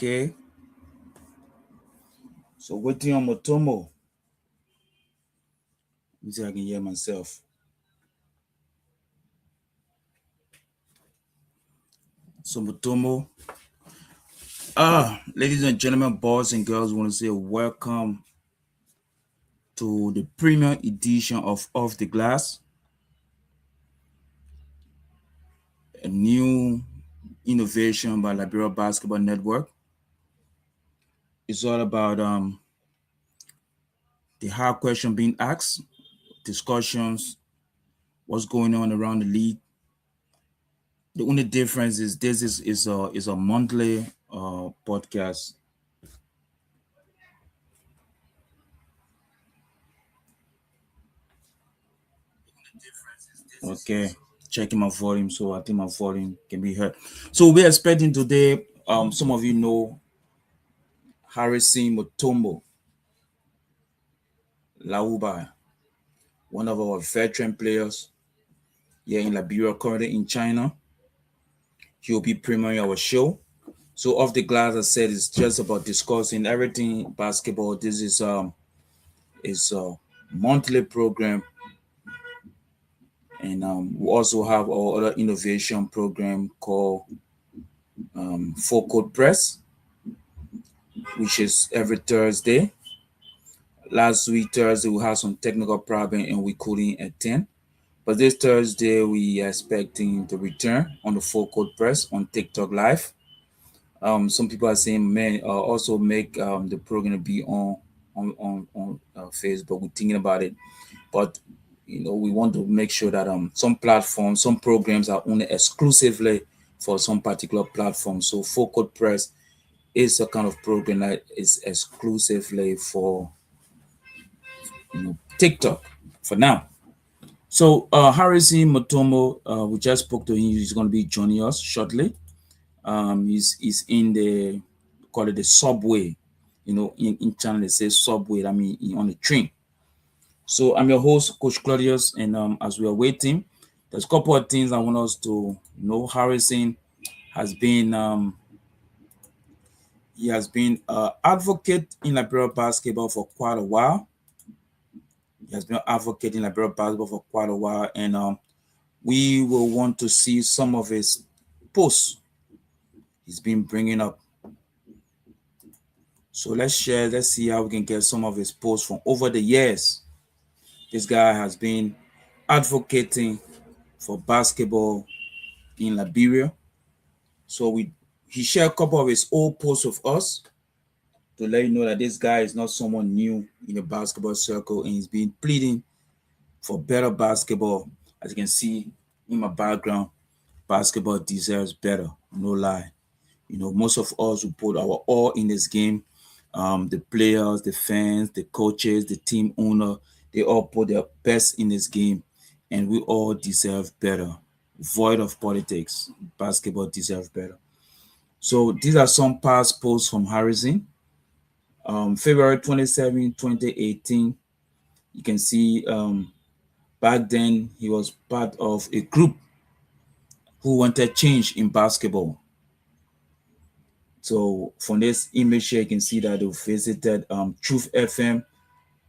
Okay. So waiting on Motomo. Let me see if I can hear myself. So Motomo. Ladies and gentlemen, boys and girls, I want to say welcome to the premium edition of Off the Glass, a new innovation by Liberia Basketball Network. It's all about the hard question being asked, discussions, what's going on around the league. The only difference is this is a monthly podcast. Okay, checking my volume, so I think my volume can be heard. So we're expecting today. Some of you know Harrison Mutombo Lauba, one of our veteran players here in Liberia, currently in China. He'll be premiering our show. So off the glass, I said, it's just about discussing everything basketball. This is a monthly program, and we also have our other innovation program called Full Court Press, which is every Thursday. Last week Thursday we had some technical problem and we couldn't attend. But this Thursday we are expecting to return on the Full Court Press on TikTok Live. Some people are saying, man, also make the program be on Facebook. We're thinking about it, but we want to make sure that some platforms, some programs are only exclusively for some particular platform. So Full Court Press is a kind of program that is exclusively for TikTok for now. So Harrison Motomo, we just spoke to him. He's going to be joining us shortly. He's in the, call it the subway. In China they say subway. I mean on the train. So I'm your host, Coach Claudius, and as we are waiting, there's a couple of things I want us to know. Harrison has been he has been advocate in Liberia basketball for quite a while. He has been advocating Liberia basketball for quite a while, and we will want to see some of his posts he's been bringing up. So let's see how we can get some of his posts from over the years. This guy has been advocating for basketball in Liberia. So he shared a couple of his old posts with us to let you know that this guy is not someone new in the basketball circle, and he's been pleading for better basketball. As you can see in my background, basketball deserves better, no lie. Most of us who put our all in this game, the players, the fans, the coaches, the team owner, they all put their best in this game, and we all deserve better. Void of politics, basketball deserves better. So these are some past posts from Harrison. February 27, 2018, you can see back then he was part of a group who wanted change in basketball. So from this image here, you can see that they visited Truth FM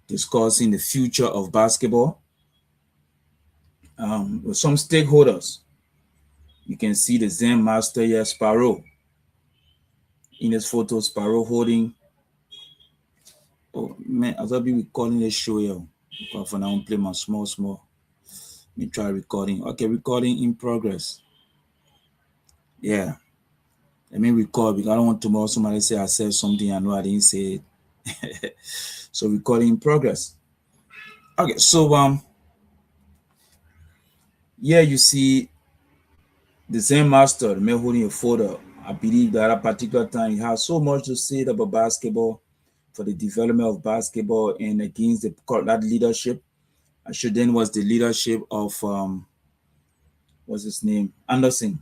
discussing the future of basketball with some stakeholders. You can see the Zen master here, Sparrow. In this photo, Sparrow holding. Oh man, I thought we recording this show here. But for now, I'm playing my small. Let me try recording. Okay, recording in progress. Yeah. Let me record because I don't want tomorrow somebody say I said something I know I didn't say it. So recording in progress. Okay, so yeah, you see the Zen master, the man holding a photo. I believe that at a particular time he has so much to say about basketball, for the development of basketball and against that leadership. Then was the leadership of what's his name? Anderson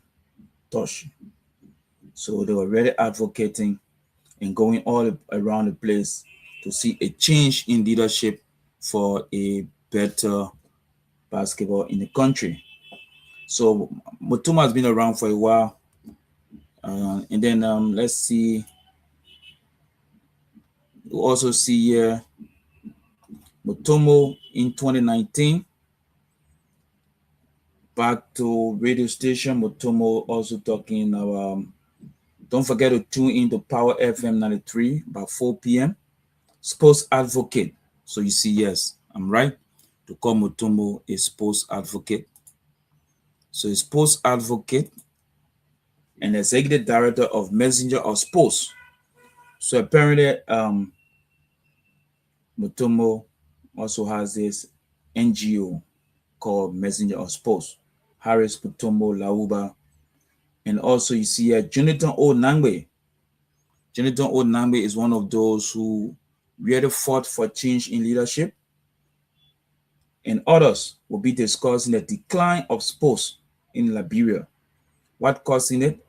Tosh. So they were really advocating and going all around the place to see a change in leadership for a better basketball in the country. So Mutuma has been around for a while. And then let's see You also see here Mutombo in 2019. Back to radio station, Mutombo also talking about, don't forget to tune in to Power FM 93 by 4 p.m. Sports advocate. So you see, yes, I'm right to call Mutombo a sports advocate. So a sports advocate and executive director of Messenger of Sports. So apparently, Mutombo also has this NGO called Messenger of Sports. Harris Mutombo Lauba. And also you see Jonathan O. Nangbe. Jonathan O. Nangbe is one of those who really fought for change in leadership. And others will be discussing the decline of sports in Liberia. What causing it?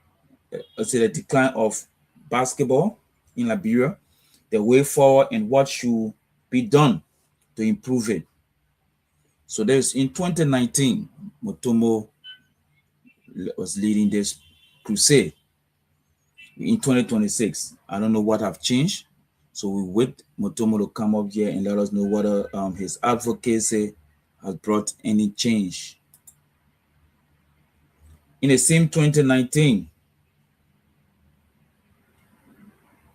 Let's say the decline of basketball in Liberia, the way forward, and what should be done to improve it. So there's in 2019, Mutombo was leading this crusade. In 2026, I don't know what have changed. So we wait Mutombo to come up here and let us know whether his advocacy has brought any change. In the same 2019,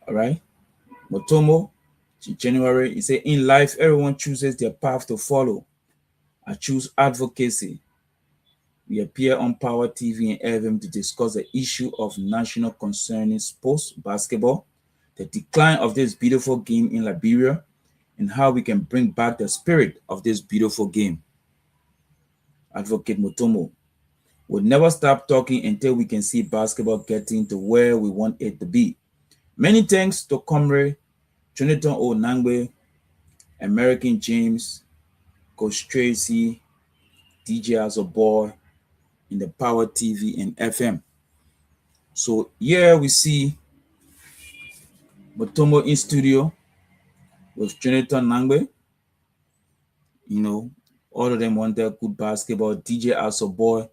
all right, Mutombo, in January, he said, in life, everyone chooses their path to follow. I choose advocacy. We appear on Power TV and FM to discuss the issue of national concerning sports, basketball, the decline of this beautiful game in Liberia, and how we can bring back the spirit of this beautiful game. Advocate Mutombo. We'll never stop talking until we can see basketball getting to where we want it to be. Many thanks to Comrade Jonathan O. Nangbe, American James, Coach Tracy, DJ Azoboy, in the Power TV and FM. So here we see Mutombo in studio with Jonathan Nangbe. You know, all of them wanted good basketball. DJ Azoboy,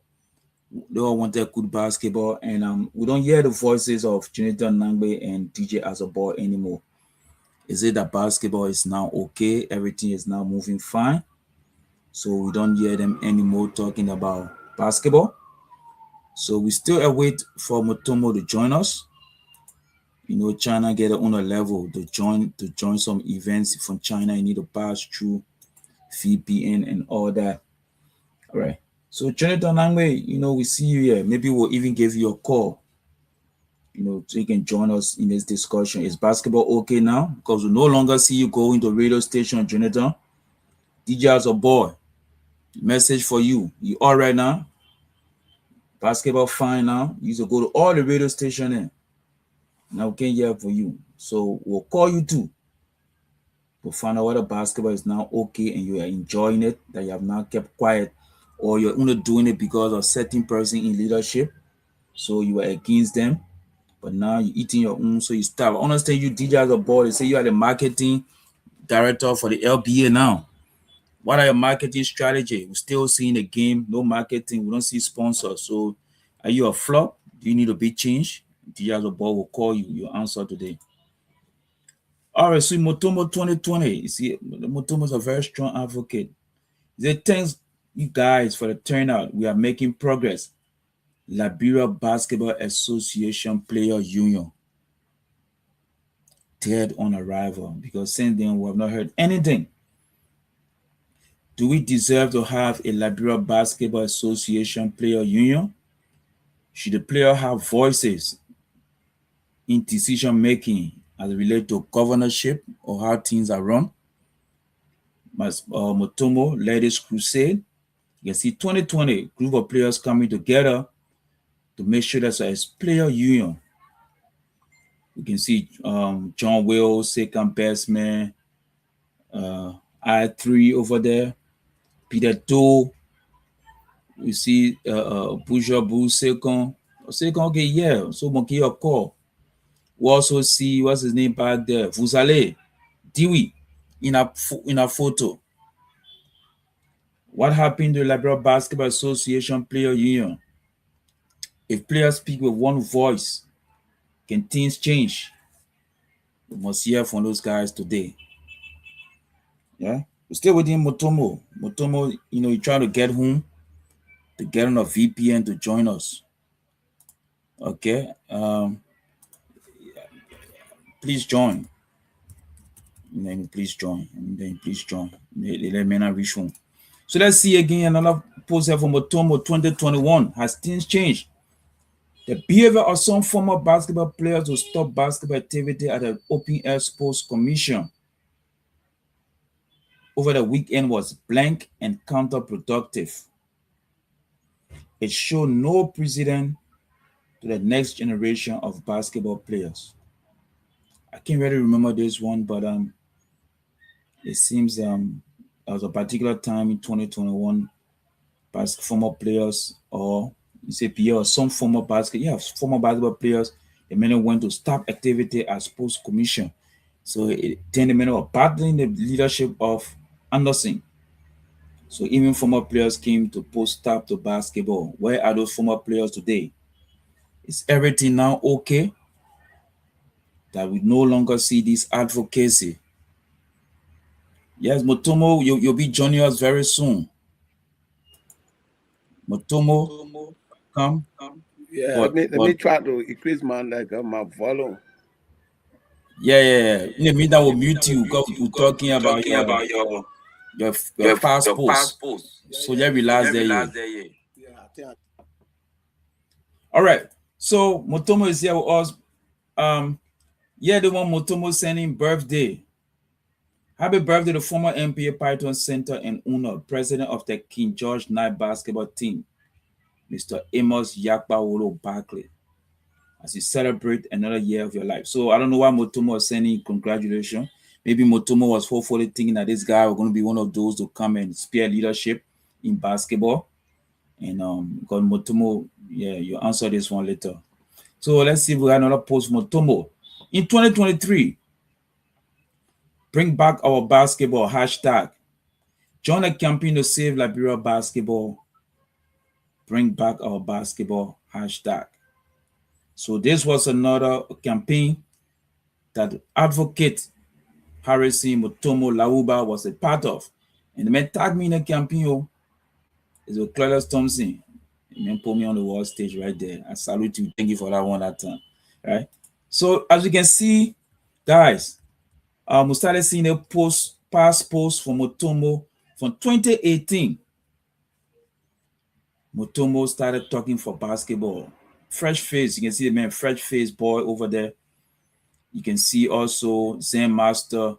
they all wanted good basketball. And we don't hear the voices of Jonathan Nangbe and DJ Azoboy anymore. Is it that basketball is now okay? Everything is now moving fine. So we don't hear them anymore talking about basketball. So we still await for Mutombo to join us. You know, China get on a level to join some events from China. You need to pass through VPN and all that. All right. So Jonathan Nangbe, you know, we see you here. Maybe we'll even give you a call, you know, so you can join us in this discussion. Is basketball okay now? Because we no longer see you going to radio station, Jonathan. DJ Azoboy, message for you. You all right now? Basketball fine now. You used to go to all the radio station in. Now we can't hear for you. So we'll call you too to find out whether basketball is now okay and you are enjoying it, that you have now kept quiet, or you're only doing it because of certain person in leadership. So you are against them, but now you're eating your own, so you stop. I understand you DJ Azoboy. They say you are the marketing director for the LBA now. What are your marketing strategy? We're still seeing the game, no marketing. We don't see sponsors. So are you a flop? Do you need a big change? DJ Azoboy will call you. Your answer today. All right, so Mutombo 2020. You see, Mutombo is a very strong advocate. He said, thanks you guys for the turnout. We are making progress. Liberia Basketball Association Player Union. Dead on arrival, because since then we have not heard anything. Do we deserve to have a Liberia Basketball Association Player Union? Should the player have voices in decision making as it relates to governorship or how things are run? Mutombo led this crusade. You can see 2020 group of players coming together to make sure there's a player union. You can see John Wills, second best man, I3 over there, Peter Doe. You see Bujabu second. Second, okay, yeah. So monkey a call. We also see what's his name back there, Vuzale, Dewey in a photo. What happened to the Liberia Basketball Association Player Union? If players speak with one voice, can things change? We must hear from those guys today. Yeah, we're still waiting Motomo. Motomo, he trying to get home, to get on a VPN to join us. Okay, please join. And then please join. And then please join. Let me not reach home. So let's see again another post here from Motomo 2021. Has things changed? The behavior of some former basketball players to stop basketball activity at the Open Air Sports Commission over the weekend was blank and counterproductive. It showed no precedent to the next generation of basketball players. I can't really remember this one, but it seems there was a particular time in 2021, former players, or you say Pierre, or some former former basketball players, the men went to stop activity at sports commission. So then the men were battling the leadership of Anderson. So even former players came to post stop to basketball. Where are those former players today? Is everything now okay? That we no longer see this advocacy. Yes, Motomo, you'll be joining us very soon. Motomo, come. Yeah, But let me try to increase my volume. yeah. In the meantime, we'll mute you because we're talking about your past post. So just relax there. Yeah. Yeah, I think All right. So Motomo is here with us. The one Motomo sending birthday. Happy birthday to former NBA Python center and owner, president of the King George Knight basketball team, Mr. Amos Yakbawolo Barkley, as you celebrate another year of your life. So I don't know why Motomo was sending congratulations. Maybe Motomo was hopefully thinking that this guy was going to be one of those to come and spear leadership in basketball. And because Motomo, you answer this one later. So let's see if we got another post from Motomo. In 2023, bring back our basketball hashtag. Join a campaign to save Liberia basketball. Bring back our basketball hashtag. So this was another campaign that advocate Harrison Motomo Lauba was a part of. And the man tagged me in the campaign. It's with Claudius Thompson. The man put me on the world stage right there. I salute you. Thank you for that one that time. Right. So as you can see, guys, we started seeing a past post from Motomo from 2018. Motomo started talking for basketball. Fresh face. You can see the man, fresh face boy over there. You can see also Zen Master,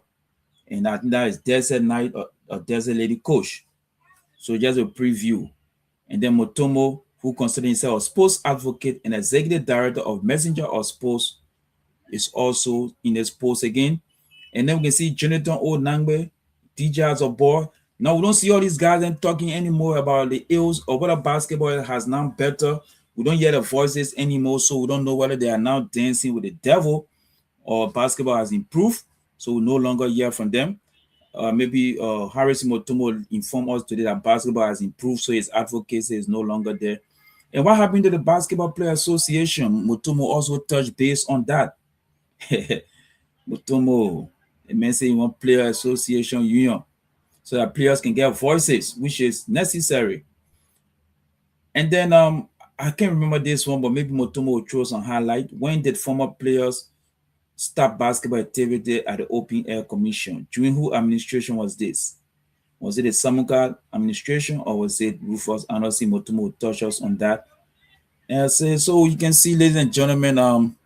and I think that is Desert Knight or Desert Lady Coach. So just a preview. And then Motomo, who considers himself a sports advocate and executive director of Messenger of Sports, is also in this post again. And then we can see Jonathan O. Nangbe, DJ as a boy. Now we don't see all these guys then talking anymore about the ills or whether basketball has now better. We don't hear the voices anymore, so we don't know whether they are now dancing with the devil or basketball has improved. So we no longer hear from them. Maybe Harrison Motomo informed us today that basketball has improved, so his advocacy is no longer there. And what happened to the Basketball Player Association? Motomo also touched base on that. Motomo, the man say he want player association union so that players can get voices, which is necessary. And then I can't remember this one, but maybe Motomo will throw some highlight. When did former players stop basketball activity at the Open Air Commission? During who administration was this? Was it the Samuka administration or was it Rufus Anderson? Motomo will touch us on that. And so you can see, ladies and gentlemen,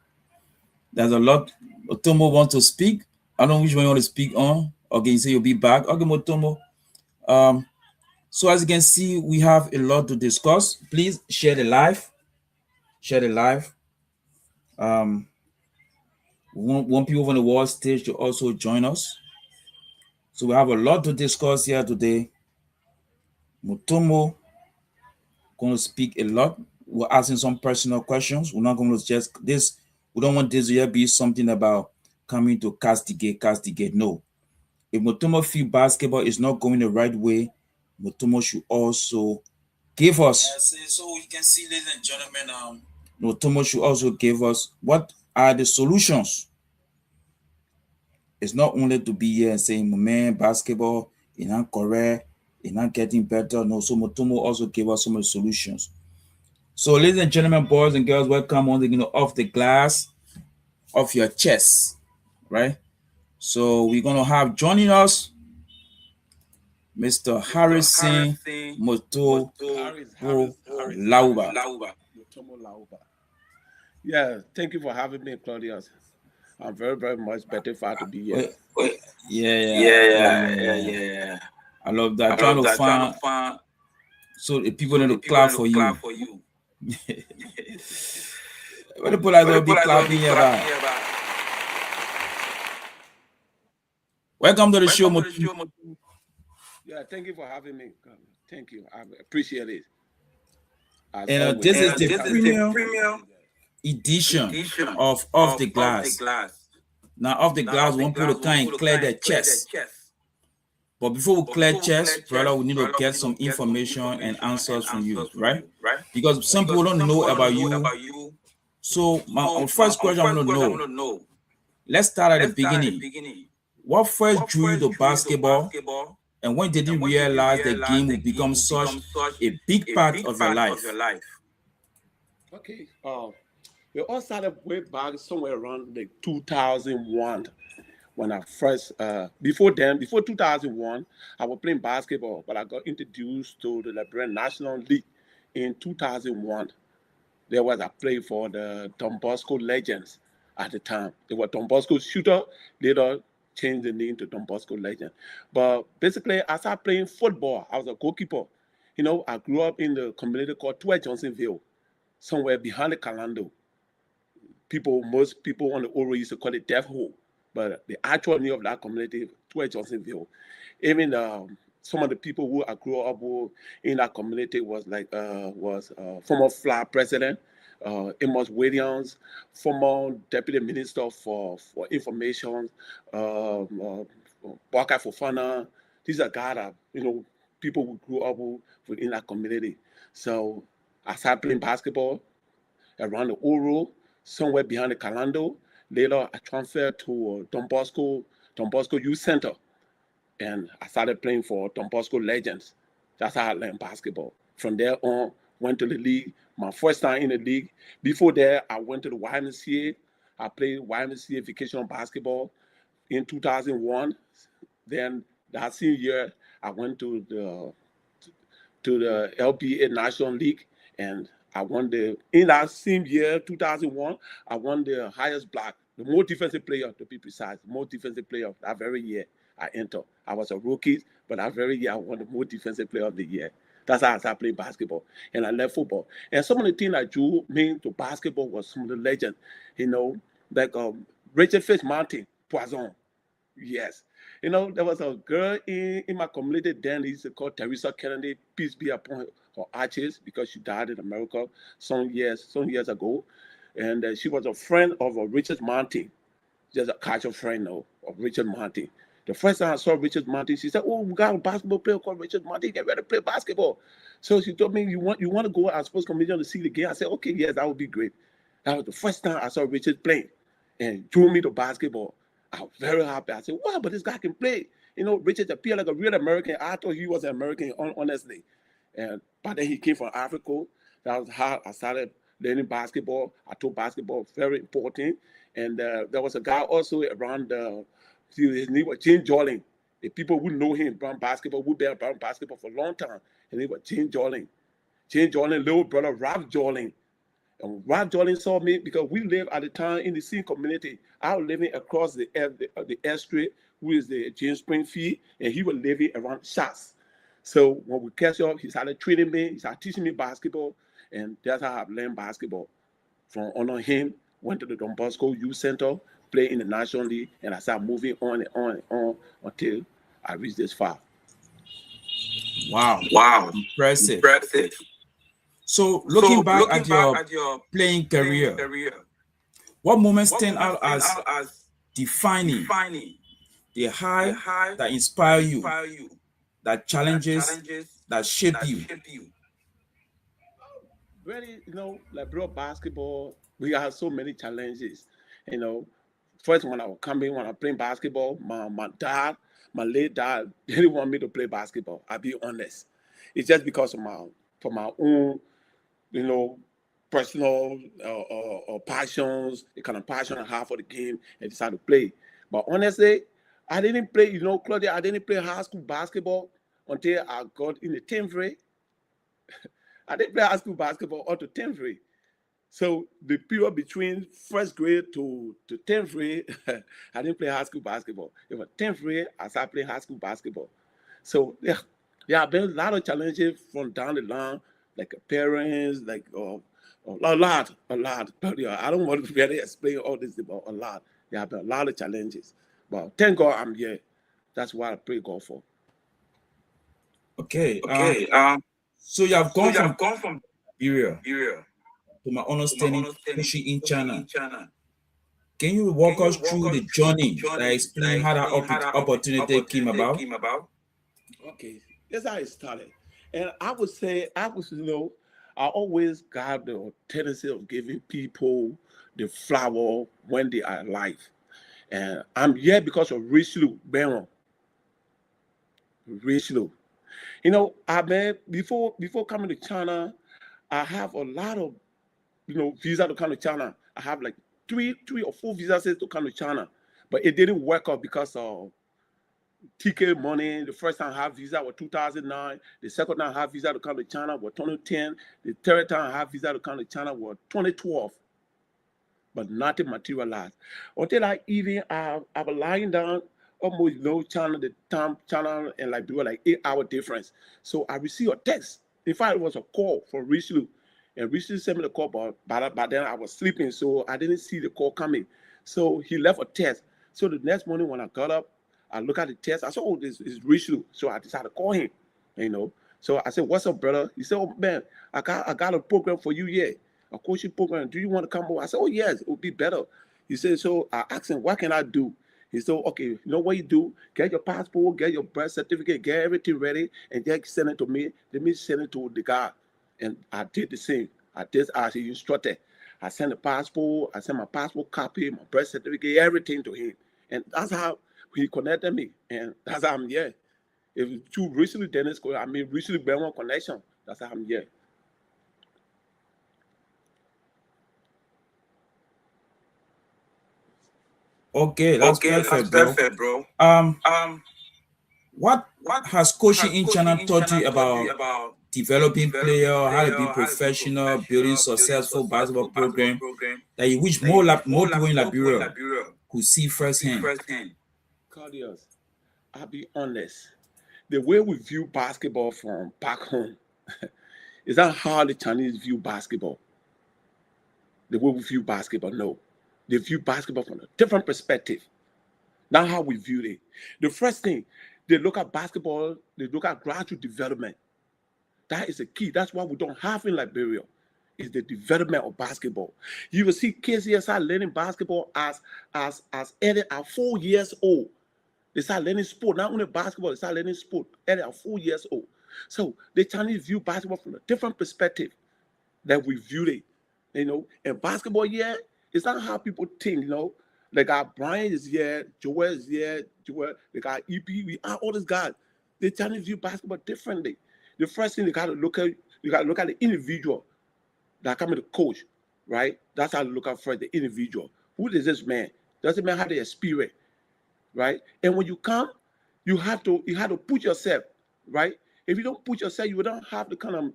there's a lot. Motomo wants to speak. I don't know which one you want to speak on. Okay, you say you'll be back. Okay, Motomo. So as you can see, we have a lot to discuss. Please share the live. Share the live. We want people on the world stage to also join us. So we have a lot to discuss here today. Motomo going to speak a lot. We're asking some personal questions. We're not going to just this. We don't want this to be something about coming to castigate. No. If Motomo feel basketball is not going the right way, Motomo should also give us. So you can see, ladies and gentlemen, Motomo should also give us what are the solutions It's not only to be here and saying, man, basketball is not correct, it's not getting better. No, so Motomo also gave us some solutions. So, ladies and gentlemen, boys and girls, welcome on the off the glass of your chest, right? So we're gonna have joining us Mr. Harrison Moto Bo Lauba. Mutomo Lauba. Yeah, thank you for having me, Claudius. I'm very, very much better for to be here. Yeah. I love that. Trying to find so the people need to clap for you. What the people will be clapping here, man. Welcome to the show, Moto. Yeah, thank you for having me. Thank you. I appreciate it. As And always. this is the premium edition of Off the Glass. Now, Off the Glass, we want people to come and clear their chest. But before we clear chest, brother, we need to get some information and answers from you, right? Because some people don't know about you. So, my first question I want to know, let's start at the beginning. What first drew you to basketball? And when did you realize the game would become such a big part of your life? Okay. We all started way back somewhere around like 2001 when I first, before 2001, I was playing basketball, but I got introduced to the Liberian National League in 2001. There was a play for the Don Bosco Legends at the time. They were Don Bosco Shooter, later changed the name to Don Bosco Legend. But basically, I started playing football. I was a goalkeeper. You know, I grew up in the community called Tue Johnsonville, somewhere behind the Calando. Most people on the Oro used to call it Death Hole, but the actual name of that community, Tue Johnsonville. Even some of the people who I grew up with in that community was former FLA president, Amos Williams, former deputy minister for information, Baka Fofana. These are guys that, people who grew up with in that community. So I started playing basketball around the Oro, somewhere behind the Calando. Later, I transferred to Don Bosco Youth Center, and I started playing for Don Bosco Legends. That's how I learned basketball. From there on, went to the league. My first time in the league. Before that, I went to the YMCA. I played YMCA vacational basketball in 2001. Then that same year, I went to the LPA National League, and I won in that same year, 2001, I won the highest block, the most defensive player, to be precise, the most defensive player of that very year I entered. I was a rookie, but that very year I won the most defensive player of the year. That's how I started playing basketball. And I left football. And some of the things that drew me to basketball was some of the legends, like Richard Fitzmartin, Poisson. Yes. There was a girl in my community then, they used to call Teresa Kennedy, peace be upon her arches, because she died in America some years ago. And she was a friend of Richard Martin, just a casual friend of Richard Martin. The first time I saw Richard Martin, she said, "Oh, we got a basketball player called Richard Martin. Get ready to play basketball." So she told me, "You want to go as sports comedian to see the game?" I said, "Okay, yes, that would be great." That was the first time I saw Richard playing, and drew me to basketball. I was very happy. I said, "Wow, but this guy can play." Richard appeared like a real American. I thought he was an American, honestly. But then he came from Africa. That was how I started learning basketball. I thought basketball was very important. And there was a guy also around, his name was James Jordan. The people who know him around basketball, who been around basketball for a long time. His name was James Jordan. James Jordan, little brother, Ralph Jordan. And Ralph Jordan saw me because we lived at the time in the same community. I was living across the Street, who is the James Springfield, and he was living around Shots. So when we catch up, he started training me, he started teaching me basketball, and that's how I learned basketball. From under him, went to the Don Bosco Youth Center, played in the National League, and I started moving on and on and on until I reached this far. Wow. Impressive. So looking back at your playing career, what moments stand out as defining the high that inspire you, that challenges, that shape you? Really, like bro, basketball, we have so many challenges. First, when I was coming, when I playing basketball, my dad, my late dad, didn't want me to play basketball. I'll be honest. It's just because of for my own, you know, personal passions, the kind of passion I have for the game, and decided to play. But honestly, I didn't play, Claudia, I didn't play high school basketball until I got in the 10th grade. I didn't play high school basketball up to 10th grade. So the period between first grade to 10th grade, I didn't play high school basketball. It was 10th grade, I started playing high school basketball. So yeah, been a lot of challenges from down the line, like parents, like a lot. But yeah, I don't want to really explain all this about a lot. There have been a lot of challenges. But thank God I'm here. That's what I pray God for. Okay. Okay. So you have So gone you from have gone from Nigeria, Nigeria to my to my understanding, understanding, coaching in coaching China. in China. Can you Can walk you us walk through us the through the journey that journey that explain how that explain how that opportunity came opportunity about? came about? Okay, that's how it started. And I would say, I always got the tendency of giving people the flower when they are alive. And I'm here because of Richelieu Baron. Richelieu. I mean, before coming to China, I have a lot of visa to come to China. I have like three or four visas to come to China, but it didn't work out because of ticket money. The first time I had visa was 2009. The second time I had visa to come to China was 2010. The third time I had visa to come to China was 2012. But nothing materialized. Until I was lying down almost China, the time China and Liberia, like 8 hour difference. So I received a text. In fact, it was a call from Richelieu. And Richelieu sent me the call, but by then I was sleeping, so I didn't see the call coming. So he left a text. So the next morning when I got up, I look at the text. I said, "Oh, this is Richelieu." So I decided to call him. You know. So I said, "What's up, brother?" He said, "Oh man, I got a program for you here, a coaching program. Do you want to come over?" I said, "Oh yes, it would be better." He said, so I asked him, "What can I do?" He said, "Okay, you know what you do? Get your passport, get your birth certificate, get everything ready, and just send it to me. Let me send it to the guy." And I did the same. I did as he instructed. I sent the passport, I sent my passport copy, my birth certificate, everything to him. And that's how he connected me. And that's how I'm here. It was too recently Dennis, recently Belmont connection. That's how I'm here. Okay, that's Okay, that's perfect, bro. perfect, bro. Um, Um, what what has coaching has in coaching China in taught China you taught you about about developing developing player, how to player, be how to be professional, building professional, building successful basketball successful basketball program program that you wish that you wish more people in more people in Liberia Liberia could see could see firsthand? firsthand? Claudius, I'll be honest. The way we view basketball from back home is that how the Chinese view basketball. The way we view basketball, no. They view basketball from a different perspective. Not how we view it. The first thing, they look at basketball, they look at graduate development. That is the key. That's what we don't have in Liberia. Is the development of basketball. You will see kids here start learning basketball as early as 4 years old. They start learning sport, not only basketball, they start learning sport early at 4 years old. So the Chinese view basketball from a different perspective that we view it. And basketball, yeah, it's not how people think. Like our Brian is here, Joel is here, they got EP, we are all these guys. The Chinese view basketball differently. The first thing you gotta look at the individual that come to the coach, right? That's how you look at first, the individual. Who is this man? Doesn't matter how they experience, right? And when you come, you have to put yourself, right? If you don't put yourself, you don't have the kind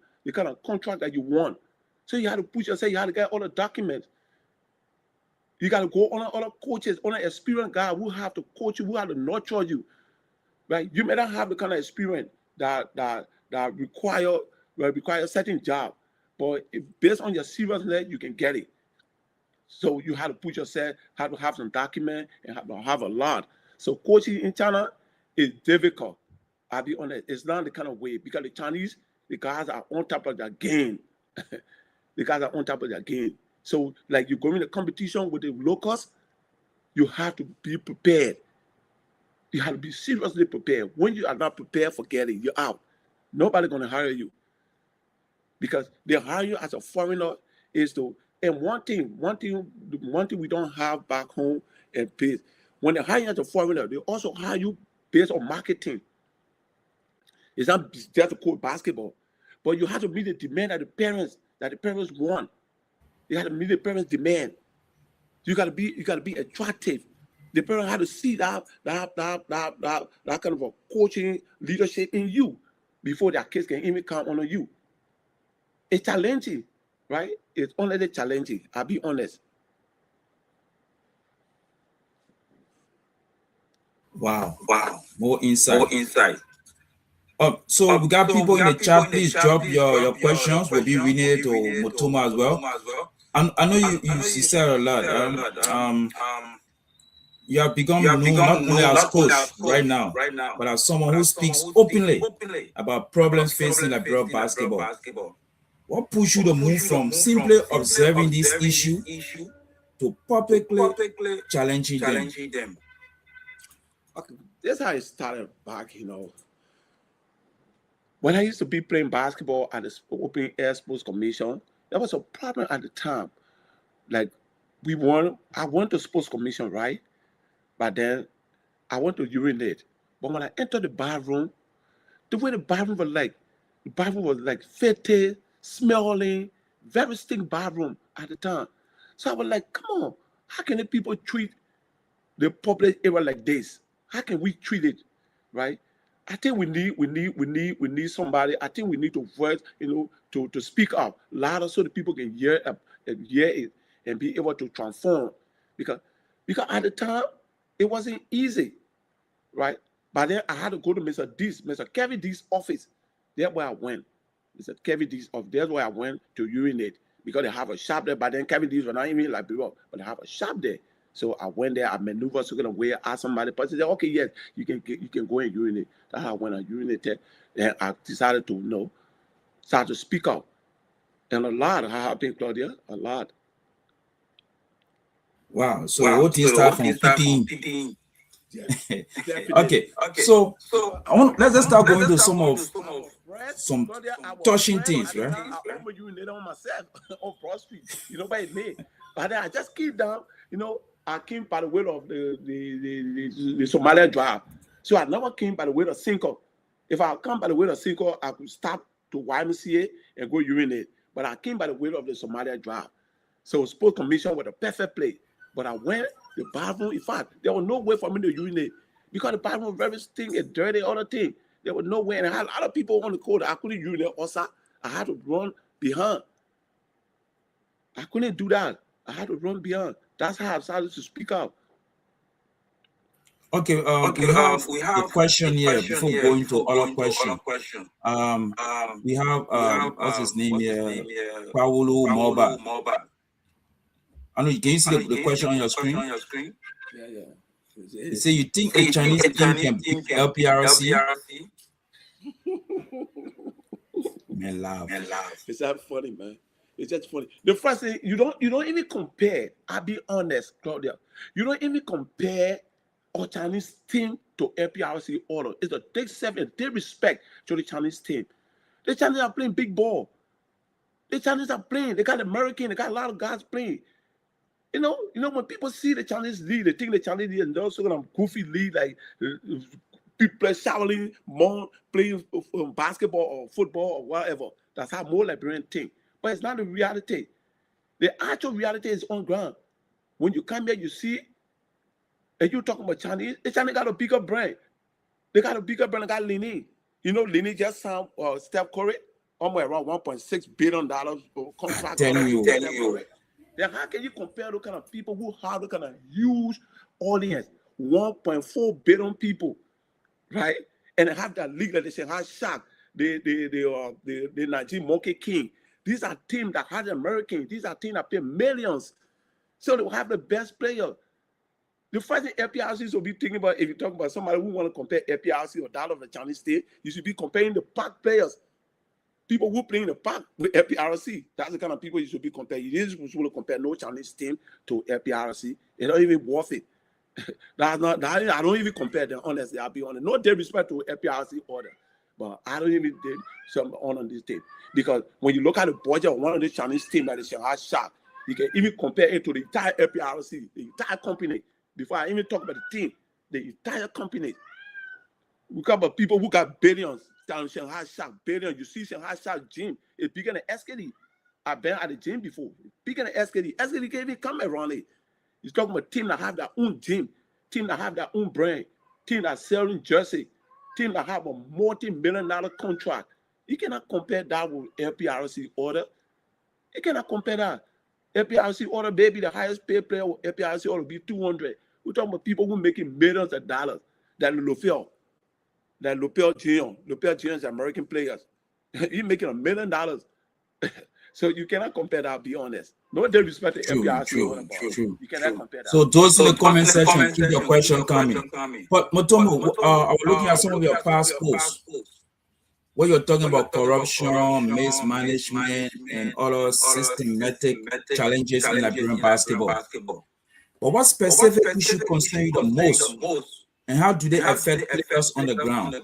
of contract that you want. So you have to put yourself, you have to get all the documents. You got to go on other coaches, on an experienced guy who have to coach you, who have to nurture you, right? You may not have the kind of experience that require a certain job, but based on your seriousness, you can get it. So you have to put yourself, have to have some document, and have to have a lot. So coaching in China is difficult. I'll be honest, it's not the kind of way because the Chinese, the guys are on top of their game. The guys are on top of their game. So like you go in a competition with the locals, you have to be prepared. You have to be seriously prepared. When you are not prepared, forget it. You're out. Nobody's gonna hire you because they hire you as a foreigner is to. And one thing we don't have back home and pays. When they hire you as a foreigner, they also hire you based on marketing. It's not just to coach basketball, but you have to meet the demand that the parents want. You have to meet the parents' demand. You gotta be attractive. The parents have to see that kind of a coaching leadership in you before their kids can even come on you. It's challenging, right? It's only challenging. I'll be honest. Wow. More insight. So we got people in the chat. Please drop your questions. We'll be reading it to Mutuma as well. I know you said a lot. You have become known not only as coach right now, but as someone who speaks openly about problems facing Liberia basketball. What pushed you to move from simply observing this issue to publicly challenging them? Okay, that's how it started back, When I used to be playing basketball at the Open Air Sports Commission, there was a problem at the time. Like, I went to Sports Commission, right? But then I went to urinate. But when I entered the bathroom, the way the bathroom was like fetid, smelling, very stink bathroom at the time. So I was like, come on, how can the people treat the public area like this? How can we treat it, right? I think we need somebody. I think we need to voice, to speak up louder so that people can hear it and be able to transform. Because at the time it wasn't easy, right? But then I had to go to Mr. Kevin D's office. That's where I went. Mr. Kevin D's office. That's where I went to urinate because they have a shop there. But then Kevin D's were not even like Liberia, but they have a shop there. So I went there, I maneuvered so gonna wait, ask somebody, but they said, okay, yes, you can go and urinate. That's how I went and urinated. And I decided to start to speak out. And a lot, how happened, Claudia? A lot. Wow. So what do you start from 15? Okay. So let's just start going to some touching things, right? I almost urinated on myself on Broad Street, by name. But then I just came down, I came by the way of the Somalia Drive. So I never came by the way of Cinco. If I come by the way of Cinco, I could stop to YMCA and go urinate. But I came by the way of the Somalia Drive. So Sports Commission was a perfect place. But I went, the bathroom, in fact, there was no way for me to urinate because the bathroom was very stinky and dirty, all the thing. There was no way. And I had a lot of people on the court. I couldn't urinate also. I had to run behind. I couldn't do that. I had to run behind. That's how I started to speak out. Okay, we have a question here before going to other question. We have what's his name here? Paulo Moba. I know. Can you see the question on your screen? Yeah. You say you think a Chinese team can beat LPRC? Man, laugh. It's that funny, man. It's just funny. The first thing, you don't even compare. I'll be honest, Claudia. You don't even compare our Chinese team to LPRC order. It's a take seven, take respect to the Chinese team. The Chinese are playing big ball. The Chinese are playing. They got American. They got a lot of guys playing. When people see the Chinese league, they think the Chinese league is also gonna goofy league like people shouting, more playing basketball or football or whatever. That's how more Liberian think. But it's not the reality. The actual reality is on ground. When you come here, you see, and you talking about Chinese, the Chinese got a bigger brand. They got a bigger brand. They got Lini. Lini just signed Steph Curry, almost around $1.6 billion contract. Tell you. Then how can you compare those kind of people who have those kind of huge audience, 1.4 billion people, right? And they have that league that they say has Shaq, the Nigerian Monkey King. These are teams that have the Americans. These are teams that pay millions. So they will have the best player. The first thing LPRC will be thinking about, if you talk about somebody who want to compare LPRC or that of the Chinese state, you should be comparing the PAC players. People who play in the park with LPRC, that's the kind of people you should be comparing. You didn't supposed to compare no Chinese team to LPRC. It's not even worth it. I don't even compare them, honestly. I'll be honest. No disrespect to LPRC order, but I don't even did some on this team. Because when you look at the budget of one of the Chinese teams like the Shanghai Shark, you can even compare it to the entire LPRC, the entire company. before I even talk about the team, the entire company. We talk about people who got billions down Shanghai Shark, billions. You see Shanghai Shark gym is bigger than SKD. I've been at the gym before. Bigger than SKD. SKD can't even come around it. He's talking about team that have their own gym, team that have their own brand, team that selling jersey, team that have a multi-million-dollar contract. You cannot compare that with LPRC order. You cannot compare that. LPRC order, baby, the highest paid player with LPRC order will be 200. We're talking about people who making millions of dollars. That Lopel Jr. is American players. He's making $1 million. So you cannot compare that, be honest. No disrespect to LPRC. True. You cannot compare that. So those in the comment section, keep your question coming. But Motomo, I was looking at some of your past posts where you're talking about corruption, mismanagement, and other systematic challenges in Liberian basketball. But what specific issue concern you the most? And how do they affect players on the ground?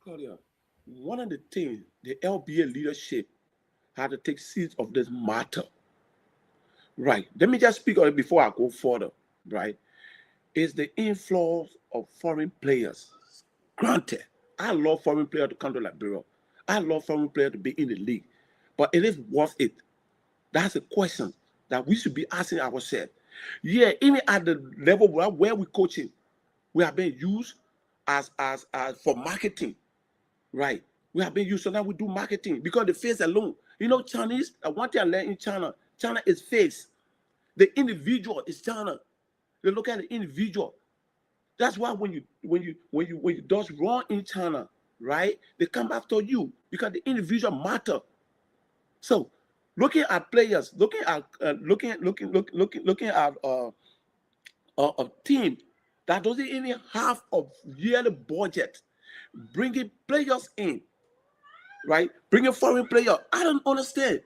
Claudia, one of the things the LBA leadership had to take seat of this matter. Right. Let me just speak on it before I go further. Right. Is the inflows of foreign players. Granted, I love foreign players to come to Liberia. I love foreign players to be in the league. But it is worth it. That's a question that we should be asking ourselves. Yeah, even at the level where we're coaching, we have been used as for marketing, right? We have been used, so now we do marketing because the face alone. You know, Chinese, one thing I learned in China is face. The individual is China. They look at the individual. That's why when you does wrong in China, right? They come after you because the individual matter. So looking at players, looking at a team that doesn't even have a yearly budget, bringing players in, right? Bringing foreign players. I don't understand.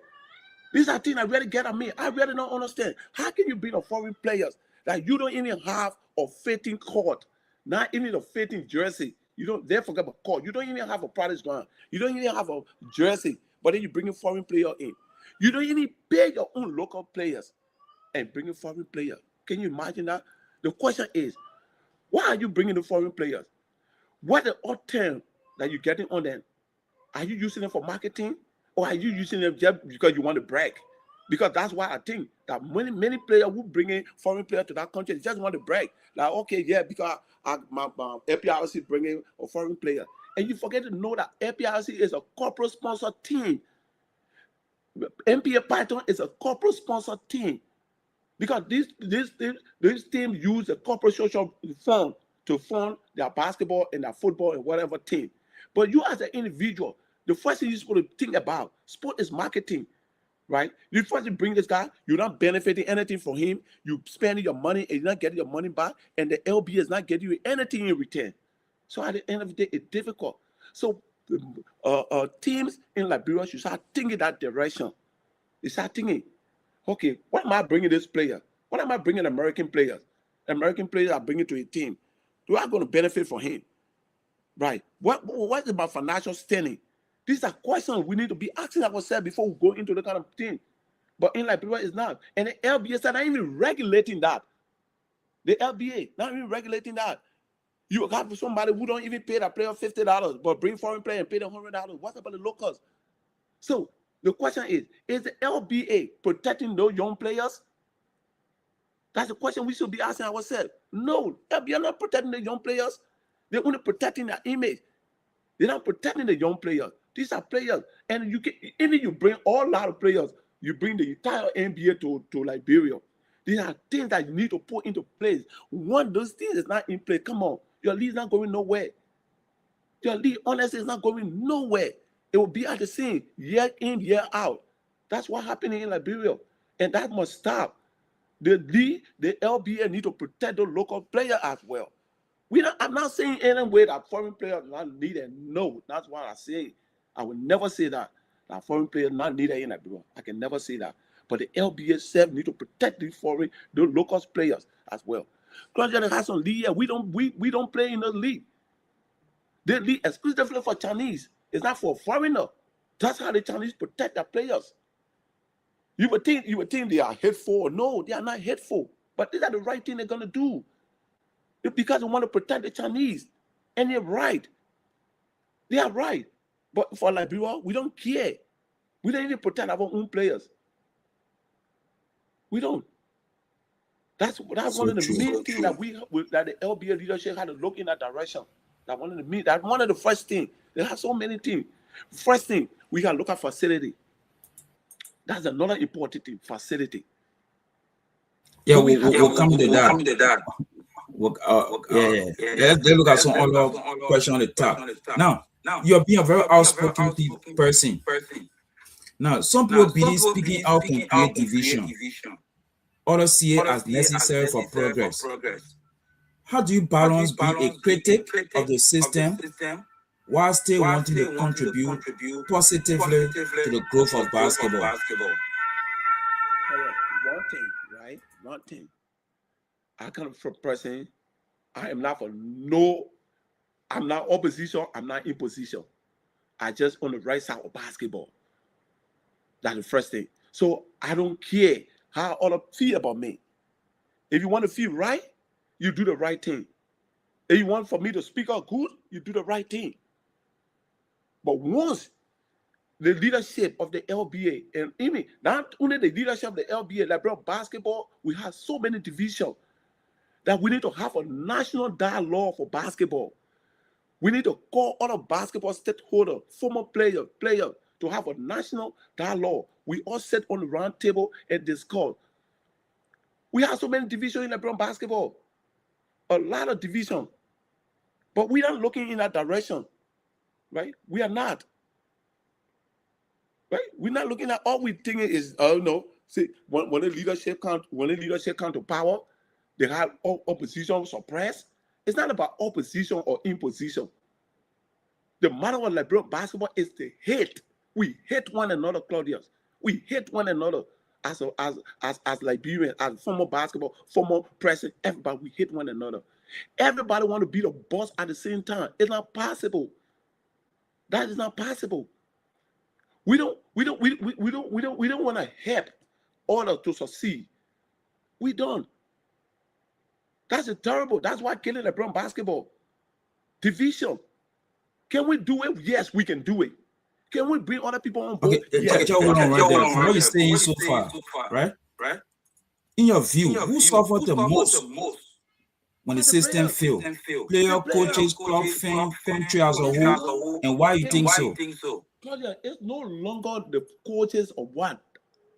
These are things I really get at me. I really don't understand. How can you bring a foreign players that you don't even have a fitting court, not even a fitting jersey? You don't. They forget about court. You don't even have a practice ground. You don't even have a jersey. But then you bring a foreign player in. You don't even pay your own local players and bring a foreign player. Can you imagine that? The question is, why are you bringing the foreign players? What the odd term that you're getting on them? Are you using them for marketing? Or are you using them just because you want to brag? Because that's why I think that many players who bring in foreign players to that country, they just want to brag. Like, okay, yeah, because my APRC bringing a foreign player. And you forget to know that APRC is a corporate sponsor team. NBA Python is a corporate sponsor team. Because this team use a corporate social fund to fund their basketball and their football and whatever team. But you as an individual, the first thing you're supposed to think about, sport is marketing, right? You first bring this guy, you're not benefiting anything from him, you spending your money and you're not getting your money back, and the LB is not getting you anything in return. So at the end of the day, it's difficult. So teams in Liberia should start thinking that direction. They start thinking, okay, what am I bringing this player? What am I bringing American players? American players are bringing to a team. Do I going to benefit from him? Right. What is my financial standing? These are questions we need to be asking ourselves before we go into the kind of thing. But in Liberia, it's not. And the LBA is not even regulating that. The LBA, not even regulating that. You have somebody who don't even pay that player $50, but bring foreign player and pay them $100. What about the locals? So the question is the LBA protecting those young players? That's the question we should be asking ourselves. No, LBA not protecting the young players. They're only protecting their image. They're not protecting the young players. These are players. And you can, even you bring all lot of players, you bring the entire NBA to Liberia. These are things that you need to put into place. One, those things is not in place. Come on. Your league is not going nowhere. Your league, honestly, is not going nowhere. It will be at the same year in, year out. That's what happening in Liberia. And that must stop. The league, the LBA need to protect the local player as well. I'm not saying any way that foreign players are not needed. No, that's what I say. I will never say that foreign players not needed in Liberia. I can never say that. But the LBA itself need to protect the local players as well. Cross-Gen has some league. We don't play in the league. The league exclusively for Chinese. It's not for foreigner. That's how the Chinese protect their players. You would think they are hateful. No, they are not hateful. But these are the right thing they're going to do. It's because they want to protect the Chinese. And they're right. They are right. But for Liberia, we don't care. We don't even protect our own players. We don't. That's So one of the true. main things that that the LBA leadership had to look in that direction. That's one of the first things. They have so many things. First thing, we can look at facility. That's another important thing, facility. Yeah, So we we'll come to that. Come to that. Let's look at some other question on the top. Now, you're being a very outspoken person. Now, some people believe speaking out can create division. Others see it as necessary for progress. How do you balance being a critic of the system while still wanting to contribute positively to the growth of basketball? one thing, right? One thing. I come from a person, I am not I'm not opposition, I'm not in position. I just on the right side of basketball. That's the first thing. So I don't care how others feel about me. If you want to feel right, you do the right thing. If you want for me to speak out good, you do the right thing. But once the leadership of the LBA, and even not only the leadership of the LBA, like bro, basketball, we have so many divisions that we need to have a national dialogue for basketball. We need to call all the basketball stakeholders, former players, to have a national dialogue. We all sit on the round table and discuss. We have so many divisions in LeBron basketball, a lot of division, but we are not looking in that direction, right? We are not, right? We're not looking at all we think is, oh no. See, when the leadership come to power, they have opposition suppressed. It's not about opposition or imposition. The matter with LeBron basketball is the hate. We hate one another, Claudius. We hate one another as Liberians, as former basketball, former president. Everybody, we hate one another. Everybody want to be the boss at the same time. It's not possible. That is not possible. We don't want to help others to succeed. We don't. That's terrible. That's why killing LeBron basketball. Division. Can we do it? Yes, we can do it. Can we bring other people on board? Okay, yes. hold on right there. From what you're saying so far, right? In your view, who suffered the most when the system failed? Player, coaches, club, fans, country as a whole, and why you think so? Claudia, it's no longer the coaches or what.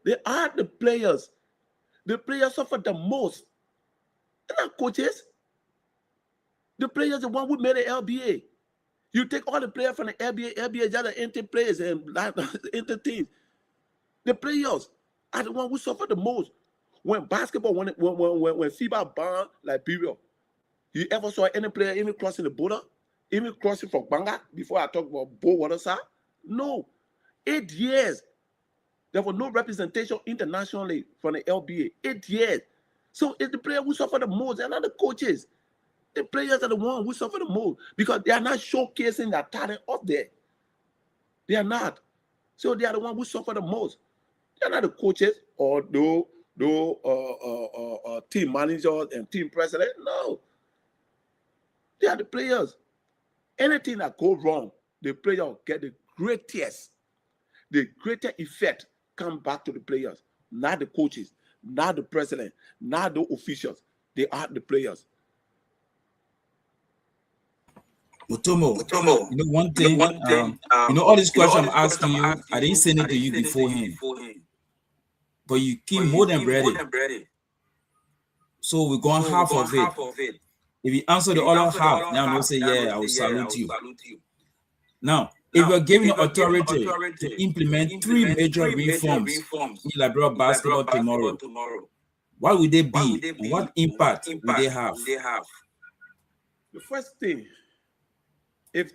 They are the players. The players suffer the most. They're not coaches. The players are the one who made the LBA. You take all the players from the LBA just enter players and enter teams. The players are the one who suffer the most. When basketball, when FIBA banned Liberia, you ever saw any player even crossing the border, even crossing from Banga before I talk about Bo Watersa? No. 8 years. There was no representation internationally from the LBA. 8 years. So it's the player who suffer the most. They're not the coaches. The players are the ones who suffer the most because they are not showcasing their talent up there. They are not. So they are the ones who suffer the most. They are not the coaches or team managers and team president. No. They are the players. Anything that goes wrong, the player get the greatest effect come back to the players, not the coaches, not the president, not the officials. They are the players. Mutombo, you know one thing, all these questions I'm asking you, I didn't send it to you beforehand, but you keep more than ready. So we're going half of it. If you answer the other half, now we'll say, yeah, I will salute you. Now, if you're given the authority to implement 3 major reforms in Liberia basketball tomorrow, what would they be and what impact would they have? The first thing, if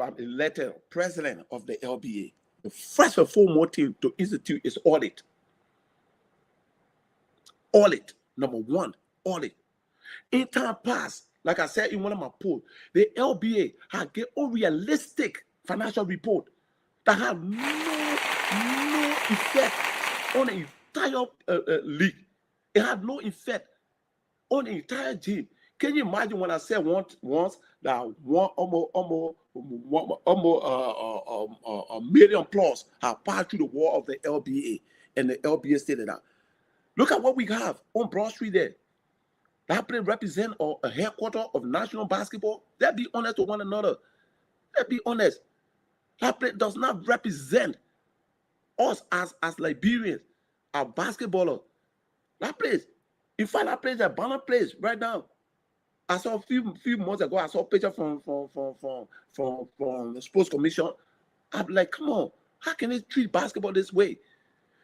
I'm elected president of the LBA, the first and foremost thing to institute is audit. Audit. Number one, audit. In time past, like I said in one of my posts, the LBA had get unrealistic financial report that had no effect on the entire league. It had no effect. on the entire gym. Can you imagine when I said once that almost a million plus have passed through the wall of the LBA, and the LBA stated that. Look at what we have on Broad Street there. That place represent a headquarter of national basketball. Let's be honest to one another. Let's be honest. That place does not represent us as Liberians, our basketballers. That place, in fact, that place is a banner place right now. I saw a few months ago, I saw a picture from the sports commission. I'm like, come on, how can they treat basketball this way?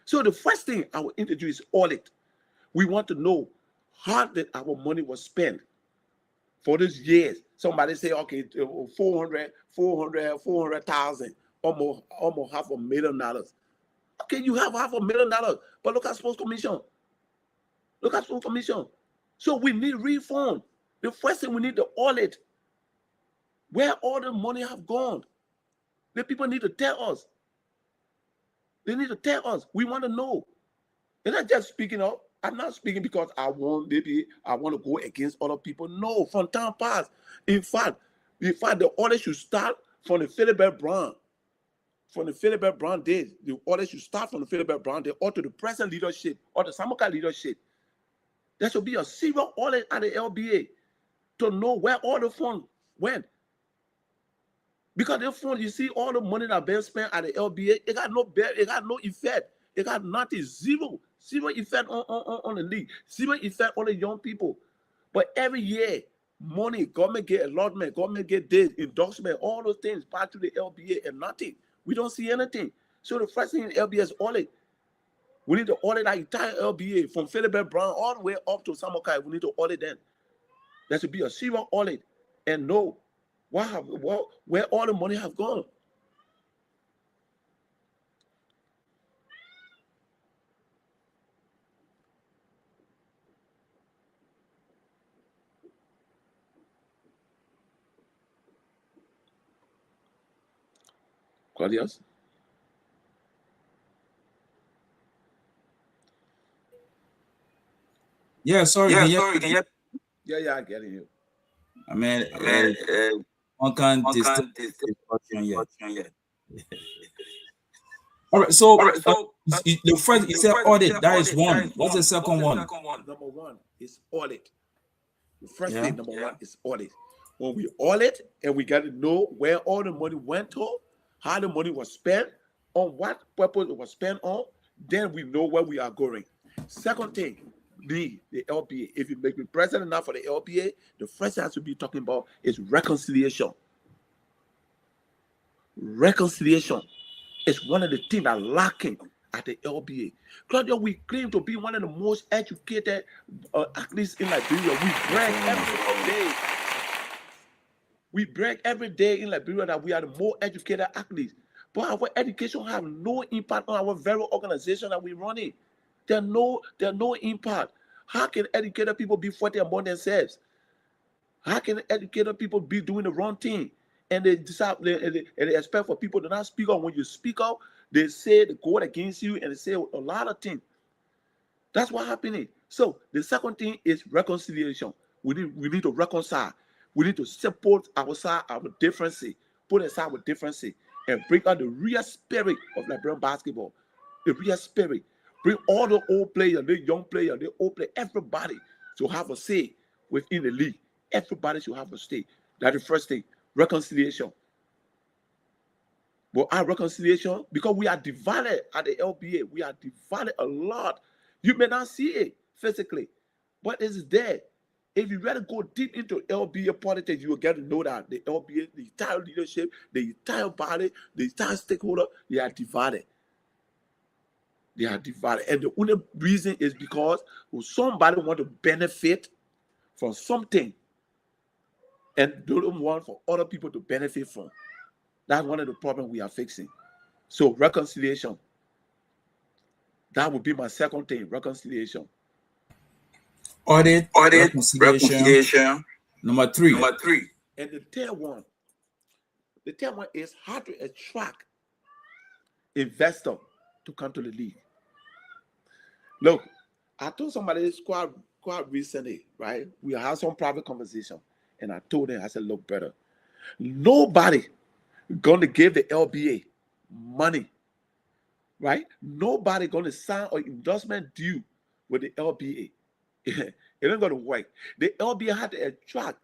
So the first thing I will introduce is audit. We want to know how did our money was spent for these years. Somebody say, okay, 400,000, almost $500,000. Okay, you have $500,000, but look at sports commission. Look at sports commission. So we need refund. The first thing we need to audit where all the money have gone. The people need to tell us. They need to tell us. We want to know. They're not just speaking up. I'm not speaking because I want to go against other people. No, from time past. In fact, the audit should start from the Philibert Brown. From the Philibert Brown days. The audit should start from the Philibert Brown days or to the present leadership or the Samoka leadership. There should be a serious audit at the LBA to know where all the funds went. Because the funds, you see, all the money that been spent at the LBA, it got no effect. It got nothing, zero effect on the league, zero effect on the young people. But every year, money, government get allotment, government get this, endorsement, all those things pass to the LBA and nothing. We don't see anything. So the first thing in the LBA is audit. We need to audit that entire LBA from Philibert Brown all the way up to Samokai. We need to audit them. There should be a serious audit and know where all the money have gone. Claudius? Yeah, sorry. Can you? Yeah, I get you. I mean, one can't discuss yet. All right, so the first is audit. That is one. What's the second one? Number one is audit. The first thing, number one, is audit. When we audit and we got to know where all the money went to, how the money was spent, on what purpose it was spent on, then we know where we are going. Second thing, the LBA. If you make me president now for the LBA, the first thing I should be talking about is reconciliation. Reconciliation is one of the things that are lacking at the LBA. Claudia, we claim to be one of the most educated athletes in Liberia. We brag every day. We brag every day in Liberia that we are the more educated athletes. But our education have no impact on our very organization that we run it. There's no impact. How can educated people be fighting among themselves? How can educated people be doing the wrong thing? And they decide and they expect for people to not speak up. When you speak up, they say they go against you and they say a lot of things. That's what happening. So the second thing is reconciliation. We need to reconcile. We need to support our differences, put aside our differences, and bring out the real spirit of Liberian basketball. The real spirit. Bring all the old players, the young players, the old players, everybody to have a say within the league. Everybody should have a say. That's the first thing. Reconciliation. But our reconciliation, because we are divided at the LBA, we are divided a lot. You may not see it physically, but it's there. If you really go deep into LBA politics, you will get to know that the LBA, the entire leadership, the entire body, the entire stakeholder, they are divided. They are divided. And the only reason is because somebody want to benefit from something and they don't want for other people to benefit from. That's one of the problems we are fixing. So reconciliation. That would be my second thing, reconciliation. Audit, reconciliation. Number three. And the third one is how to attract investor to come to the league. Look, I told somebody this squad quite recently, right? We had some private conversation, and I told him, I said, look, brother, nobody gonna give the LBA money, right? Nobody gonna sign an endorsement deal with the LBA. It ain't gonna work. The LBA had to attract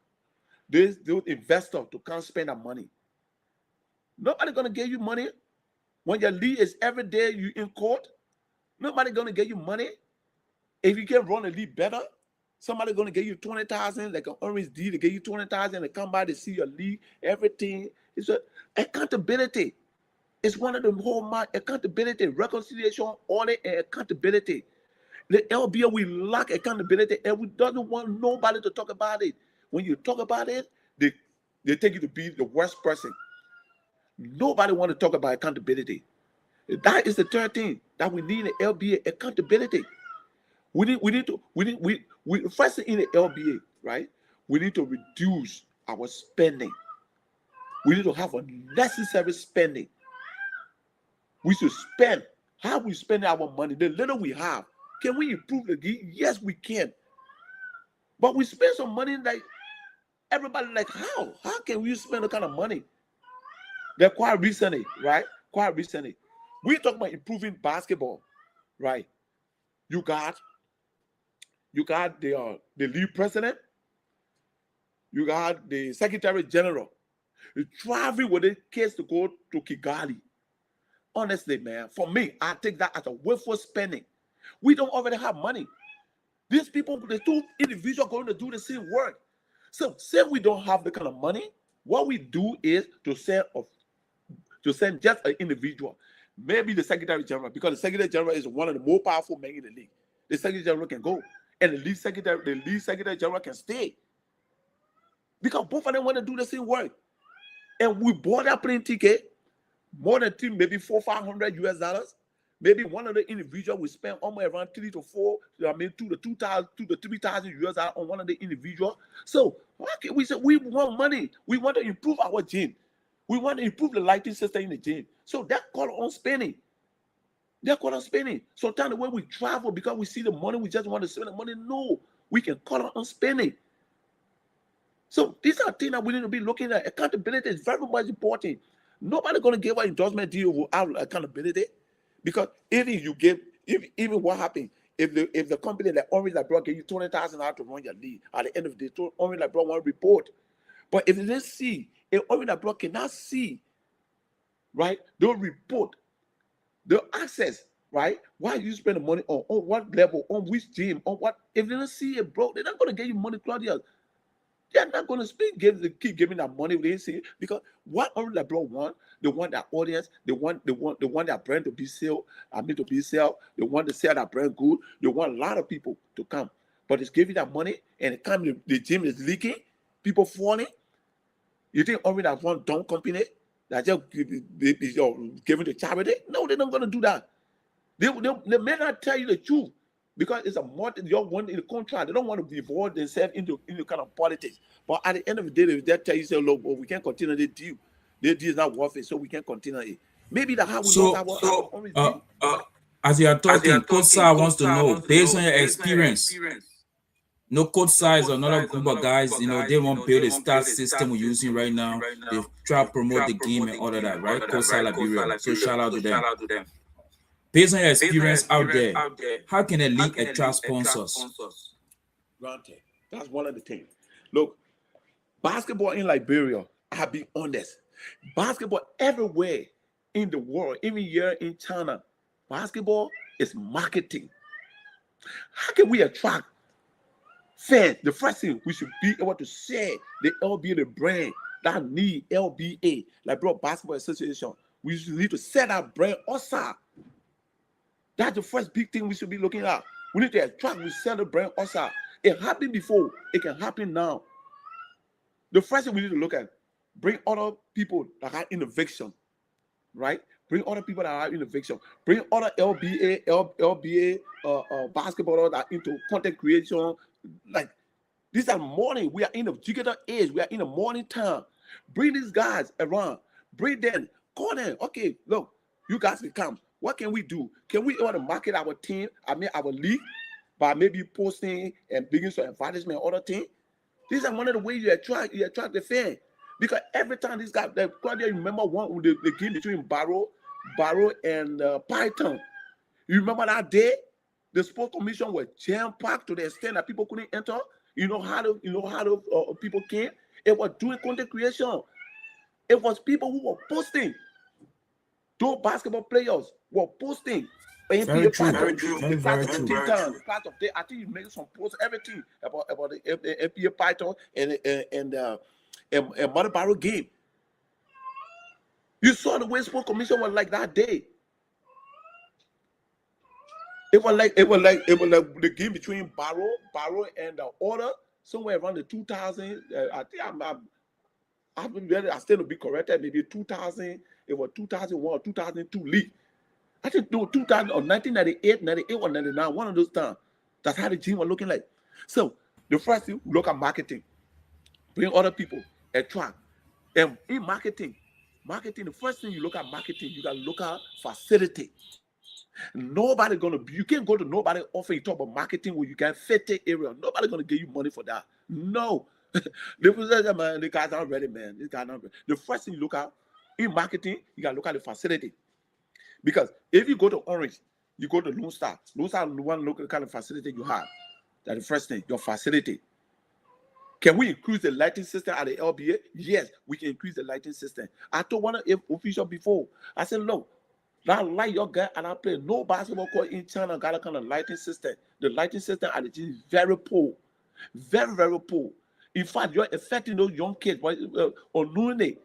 those investors to come spend their money. Nobody gonna give you money when your league is every day you in court. Nobody gonna give you money if you can run a league better. Somebody gonna give you 20,000, like an orange deal to give you 20,000 to come by to see your league. Everything is accountability. It's one of the whole accountability, reconciliation, audit, and accountability. The LBO, we lack accountability, and we doesn't want nobody to talk about it. When you talk about it, they take you to be the worst person. Nobody want to talk about accountability. That is the third thing that we need in the LBA, accountability. We first thing in the LBA, right? We need to reduce our spending. We need to have unnecessary spending. We should spend how we spend our money. The little we have, can we improve the game? Yes, we can. But we spend some money like everybody like, how? How can we spend the kind of money? They're quite recently, right? Quite recently. We talk about improving basketball, right? You got the league president, you got the secretary general, traveling with the kids to go to Kigali. Honestly, man, for me, I take that as a wasteful spending. We don't already have money. These people, the two individuals going to do the same work. So, say we don't have the kind of money, what we do is to send just an individual, maybe the secretary general, because the secretary general is one of the more powerful men in the league. The secretary general can go, and the league secretary general can stay, because both of them want to do the same work. And we bought that plane ticket, more than maybe $400-500. Maybe one of the individuals will spend almost around 3 to 4, I mean, $2,000 to $3,000 on one of the individuals. So how can we say we want money? We want to improve our gym. We want to improve the lighting system in the gym. So that call on spending. They're call on spending. Sometimes the way we travel, because we see the money, we just want to spend the money. No, we can call on spending. So these are things that we need to be looking at. Accountability is very much important. Nobody's going to give an endorsement deal without accountability, because even what happened if the company like Orange LeBron gave you $20,000 to run your league, at the end of the day, Orange LeBron won't report. But if they didn't see, if Orange LeBron cannot see, right, they'll report, they'll access, right? Why you spend the money on what level, on which gym, on what? If they don't see it, bro, they're not going to give you money, Claudia. They're not going to keep giving that money if they see it, because what Orange LeBron want, they want that audience, they want that brand to be sold. They want to sell that brand good. They want a lot of people to come, but it's giving that money, and the gym is leaking, people falling. You think Orange LeBron dumb company that just giving to charity? No, they're not going to do that. They may not tell you the truth, because it's a one in the contract. They don't want to involve themselves into kind of politics. But at the end of the day, they tell you, say, look, we can't continue the deal. The deal is not worth it, so we can't continue it. Maybe that's how we lost our own deal. As you are talking, Coach Sa wants to know, based on your experience, no, Coach Sa is another group of guys, they won't build a star system we're using right now. They try to promote the game and all of that, right? Coach Sa Liberia. So shout out to them. Based on your experience out there, how can a league attract sponsors? Granted, that's one of the things. Look, basketball in Liberia, I'll be honest, basketball everywhere in the world, even here in China, basketball is marketing. How can we attract fans? The first thing, we should be able to share the LBA, the brand that need LBA, Liberia Basketball Association. We should need to set our brand also. That's the first big thing we should be looking at. We need to attract, we sell the brand also. It happened before, it can happen now. The first thing we need to look at, bring other people that have innovation, right? Bring other people that have innovation. Bring other LBA basketball that are into content creation. Like, these are morning. We are in the digital age. We are in the morning time. Bring these guys around. Bring them. Call them. Okay, look, you guys can come. What can we do? Can we want to market our team? I mean, our league? by maybe posting and bringing some advertisement, other thing. These are one of the ways you attract the fan. Because every time this guy, Claudia, you remember the game between Barrow and Python. You remember that day? The sports commission was jam-packed to the extent that people couldn't enter. You know how people came? It was doing content creation. It was people who were posting. Those basketball players were posting. Very true. Very true. Very true. I think you made some posts, everything about the NBA Python and Mother Barrow game. You saw the way sports commission was like that day. It was like the game between Barrow and the Order somewhere around the 2000. I think I still to be corrected. Maybe 2000. It was 2001 or 2002 league. I think no 2000 or 1998, 98 or 99. One of those times. That's how the team was looking like. So the first thing, look at marketing, bring other people, attract, and in marketing, the first thing you look at marketing, you gotta look at facility. Nobody you can't go to nobody offer you talk about marketing where you can fit the area. Nobody gonna give you money for that. No. The guys aren't ready, man. These guys aren't ready. The first thing you look at in marketing, you gotta look at the facility. Because if you go to Orange, you go to Lone Star. Lone Star one look at the kind of facility you have. That's the first thing, your facility. Can we increase the lighting system at the LBA? Yes, we can increase the lighting system. I told one of the officials before, I said, look, that light your guy and I play no basketball court in China got a kind of lighting system. The lighting system at the gym is very poor. Very, very poor. In fact, you're affecting those young kids on noon.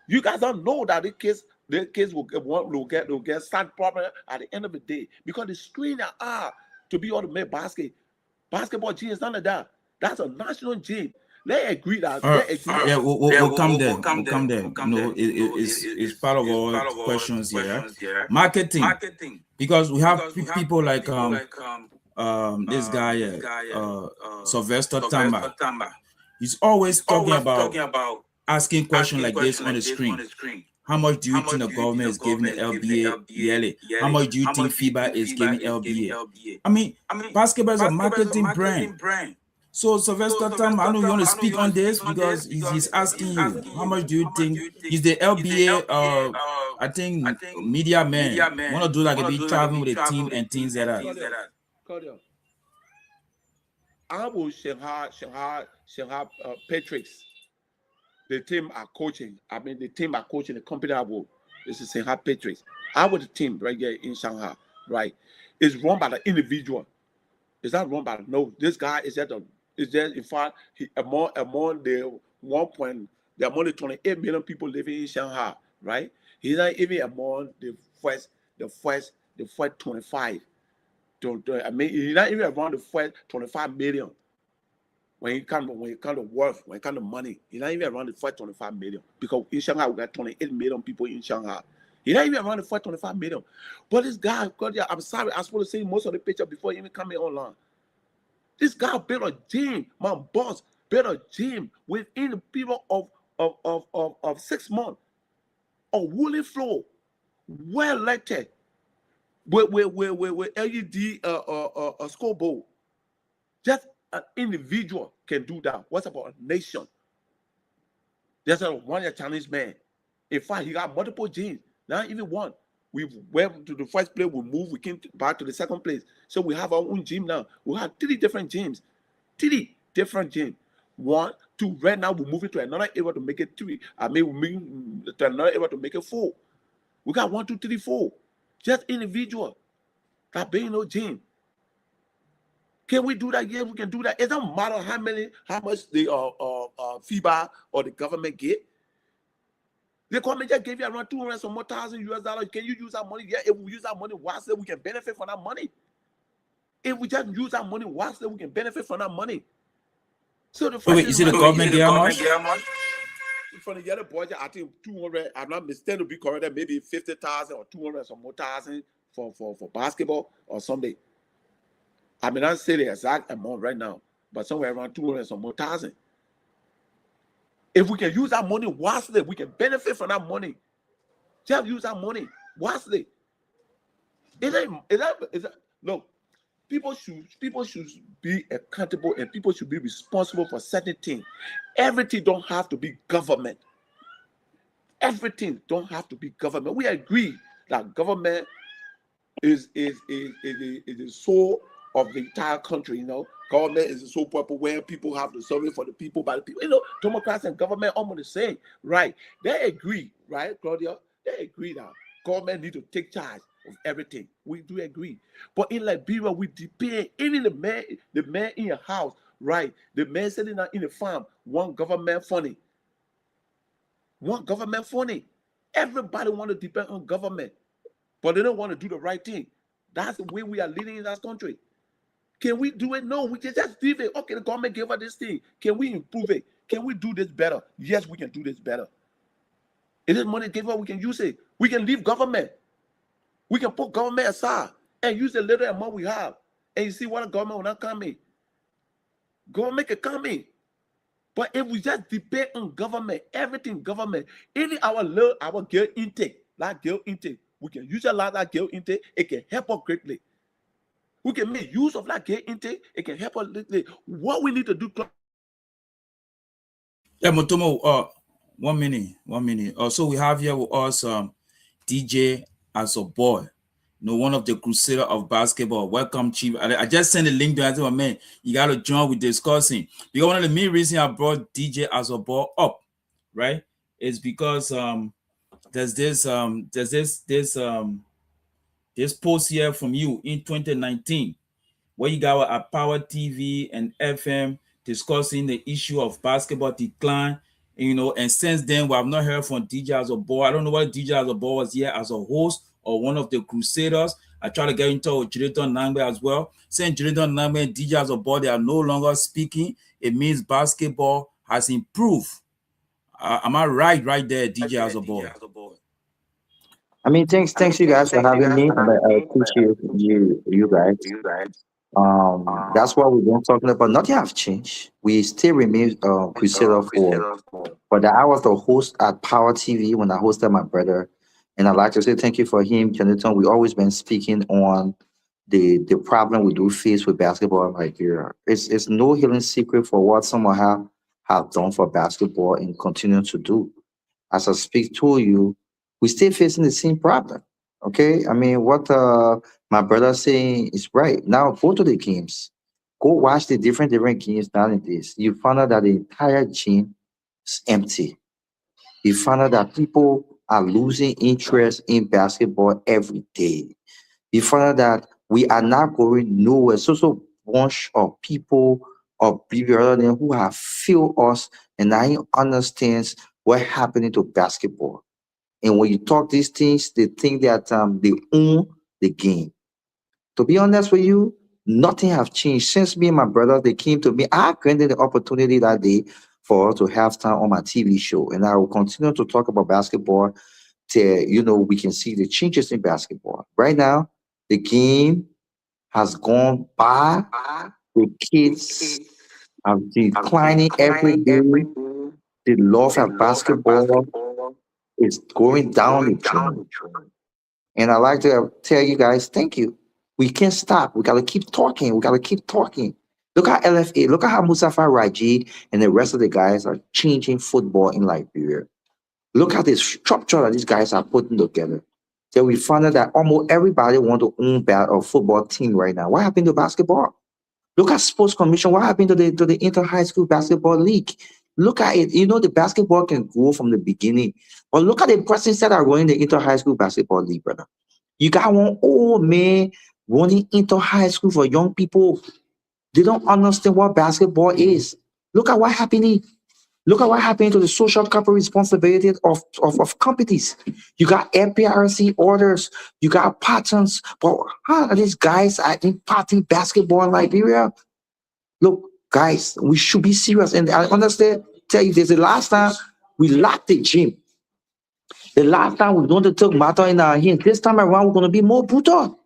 You guys don't know that the kids will get sad problem at the end of the day because the screen are to be able to make basketball gym is none of that. That's a national gym. They agree that. Yeah, we'll come there. We'll come there. No, it's part of our questions here. Marketing, because we have people like this guy, Sylvester Tamba. He's always talking about asking questions like this on the screen. How much do you think the government is giving the LBA yearly? How much do you think FIBA is giving LBA? I mean, basketball is a marketing brand. So Sylvester Tamba, I know you want to speak on this because he's asking you, how much do you think is the LBA? I think media man want to do like a big traveling with a team and things like that. I will Shanghai Patriots. The team are coaching. The company I will. This is Shanghai Patriots. I was the team right here in Shanghai. Right, it's run by the individual. It's not run by this guy is there. In fact among the 28 million people living in Shanghai. Right, he's not even among the first 25. I mean, he's not even around the first 25 million. When it comes to worth, when it comes to money, he's not even around the first 25 million. Because in Shanghai, we got 28 million people in Shanghai. He's not even around the first 25 million. But this guy, I'm sorry, I was supposed to see most of the picture before he even coming online. This guy built a gym. My boss built a gym within the period of 6 months. A wooden floor, well lighted, with LED scoreboard. Just an individual can do that. What's about a nation? There's one Chinese man. In fact, he got multiple gyms. Not even one. We went to the first place, we moved, we came back to the second place. So we have our own gym now. We have 3 different gyms. 3 different gyms. 1, 2, right now we're moving to another area to make it 3. I mean, we're moving to another area to make it 4. We got 1, 2, 3, 4. Just individual. That being no gym. Can we do that? Yes, we can do that. It doesn't matter how much the FIBA or the government get. The government just gave you around 200 some more thousand US dollars. Can you use that money? Yeah, if we use that money wisely, we can benefit from that money. If we just use that money wisely, we can benefit from that money. So the wait, you see the government get how much? From the other budget, I think 200. I'm not mistaken to be correct. Maybe 50,000 or 200 some more thousand for basketball or something. I mean, not say the exact amount right now, but somewhere around 200 some more thousand. If we can use that money wisely, we can benefit from that money. Just use that money wisely. Look, people should be accountable, and people should be responsible for certain things. Everything don't have to be government. Everything don't have to be government. We agree that government is the soul of the entire country. Government is the sole purpose where people have to serve for the people, by the people. Democrats and government almost the same, right? They agree, right, Claudia? They agree that government need to take charge of everything. We do agree. But in Liberia, we depend even the man in your house, right? The man sitting in the farm, one government funding. Everybody want to depend on government, but they don't want to do the right thing. That's the way we are leading in that country. Can we do it? No, we can just leave it. Okay, the government gave us this thing. Can we improve it? Can we do this better? Yes, we can do this better. It is money given us, we can use it. We can leave government. We can put government aside and use the little amount we have. And you see what the government will not come in. Government can come in. But if we just depend on government, everything government, even our girl intake, we can utilize that girl intake. It can help us greatly. We can make use of that girl intake. It can help us greatly. What we need to do. Yeah, Motomo, 1 minute. So we have here with us DJ Azor, one of the crusader of basketball. Welcome, Chief. I just sent a link to him. Man, you got to join with discussing. Because one of the main reasons I brought DJ Azor up, right, is because there's this post here from you in 2019 where you got at Power TV and FM discussing the issue of basketball decline. And since then we have not heard from DJ Azor. I don't know whether DJ Azor was here as a host or one of the crusaders. I try to get into with Jiriton Nangbe as well. Since Jiriton Nangbe and DJ Azor, they are no longer speaking, it means basketball has improved. Am I right there, DJ Azor? I mean, thanks you guys for having me. I appreciate you guys. That's what we've been talking about. Nothing have changed. We still remain Crusader for that. I was the host at Power TV when I hosted my brother. And I'd like to say thank you for him, Jonathan. We always been speaking on the problem we do face with basketball in Nigeria. It's no hidden secret for what someone have done for basketball and continue to do. As I speak to you, we still facing the same problem. Okay, I mean what my brother saying is right. Now go to the games, go watch the different games nowadays. You find out that the entire gym is empty. You find out that people are losing interest in basketball every day. You find out that we are not going nowhere. So bunch of people or people other than who have failed us and now understands what happening to basketball. And when you talk these things, they think that they own the game. To be honest with you, nothing have changed since me and my brother they came to me. I granted the opportunity that day for us to have time on my TV show, and I will continue to talk about basketball till we can see the changes in basketball. Right now, the game has gone by. The kids are declining every day. The love of basketball is going down the drain. And I like to tell you guys, thank you. We can't stop. We got to keep talking. We got to keep talking. Look at LFA. Look at how Mustafa Raji and the rest of the guys are changing football in Liberia. Look at the structure that these guys are putting together. So we found out that almost everybody want to own a football team right now. What happened to basketball? Look at Sports Commission. What happened to the Inter-High School Basketball League? Look at it. The basketball can grow from the beginning. But look at the presidents that are running the Inter-High School Basketball League, brother. You got one old man running Inter-High School for young people. They don't understand what basketball is. Look at what happening. Look at what happened to the social corporate responsibility of companies. You got MPRC orders. You got patents. But how are these guys are imparting basketball in Liberia? Look, guys, we should be serious. And I understand, tell you this, the last time we locked the gym. The last time we don't take matter in our hands. This time around, we're going to be more brutal.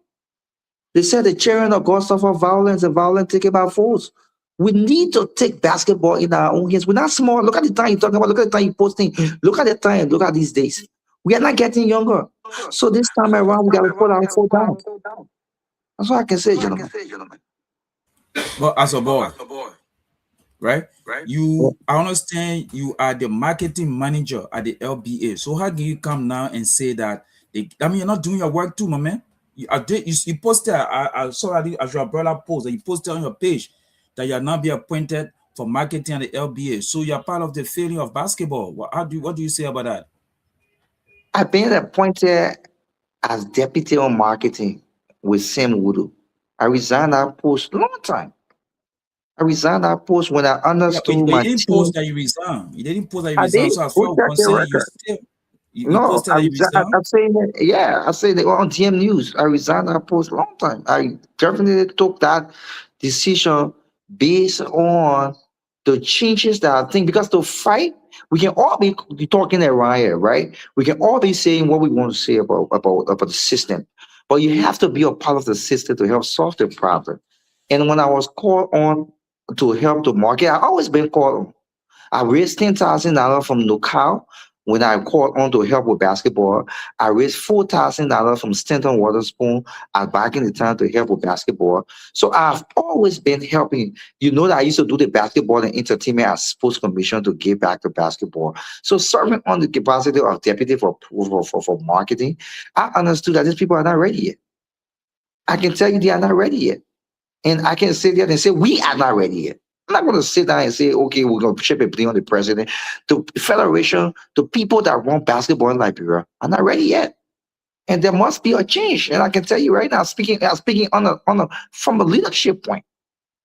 They said the children of God suffer violence and violence taken by force. We need to take basketball in our own hands. We're not small. Look at the time you're talking about. Look at the time you're posting. Look at the time. Look at these days. We are not getting younger. So this time around, we got to put our foot down. That's all I can say, gentlemen. But as a boy, right? Yeah. I understand you are the marketing manager at the LBA. So how do you come now and say that you're not doing your work too, my man? You posted, I saw that as your brother post that you posted on your page that you're now be appointed for marketing at the LBA. So you're part of the failure of basketball. What do you say about that? I've been appointed as deputy on marketing with Sam Wudu. I resigned that post long time. I resigned that post when I Yeah, but understood you my didn't post team. that you resign. You didn't post that you I resign. did. So as Go far as I'm check your concerned, you record. still you No, posted I that you resigned. resign. I'm saying that, yeah, I said it on TM News. I resigned that post long time. I definitely took that decision based on the changes that I think, because to fight, we can all be talking around here, right? We can all be saying what we want to say about the system, but you have to be a part of the system to help solve the problem. And when I was called on to help the market, I always been called on. I raised $10,000 from NOCAL when I called on to help with basketball. I raised $4,000 from Stanton Waterspoon back in the time to help with basketball. So I've always been helping. You know that I used to do the basketball and entertainment as sports commission to give back to basketball. So serving on the capacity of deputy for marketing, I understood that these people are not ready yet. I can tell you they are not ready yet. And I can sit there and say, we are not ready yet. I'm not going to sit down and say, okay, we're going to ship a blame on the president. The federation, the people that run basketball in Liberia are not ready yet. And there must be a change. And I can tell you right now, speaking from a leadership point,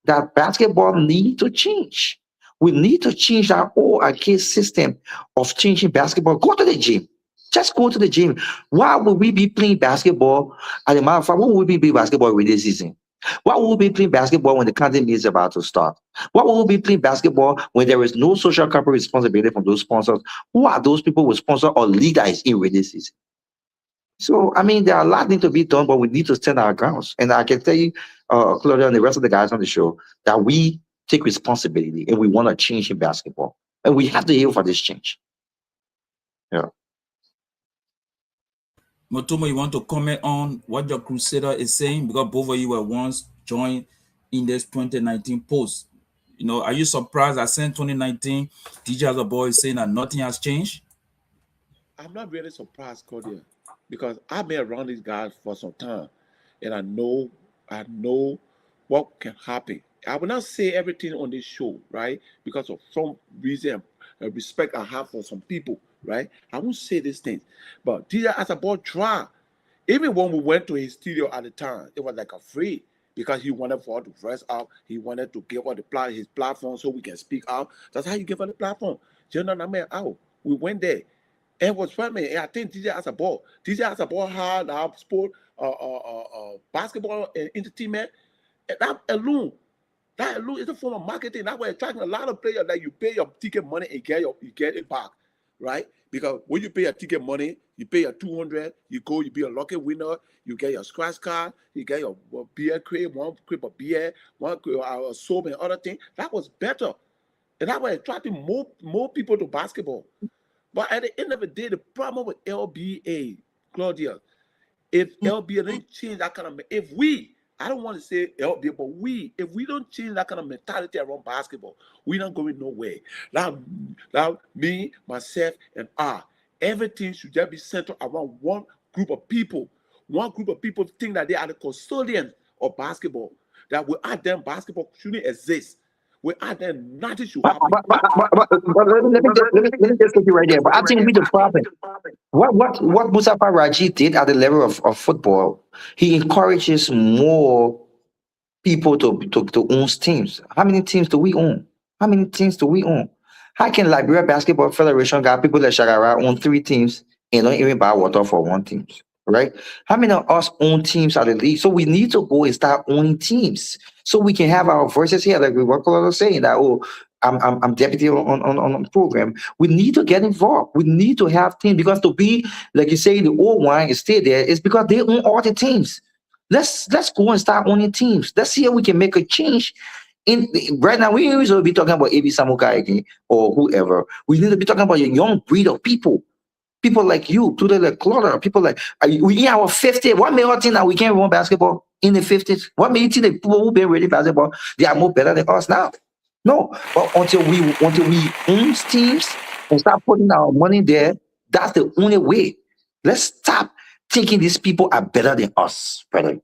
that basketball need to change. We need to change that whole arcade system of changing basketball. Go to the gym. Just go to the gym. Why would we be playing basketball? As a matter of fact, why would we be playing basketball with this season? Why would we be playing basketball when the country meet is about to start? Why would we be playing basketball when there is no social corporate responsibility from those sponsors? Who are those people who sponsor or lead that is in with this season? So, I mean, there are a lot need to be done, but we need to stand our grounds. And I can tell you, Claudia and the rest of the guys on the show, that we take responsibility and we want to change in basketball. And we have to heal for this change. Yeah. Motomo, you want to comment on what your Crusader is saying? Because both of you were once joined in this 2019 post. Are you surprised that since 2019, DJ as a boy is saying that nothing has changed? I'm not really surprised, Claudia, because I've been around these guys for some time, and I know what can happen. I will not say everything on this show, right? Because of some reason, respect I have for some people, right? I won't say these things, but DJ as a boy try. Even when we went to his studio at the time, it was like a free because he wanted for us to dress up. He wanted to give us his platform so we can speak out. That's how you give us the platform. General Name out. We went there. And it was funny. And I think DJ has a ball. DJ has a ball had our sport, basketball and entertainment. And that alone is a form of marketing. That way attracting a lot of players that you pay your ticket money and you get it back, right? Because when you pay your ticket money, you pay your 200, you go, you be a lucky winner, you get your scratch card, you get your beer crate, one crate of beer, one crate of soap and other things. That was better. And that way attracting more people to basketball. But at the end of the day, the problem with LBA, Claudia, if LBA didn't change that kind of, I don't want to say LBA, but if we don't change that kind of mentality around basketball, we're not going nowhere. Now me, myself, and everything should just be centered around one group of people. One group of people think that they are the custodians of basketball. That without them, basketball shouldn't exist. Without them, nothing should But, happen. let me just take you right there. But I think we the problem. What Mustafa Raji did at the level of football, he encourages more people to own teams. How many teams do we own? How many teams do we own? How can Liberia Basketball Federation got people like Shagara own 3 teams and don't even buy water for one team? Right? How many of us own teams at the league? So we need to go and start owning teams so we can have our voices here. Like we were saying that, oh, I'm deputy on program. We need to get involved. We need to have teams because to be, like you say, the old one is still there, it's because they own all the teams. Let's go and start owning teams. Let's see how we can make a change. In right now, we usually be talking about AB Samukai again or whoever. We need to be talking about a young breed of people. People like you, people like Claudia, people like we in our 50. What made us think that we can't run basketball? in the 50s? What made you think the people who play really basketball, they are more better than us now? No. But until we own teams and start putting our money there, that's the only way. Let's stop thinking these people are better than us, brother.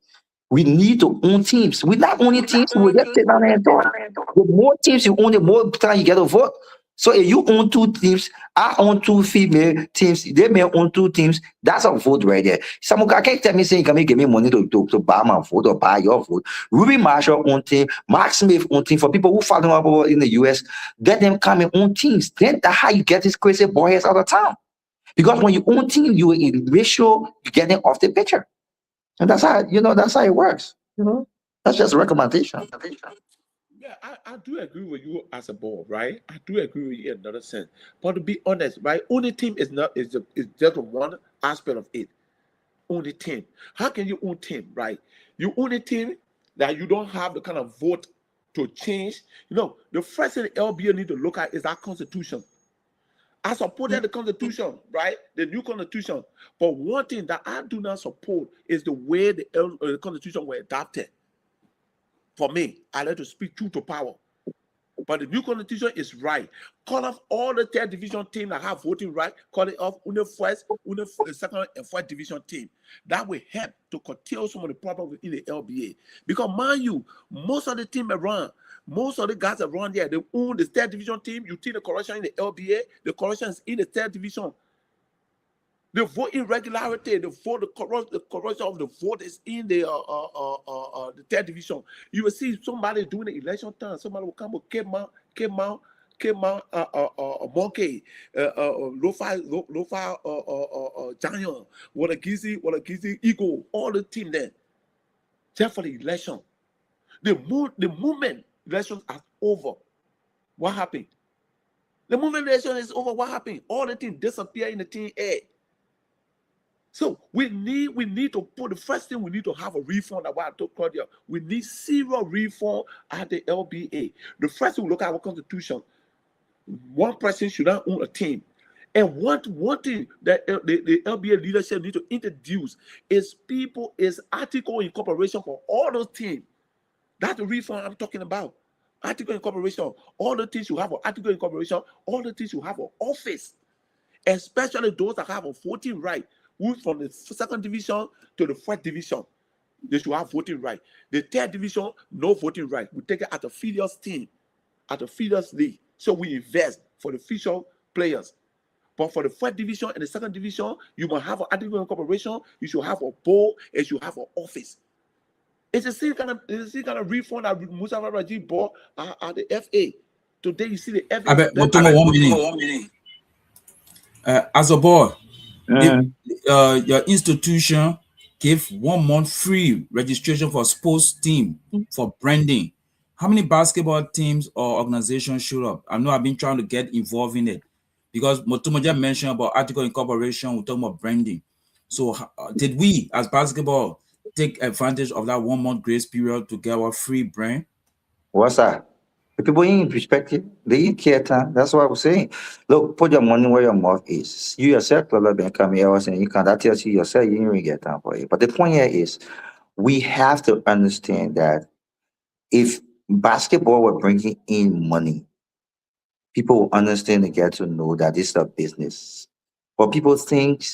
We need to own teams. We're not owning teams, we just sit down there and talk. The more teams you own, the more time you get a vote. So if you own two teams, I own two female teams, they may own two teams, that's a vote right there. Some guy can't tell me saying, can you give me money to buy my vote or buy your vote? Ruby Marshall own team, Mark Smith own team. For people who follow up over in the US, let them come and own teams. Then that's how you get these crazy boys out of town. Because when you own team, you make sure you get them off the picture. And that's how, that's how it works. That's just a recommendation. Yeah, I do agree with you as a ball, right? I do agree with you in another sense. But to be honest, right, only team is just one aspect of it. Only team. How can you own team, right? You own a team that you don't have the kind of vote to change. The first thing the LBA need to look at is that constitution. I supported the constitution, right? The new constitution. But one thing that I do not support is the way the constitution were adopted. For me, I like to speak truth to power. But the new constitution is right. Call off all the third division team that have voting right. Call it off the first, the second, and fourth division team. That will help to curtail some of the problems in the LBA. Because mind you, most of the team around, most of the guys around there, they own the third division team. You see the corruption in the LBA, the corruption is in the third division. The vote irregularity, the corruption of the vote is in the third division. You will see somebody doing the election time. Somebody will come with came out, monkey, Lofa, giant, what a gizzy eagle, all the team there, just for the election. The moment elections are over, what happened? The moment election is over, what happened? All the team disappear in the team A. So we need to put the first thing we need to have a reform. That what I told Claudia, we need serious reform at the LBA. The first thing we look at our constitution. One person should not own a team. And one thing that the LBA leadership need to introduce is article incorporation for all those teams. That's the reform I'm talking about. Article incorporation. All the things you have an article incorporation, all the things you have an office. Especially those that have a voting right. Who from the second division to the fourth division, they should have voting right. The third division, no voting right. We take it at the feeders team, at the feeders league. So we invest for the future players. But for the fourth division and the second division, you must have an article incorporation, you should have a board, and you should have an office. It's the same kind of reform that Mustafa Raji bought at the FA. Today you see the FA. I bet Motomo 1 minute. As a board, your institution gave 1 month free registration for sports team for branding. How many basketball teams or organizations showed up? I know I've been trying to get involved in it because Motomo just mentioned about article incorporation. We're talking about branding. So did we as basketball take advantage of that 1 month grace period to get our free brand? What's that? The people in perspective, they ain't care time. That's what I was saying. Look, put your money where your mouth is. You yourself, come here, and you can't. That tells you yourself, you ain't really get time for it. But the point here is, we have to understand that if basketball were bringing in money, people will understand and get to know that this is a business. But people think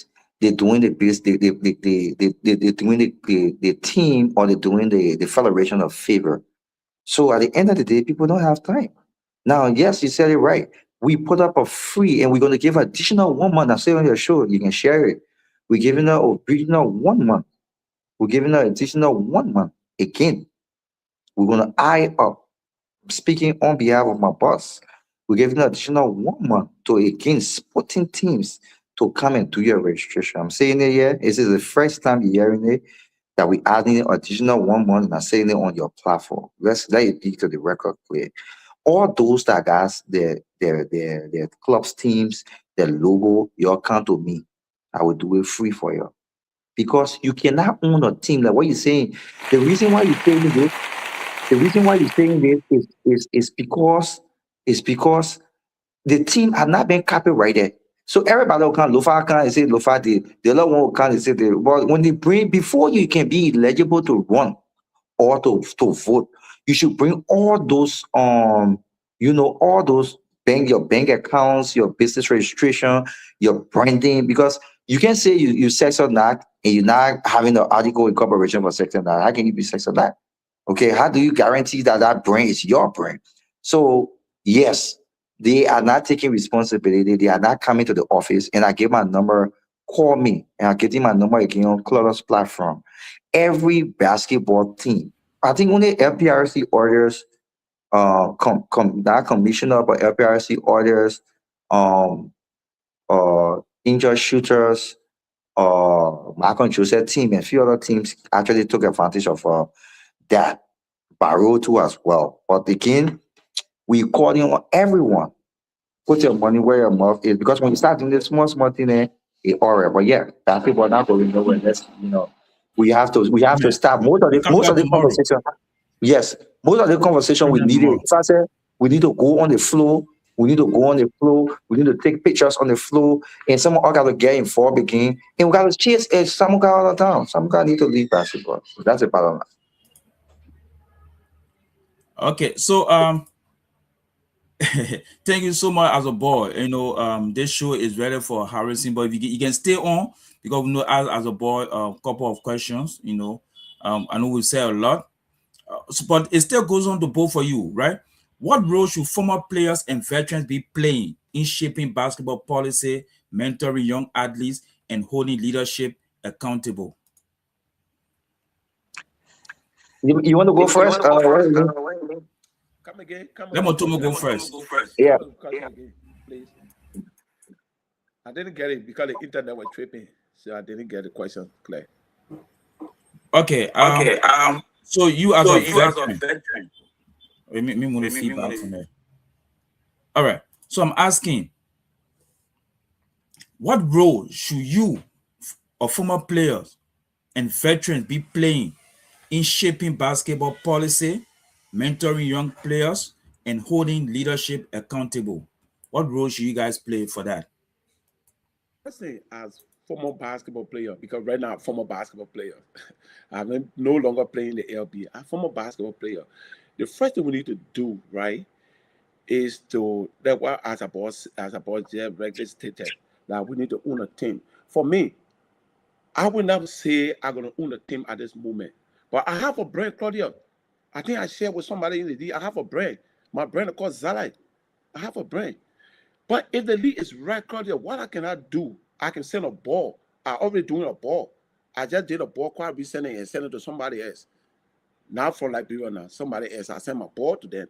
they're doing the business, they're doing the team, or they're doing the federation of favor. So at the end of the day, people don't have time. Now, yes, you said it right. We put up a free, and we're going to give additional 1 month. I say on your show, you can share it. We're giving an original 1 month. We're giving an additional 1 month. Again, we're going to eye up. Speaking on behalf of my boss, we're giving an additional 1 month to, again, sporting teams to come and do your registration. I'm saying it here. This is the first time you're hearing it, that we adding an additional 1 month, and I'm saying it on your platform. Let's let it be to the record clear. All those that guys, their clubs, teams, their logo, your account to me, I will do it free for you. Because you cannot own a team. Like what you're saying, the reason why you're saying this is because the team had not been copyrighted. So everybody will come, Lofa can say Lofa, the other one will come and say but when they bring, before you can be eligible to run, or to vote. You should bring all those all those your bank accounts, your business registration, your branding, because you can say you sex or not, and you're not having the article in corporation for sex or not. How can you be sex or not? Okay, how do you guarantee that that brand is your brand? So yes, they are not taking responsibility. They are not coming to the office. And I give my number. Call me, and I give you my number again on Clubhouse platform. Every basketball team, I think only LPRC orders, not commissioner, but LPRC orders, um, injured shooters, Malcolm Joseph team, and a few other teams actually took advantage of that. Barrow too as well. But again, we calling on everyone. Put your money where your mouth is, because when you start doing this small thing, it all right. But yeah, basketball not going nowhere. Let's we have to Amen. start We'll come most back of the tomorrow. conversation. Yes, most of the conversation we Amen needed. tomorrow. If I said we need to go on the floor, we need to go on the floor, we need to take pictures on the floor, and someone all got to get involved again. And we got to chase it. Some guy out of town. Some guy need to leave basketball. So that's the bottom line. Okay, so thank you so much as a boy. This show is ready for Harrison, but if you can stay on, because we know as a boy, a couple of questions. I know we say a lot, but it still goes on to both for you, right? What role should former players and veterans be playing in shaping basketball policy, mentoring young athletes, and holding leadership accountable? You want to go first? Come again. Let Motomo go first. Yeah. Come again, please. I didn't get it because the internet was tripping, so I didn't get the question clear. Okay. So you as a veteran, me want to feedback from there. All right. So I'm asking, what role should you or former players and veterans be playing in shaping basketball policy, mentoring young players, and holding leadership accountable? What role should you guys play for that? Let's say as former basketball player, because right now I'm former basketball player. I'm no longer playing the LB. I'm former basketball player. The first thing we need to do, right, is to that what as a boss regularly stated that we need to own a team. For me, I will never say I'm gonna own a team at this moment. But I have a brand, Claudia. I think I shared with somebody in the D. I have a brand. My brand is called Zalai. I have a brand. But if the league is right, Claudia, what I cannot do, I can send a ball. I already doing a ball. I just did a ball quite recently and sent it to somebody else. Not from Liberia now, somebody else. I sent my ball to them,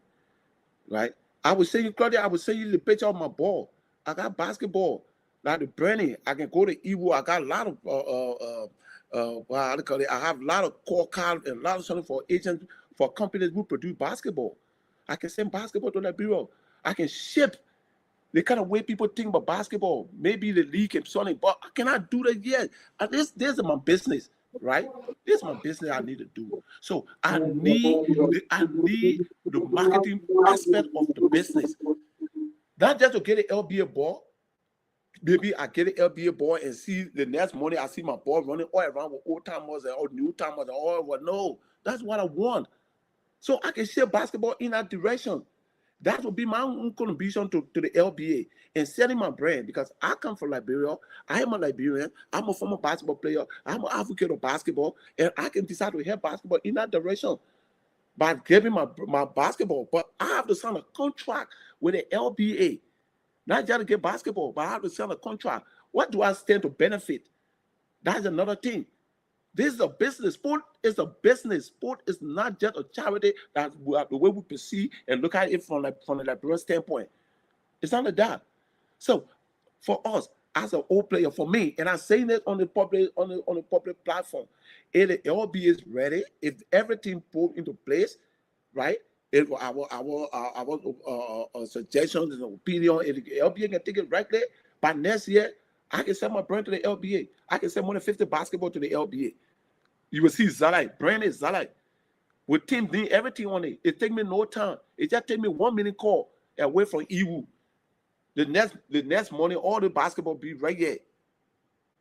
right? I would say you, Claudia, I would send you the picture of my ball. I got basketball. Like the branding, I can go to Evo. I got a lot of how do you call it? I have a lot of core cards and a lot of something for agents for companies who produce basketball. I can send basketball to Liberia. I can ship the kind of way people think about basketball. Maybe the league and something, but I cannot do that yet. And this is my business, right? This is my business I need to do. So I need the marketing aspect of the business. Not just to get an LBA ball. Maybe I get an LBA ball and see the next morning I see my ball running all around with old timers and old new timers and all what. No, that's what I want. So I can share basketball in that direction. That would be my own contribution to the LBA and setting my brand, because I come from Liberia. I am a Liberian. I'm a former basketball player. I'm an advocate of basketball, and I can decide to help basketball in that direction by giving my basketball. But I have to sign a contract with the LBA, not just to get basketball, but I have to sign a contract. What do I stand to benefit? That's another thing. This is a business. Sport is a business. Sport is not just a charity that the way we perceive and look at it from the Liberian standpoint. It's not like that. So for us as an old player, for me, and I'm saying it on the public platform, if the LB is ready, if everything put into place, right? If our suggestions and opinion, if the LBA can take it right there, by next year, I can send my brand to the LBA. I can send more than 50 basketball to the LBA. You will see Zalai, brand is Zalai. With Team D, everything on it. It take me no time. It just take me 1 minute call away from EU. The next morning, all the basketball be right here.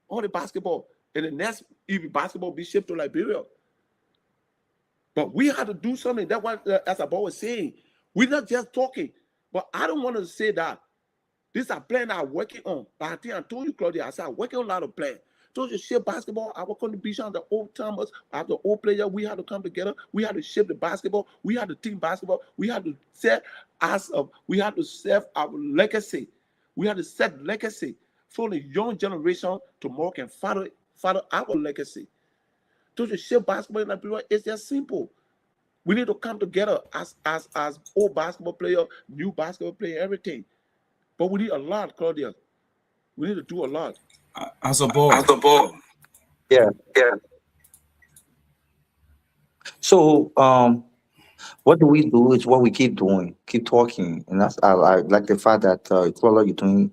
All the basketball. And the next even basketball be shipped to Liberia. But we have to do something. That's what as Abba was saying. We're not just talking. But I don't want to say that. These are plans I'm working on. But I think I told you, Claudia, I said I'm working on a lot of plans. So to shape basketball, our contribution, the old timers, the old players, we had to come together. We had to shape the basketball. We had to team basketball. We had to set us up. We had to set our legacy. We had to set legacy for the young generation to mark and follow our legacy. So to shape basketball in Liberia, it's just simple. We need to come together as old basketball player, new basketball player, everything. But we need a lot, Claudia. We need to do a lot. As a ball. Yeah. So what do we do is what we keep doing, keep talking, and that's I like the fact that Ikola, you're doing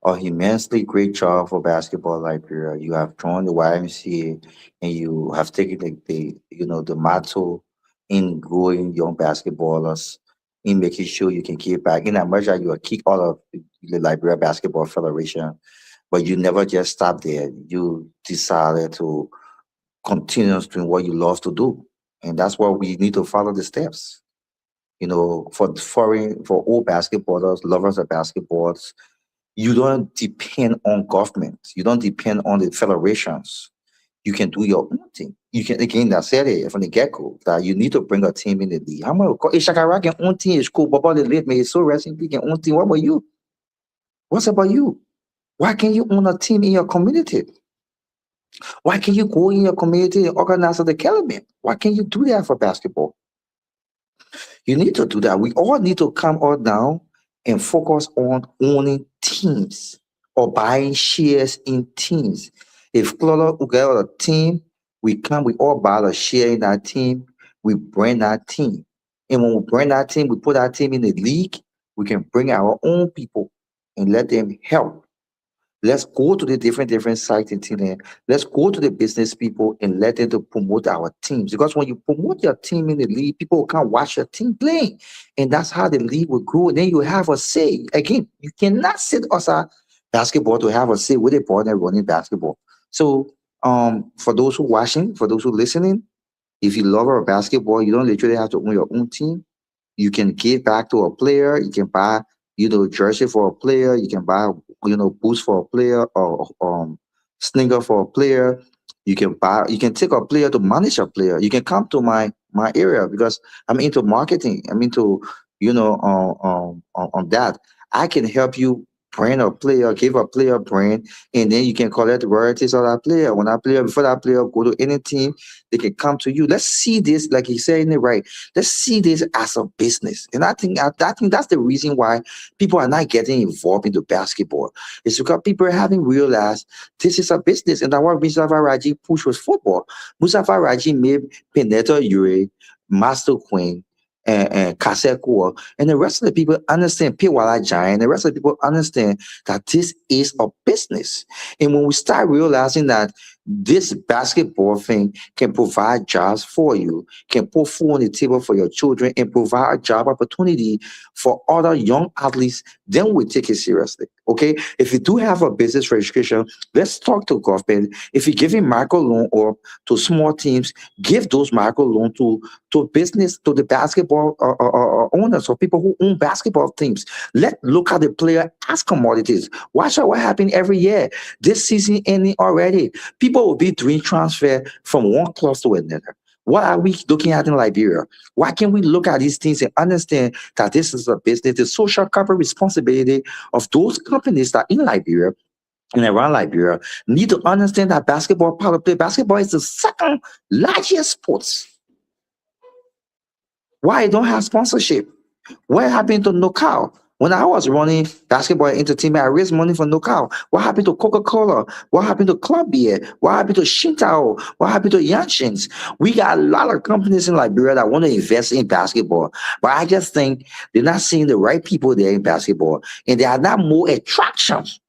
a immensely great job for basketball Liberia. You have joined the YMCA and you have taken the motto in growing young basketballers, in making sure you can give back. In America, you are kick out of the Liberia Basketball Federation, but you never just stop there. You decided to continue doing what you love to do, and that's why we need to follow the steps. For all basketballers, lovers of basketballs, you don't depend on government. You don't depend on the federations. You can do your own thing. You can, again, I said it from the get-go that you need to bring a team in the league. How much Shakara can own team is cool, but about the late man is so wrestling can own team. What about you? What's about you? Why can't you own a team in your community? Why can't you go in your community and organize the development? Why can't you do that for basketball? You need to do that. We all need to come all down and focus on owning teams or buying shares in teams. If Florida will get a team, we all buy a share in that team, we brand that team. And when we brand that team, we put that team in the league, we can bring our own people and let them help. Let's go to the different sites in Thailand. Let's go to the business people and let them to promote our teams. Because when you promote your team in the league, people can watch your team playing. And that's how the league will grow. And then you have a say. Again, you cannot sit outside basketball to have a say with a partner running basketball. So for those who watching, for those who listening, if you love our basketball, you don't literally have to own your own team. You can give back to a player. You can buy, jersey for a player. You can buy, boots for a player or sneaker for a player. You can take a player to manage a player. You can come to my area because I'm into marketing. I'm into, on that. I can help you brand a player, give a player a brand, and then you can collect royalties of that player. When that player, before that player go to any team, they can come to you. Let's see this, like he said in it right. Let's see this as a business. And I think that's the reason why people are not getting involved into basketball. It's because people haven't realized this is a business. And that's what Mustafa Raji pushed was football. Mustafa Raji made Peneta Ure, Master Queen, and Kasekua, and the rest of the people understand Piwala Giant, the rest of the people understand that this is a business. And when we start realizing that this basketball thing can provide jobs for you, can put food on the table for your children, and provide a job opportunity for other young athletes, then we take it seriously. Okay? If you do have a business registration, let's talk to government. If you're giving micro loan or to small teams, give those micro loan to business, to the basketball owners or people who own basketball teams. Look at the player as commodities. Watch out what happened every year. This season ending already. People will be doing transfer from one club to another. What are we looking at in Liberia? Why can't we look at these things and understand that this is a business, the social corporate responsibility of those companies that in Liberia and around Liberia need to understand that basketball is the second largest sports. Why don't have sponsorship? What happened to Knockout? When I was running basketball entertainment, I raised money for Knockout. What happened to Coca-Cola? What happened to Club Beer? What happened to Shintao? What happened to Yanshins? We got a lot of companies in Liberia that want to invest in basketball. But I just think they're not seeing the right people there in basketball. And there are not more attractions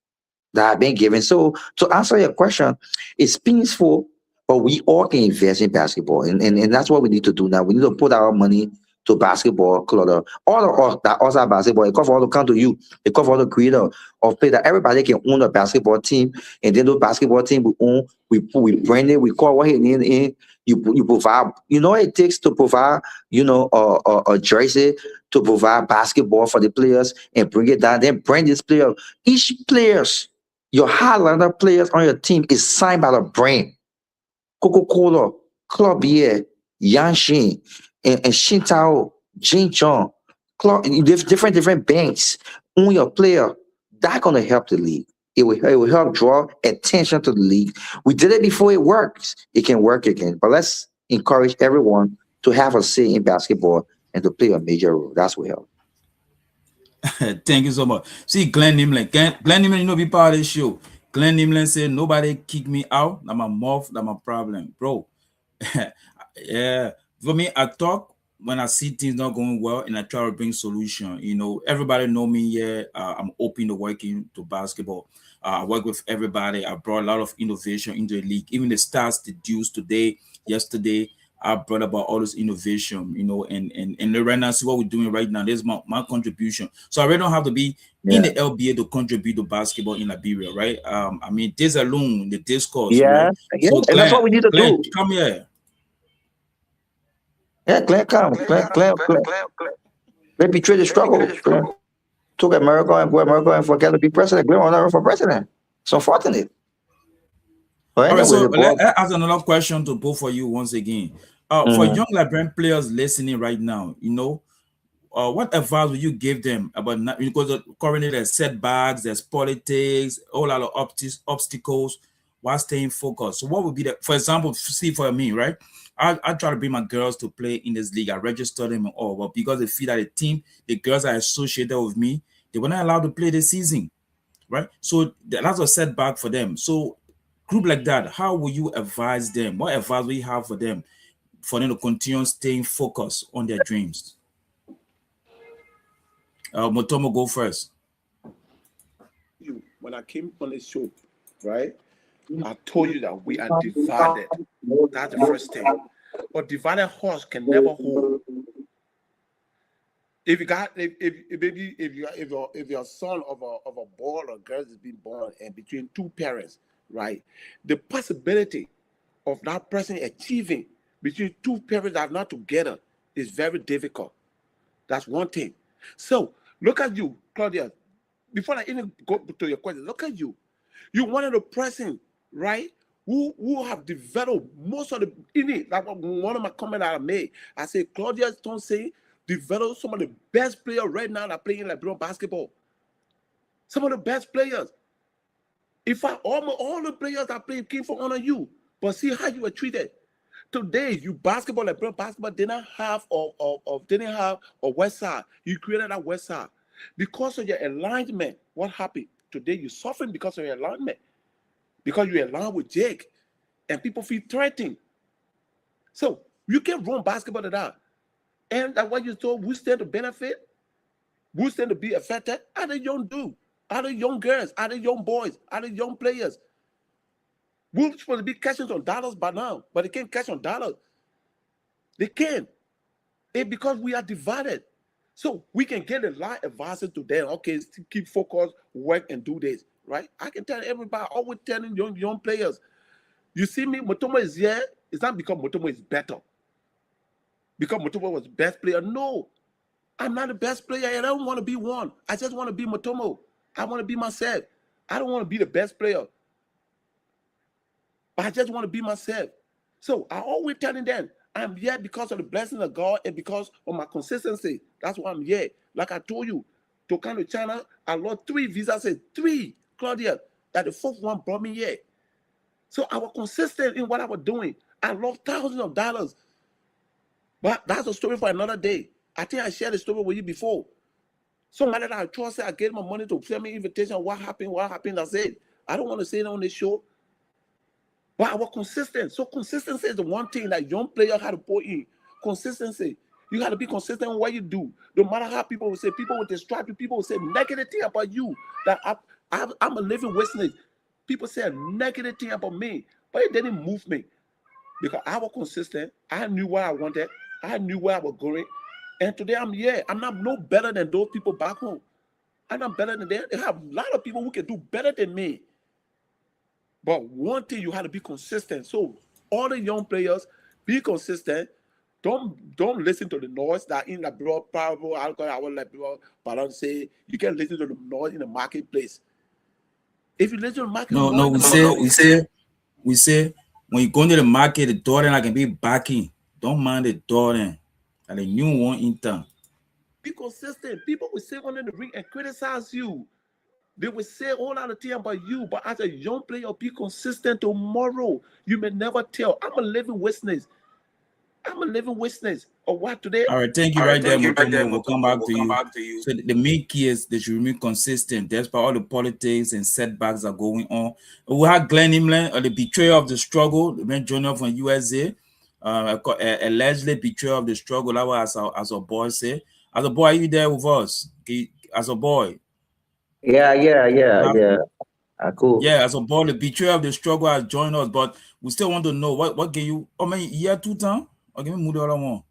that have been given. So to answer your question, it's peaceful, but we all can invest in basketball. And that's what we need to do now. We need to put our money to basketball club. All of us that outside basketball, it cover all to come to you. It cover all the creator of play that everybody can own a basketball team, and then the basketball team we own, we brand it, we call what it in. You provide, what it takes to provide, a jersey, to provide basketball for the players and bring it down. Then bring this player. Each players, your Highlander players on your team is signed by the brand. Coca-Cola, Club Year, Yanshin, and Shintao, Jinchong, different banks on your player. That's gonna help the league. It will help draw attention to the league. We did it before it works. It can work again. But let's encourage everyone to have a say in basketball and to play a major role. That's what help. Thank you so much. See, Glenn Nimlin. Glenn Nimlin, be part of the show. Glenn Nimlin said, nobody kick me out. That's my mouth. That's my problem. Bro, yeah. For me, I talk when I see things not going well and I try to bring solution. Everybody know me here. I'm open to working to basketball. I work with everybody. I brought a lot of innovation into the league. Even the stats, the dues today, yesterday, I brought about all this innovation, and right now, see what we're doing right now. There's my contribution. So I really don't have to be in the LBA to contribute to basketball in Liberia, right? I mean, this alone, the discourse, Yeah, right? yeah, So and that's what we need to Glenn, do. come here. Yeah, Glenn, come, Glenn. Let me trade the struggle. Glenn took America and go America and forget to be president. Glenn will never for president. So unfortunate. But All right, anyway, so the ball. let's ask another question to both of you once again. For Mhm. young Liberian players listening right now, what advice would you give them about because currently there's setbacks, there's politics, all lot of obstacles while staying focused. So what would be for example, see for me, right? I try to bring my girls to play in this league. I register them and all, but because they feel that the girls are associated with me, they were not allowed to play this season, right? So that's a setback for them. So group like that, how will you advise them? What advice will you have for them to continue staying focused on their dreams? Motomo, go first. When I came on the show, right, I told you that we are divided. That's the first thing. But divided horse can never hold. If you got if your son of a boy or girl is being born and between two parents, right, the possibility of that person achieving between two parents that are not together is very difficult. That's one thing. So look at you, Claudia. Before I even go to your question, look at you. You one of the person, right? Who have developed most of the in it. Like one of my comments that I made. I say Claudia Thompson developed some of the best players right now that play in Liberian basketball. Some of the best players. In fact, all the players that play came from under you. But see how you were treated. Today, you basketball, Liberian basketball didn't have didn't have a West Side. You created that West Side. Because of your alignment, what happened? Today you're suffering because of your alignment. Because you align with Jake. And people feel threatened. So you can run basketball to that. And that's what you told who stand to benefit, who stand to be affected, are the young dudes, are the young girls, are the young boys, are the young players. We're supposed to be catching some dollars by now, but they can't catch on dollars. They can't. It's because we are divided. So we can get a lot of advice to them. Okay, keep focused, work, and do this. Right? I can tell everybody, always telling young players. You see me, Motomo is here. It's not because Motomo is better. Because Motomo was the best player. No. I'm not the best player. I don't want to be one. I just want to be Motomo. I want to be myself. I don't want to be the best player. But I just want to be myself. So I always telling them, I'm here because of the blessing of God and because of my consistency. That's why I'm here. Like I told you, to come to China, I lost 3 visas. I said 3, Claudia, that the 4th one brought me here. So I was consistent in what I was doing. I lost thousands of dollars. But that's a story for another day. I think I shared the story with you before. Somebody that I trusted, I gave my money to send me invitation. What happened? I said, I don't want to say it on this show. But I was consistent. So consistency is the one thing that young players have to put in. Consistency. You got to be consistent in what you do. No matter how people will say, people will distract you, people will say negative thing about you. That I'm a living witness. People say a negative thing about me, but it didn't move me. Because I was consistent. I knew what I wanted. I knew where I was going. And today I'm here. I'm not no better than those people back home. I'm not better than them. They have a lot of people who can do better than me. But one thing, you have to be consistent. So all the young players, be consistent. Don't listen to the noise that in the broad parable alcohol. I will let people but say you can listen to the noise in the marketplace. If you listen to the market No, noise, we say when you go into the market, the door then I can be backing. Don't mind the door then. And the new one in town. be consistent. People will sit on in the ring and criticize you. They will say all lot of things about you, but as a young player, be consistent tomorrow. You may never tell. I'm a living witness. I'm a living witness of what today. All right, thank you right there, Mutombo. We'll come back to you. So the main key is they should remain consistent. Despite all the politics and setbacks that are going on. We had Glenn Imland, the betrayer of the struggle, the man joining from USA, allegedly betrayer of the struggle. That was as a boy say. As a boy, are you there with us? As a boy. Yeah. Cool. Yeah, as a boy, the betrayer of the struggle has joined us, but we still want to know what gave you. Oh man, year 2 times? Or give me mood all I want.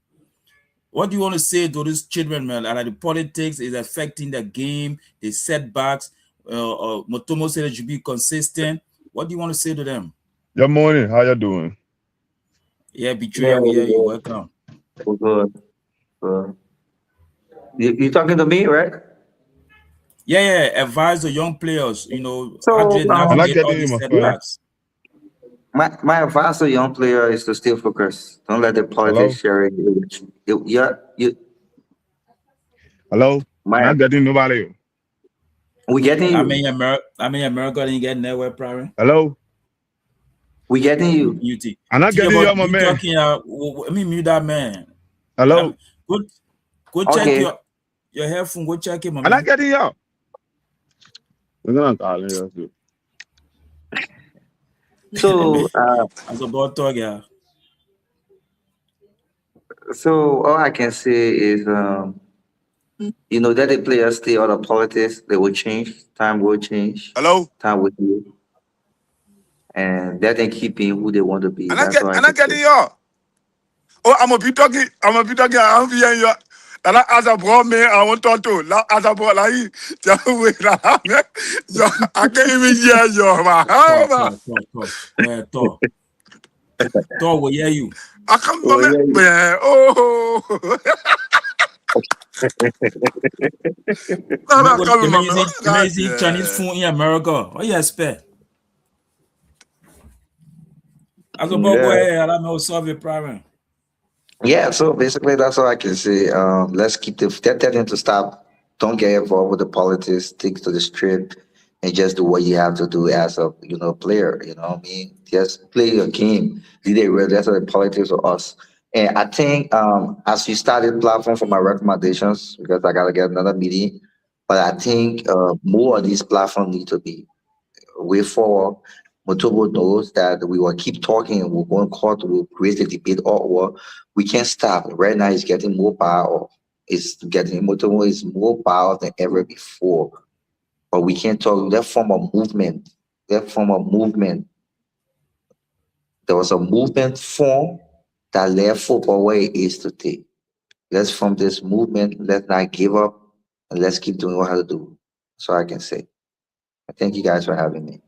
What do you want to say to these children, man? That the politics is affecting the game, the setbacks. Mutombo said it should be consistent. What do you want to say to them? Good morning. How you doing? Yeah, betrayer, we hear you. Welcome. Good. You talking to me, right? Yeah. Advise the young players, So, how they navigate all you, these my friend. setbacks. My advice to young player is to stay focused. Don't let the politics share it. Hello? Not getting nobody. We getting I you. mean, America didn't get nowhere, probably. Hello? We getting you. Muting. I'm not getting you, my you man. talking, let me mute that man. Hello? Go check your headphone. Go check it, my I'm man. not getting you. We're gonna call you. So, As a boy talk, yeah. so all I can say is, that the players stay out of politics. They will change. Time will change. Hello? Time will heal. And that they keep being who they want to be. I'm That's all I not can getting say. you. Oh, I'm gonna be talking. I'm hearing you. And as a bro, man, I want to talk to. As a bro, like, I can't even hear you, man. Talk, we hear you. I come from it, man. Oh. You see Chinese food in America. What you expect? As a boy, go ahead. I'm going to solve your problem. Yeah, so basically that's all I can say. Let's keep tell them to stop. Don't get involved with the politics. Stick to the strip and just do what you have to do as a player. You know what I mean? Just play your game. Did they real? That's the politics of us. And I think as you started platform for my recommendations, because I gotta get another meeting. But I think more of these platforms need to be way forward. Motobo knows that we will keep talking and we're going to court to create a debate or we can't stop. Right now it's getting more power. Motobo is more power than ever before. But we can't talk that form of movement. There was a movement form that left football where it is today. Let's form this movement. Let's not give up and let's keep doing what we have to do. So I can say. Thank you guys for having me.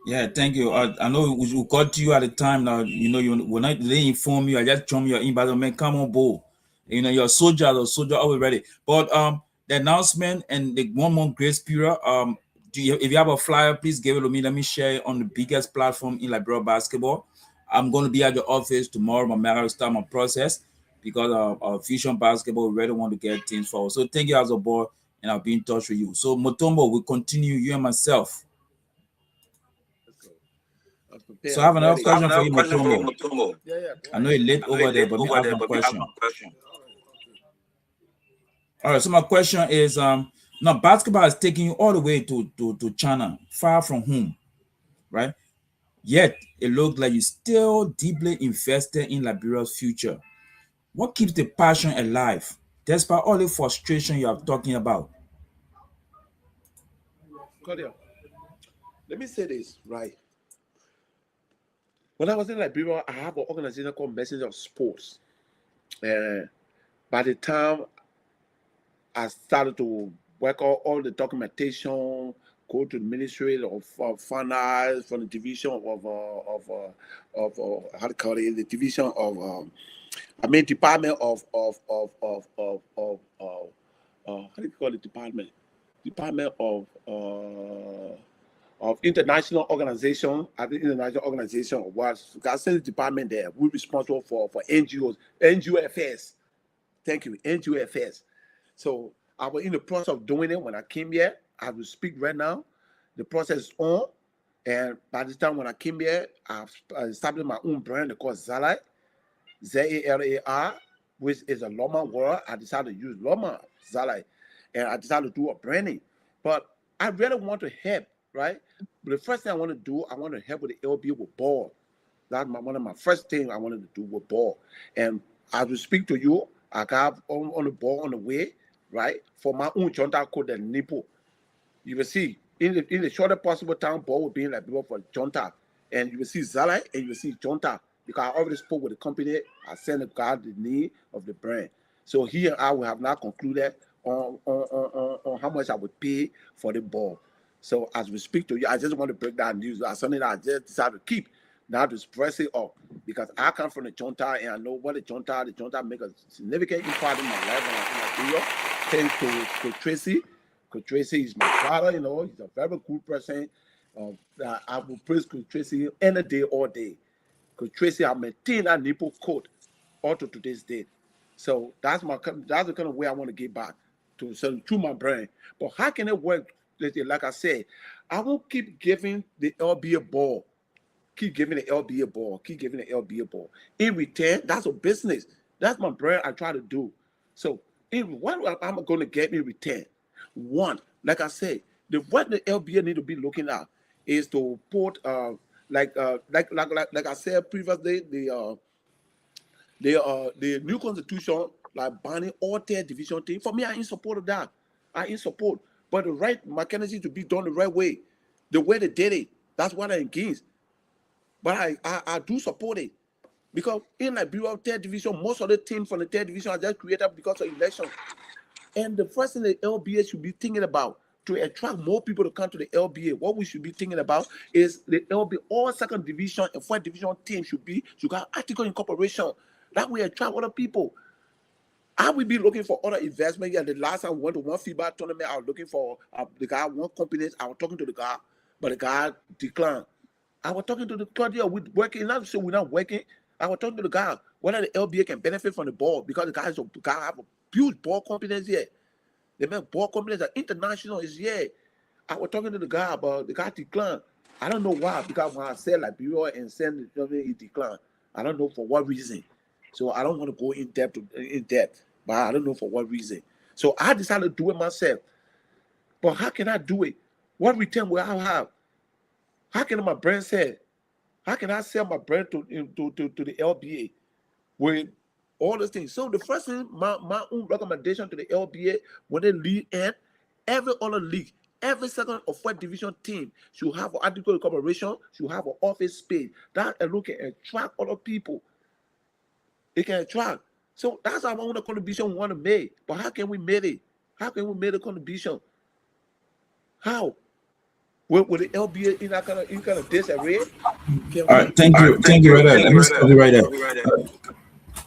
Yeah, thank you. I know we got to you at the time now. When they inform you, I just told me your inbox, man, come on board. You're a soldier always ready. But the announcement and the 1 month grace period, if you have a flyer, please give it to me. Let me share it on the biggest platform in Liberia basketball. I'm going to be at the office tomorrow. My man will start my process because our Fusion Basketball, we really want to get things forward. So thank you as a boy, and I'll be in touch with you. So Mutombo, we continue, you and myself. So I have another question for you, Mutombo. I know you're late over there, but I have my question. All right, so my question is, now basketball is taking you all the way to China, far from home, right? Yet it looks like you're still deeply invested in Liberia's future. What keeps the passion alive, despite all the frustration you are talking about? Claudia, let me say this, right? When I was in Liberia, I have an organization called Messenger of Sports. By the time I started to work on all the documentation, go to the Ministry of Finance from the division of how to call it, the division of department how do you call it, department of international organization. At the international organization was got sent department there. We're responsible for NGOs, NGO affairs. Thank you, NGO affairs. So I was in the process of doing it when I came here. I will speak right now. The process is on. And by the time when I came here, I established my own brand called Zalar, Zalar, which is a Loma word. I decided to use Loma, Zalar, and I decided to do a branding. But I really want to help, right? But the first thing I want to do, I want to help with the LB with ball. That's one of my first things I wanted to do with ball. And as we speak to you, I got on the ball on the way, right? For my own Jonta called the nipple. You will see in the shortest possible time, ball will be like for Jonta. And you will see Zalar and you will see Jonta. Because I already spoke with the company, I sent the guy the need of the brand. So he and I will have now concluded on how much I would pay for the ball. So as we speak to you, I just want to break down news. That's something that I just decided to keep. Now to express it up because I come from the Jonta and I know what the Jonta make a significant impact in my life when I in Nigeria. Thanks to Coach Tracy. Coach Tracy is my father, you know, he's a very cool person. I will praise Coach Tracy any day, all day. Coach Tracy, I maintain that nipple code all to today's date. So that's the kind of way I want to give back to my brand. But how can it work? Like I said, I won't keep giving the LBA ball. Keep giving the LBA ball. Keep giving the LBA ball. In return, that's a business. That's my brand I try to do. So what am I going to get in return? One, like I said, what the LBA need to be looking at is to put like I said previously, the new constitution like banning all third division team. For me, I in support of that. I in support, but the right mechanism to be done the right way, the way they did it. That's what I against. But I do support it because in Liberia third division, most of the teams from the third division are just created because of election. And the first thing the LBA should be thinking about to attract more people to come to the LBA, what we should be thinking about is the LBA, all second division and fourth division teams should have article incorporation. That will attract other people. I will be looking for other investment. Yeah, the last time we went to one FIBA tournament, I was looking for the guy, one company. I was talking to the guy, but the guy declined. I was talking to the Claudia, we're working, not so we're not working. I was talking to the guy, whether the LBA can benefit from the ball because the guy have a huge ball competence here. They make ball competence that international is here. I was talking to the guy about the guy declined. I don't know why, because when I said Liberia and send he declined. I don't know for what reason. So I don't want to go in depth, but I don't know for what reason. So I decided to do it myself. But how can I do it? What return will I have? How can my brand sell? How can I sell my brand to the LBA with all those things? So the first thing, my own recommendation to the LBA when they league end, every other league, every second or fourth division team should have an article corporation, should have an office space. That alone can attract other people. It can attract. So that's our own contribution we want to make. But how can we make it? How can we make a contribution? How? With the LBA in that kind of disarray? All right, thank you right there. Let me stop you right there.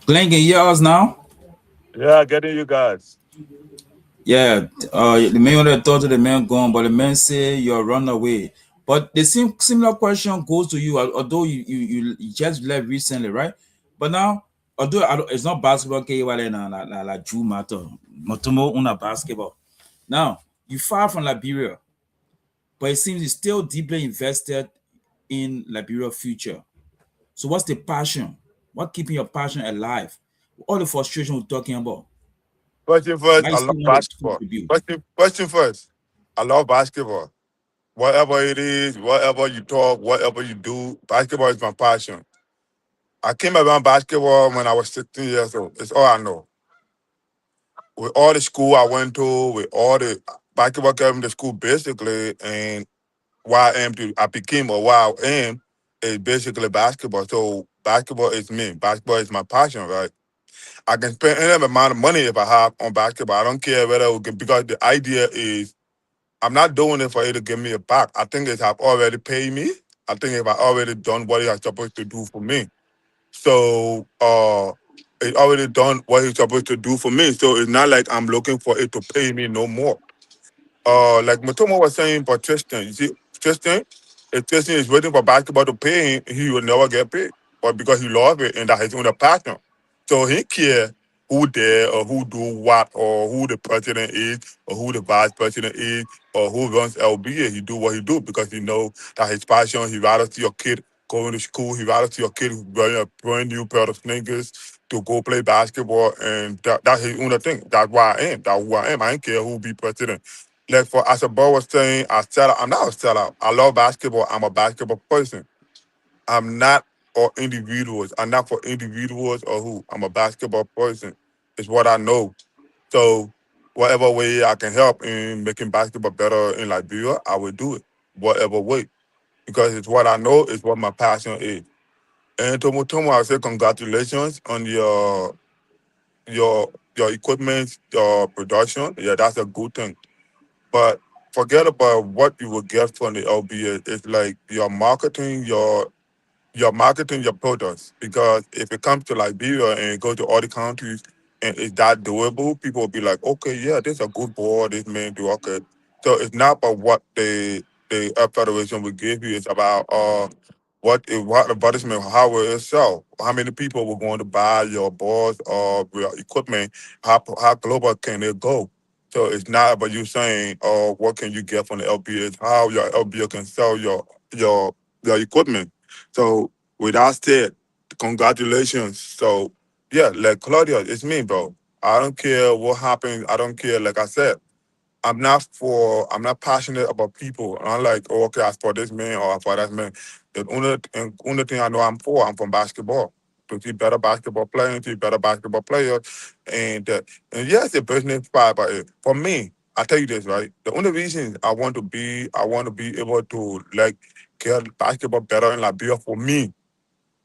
Glenn, can you hear us now? Yeah, getting you guys. Yeah, the man wanted to talk to the man gone, but the man say you're run away. But the similar question goes to you, although you just left recently, right? But now, although it's not basketball, like Drew matter, Motomo una basketball. Now you far from Liberia, but it seems you're still deeply invested in Liberia future. So what's the passion? What keeping your passion alive? All the frustration we're talking about. Question first, Why I you still love want to basketball. contribute? Question first, I love basketball. Whatever it is, whatever you talk, whatever you do, basketball is my passion. I came around basketball when I was 16 years old. It's all I know. With all the school I went to, with all the basketball came to the school basically, and I became or why I am is basically basketball. So basketball is me. Basketball is my passion, right? I can spend any amount of money if I have on basketball. I don't care whether it can, because the idea is I'm not doing it for you to give me a back. I think it have already paid me. I think if I already done what it has supposed to do for me. So it already done what it's supposed to do for me. So it's not like I'm looking for it to pay me no more. Like Matomo was saying for Tristan, you see, Tristan, if Tristan is waiting for basketball to pay him, he will never get paid. But because he loves it and that his own passion. So he care who there or who do what or who the president is or who the vice president is or who runs LBA. He do what he do because he know that his passion, he rather see your kid going to school, he rather see your kid wearing a brand new pair of sneakers to go play basketball, and that's his own thing. That's why I am. That's who I am. I don't care who be president. Like for as a boy was saying, I'm not a sellout. I love basketball. I'm a basketball person. I'm not for individuals. I'm not for individuals or who. I'm a basketball person. It's what I know. So whatever way I can help in making basketball better in Liberia, I will do it. Whatever way. Because it's what I know, it's what my passion is. And Tomo, I say congratulations on your equipment, your production. Yeah, that's a good thing. But forget about what you will get from the LBA. It's like your marketing your products. Because if it comes to Liberia and go to other countries and it's that doable, people will be like, okay, yeah, this is a good board, this man do okay. So it's not about what the Federation will give you, it's about what advertisement, how will it sell? How many people were going to buy your boards or your equipment? How global can it go? So it's not about you saying, oh, what can you get from the LBA? It's how your LBA can sell your your equipment. So with that said, congratulations. So yeah, like Claudia, it's me, bro. I don't care what happens. I don't care. Like I said, I'm not passionate about people. I'm like, oh, okay, I for this man or I for that man. The only thing I know I'm from basketball. To see better basketball players, to see better basketball players. And yes, the business part, but for me, I tell you this, right? The only reason I want to be able to like get basketball better in Liberia for me,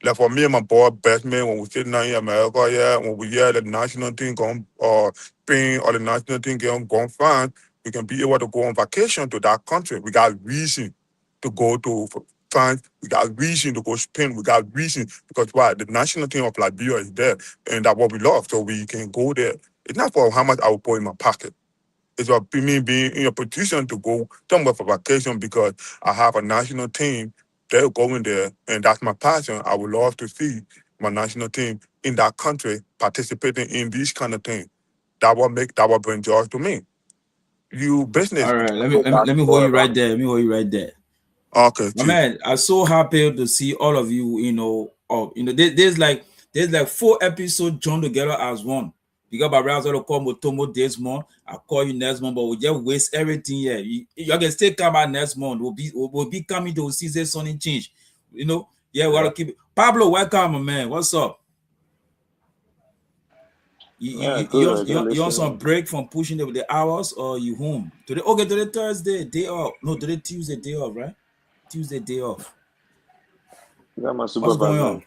like for me and my boy Batman, when we sitting down in America, yeah, when we hear the national team going Spain or the national team going France, we can be able to go on vacation to that country. We got reason to go to France. We got reason to go Spain. We got reason because why? The national team of Liberia is there, and that's what we love. So we can go there. It's not for how much I will put in my pocket. It's about me being in a position to go somewhere for vacation because I have a national team. They're going there, and that's my passion. I would love to see my national team in that country participating in these kind of things. That will bring joy to me. You business, All you right, don't know let me hold basketball you about right it. there. Let me hold you right there. Okay, My chief. man, I'm so happy to see all of you. There's like 4 episodes joined together as one. Because by right, I was call Motomo this month. I call you next month, but we just waste everything here. You can still come out next month. We'll be coming to season something change. Yeah, we Yeah. gotta keep it. Pablo, welcome, my man. What's up? Yeah, good. Just You on some listening. break from pushing the hours or you home? Today, okay, today Thursday, day off. No, today Tuesday, day off, right? Tuesday, day off. You got my What's going supervisor. on?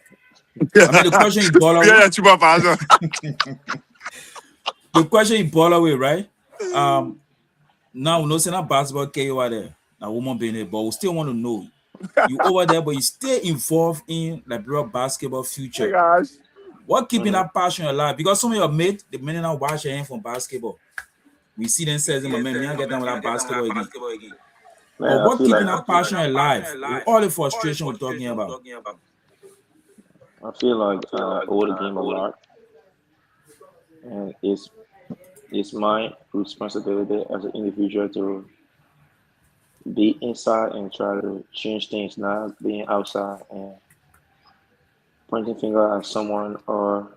I mean, the question you ball away. Yeah, supervisor. The question you ball away, right? Now we know say that basketball KO over there. Now woman being there, but we still want to know you over there, but you stay involved in Liberia basketball Hey future. guys. What keeping Mm-hmm. that passion alive? Because some of your mates, the men now watch your hand from basketball. We see them says, my man, me I get them with that basketball again. But Man, I what feel keeping like that passion alive? With all the frustration we're talking about. I owe the game a lot, and it's my responsibility as an individual to be inside and try to change things, not being outside and pointing finger at someone or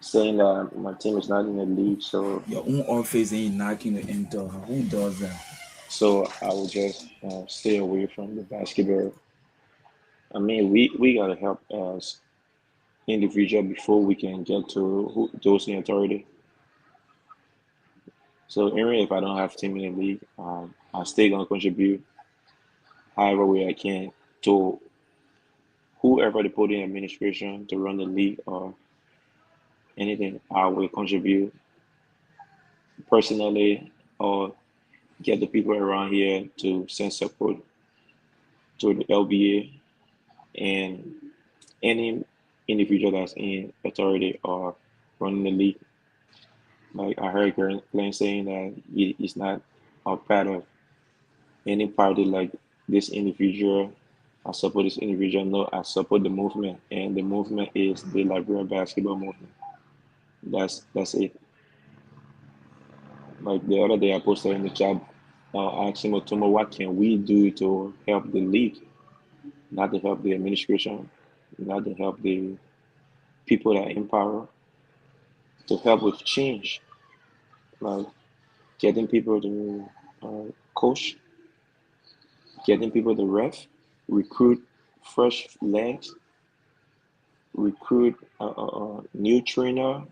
saying that my team is not in the league. So Your own office ain't knocking the enter. Who does that? so I will just stay away from the basketball. I mean, we gotta help as individual before we can get to those in authority. So even if I don't have team in the league, I'm still gonna contribute however way I can to whoever they put in administration to run the league or anything I will contribute personally or get the people around here to send support to the LBA and any individual that's in authority or running the league. Like I heard Glenn saying that he's not a part of any party like this individual. I support this individual. No, I support the movement, and the movement is the Liberia basketball movement. That's it. Like the other day, I posted in the chat asking Otomo, what can we do to help the league, not to help the administration, not to help the people that are in power, to help with change, like getting people to coach, getting people to ref, recruit fresh legs, recruit a new trainer,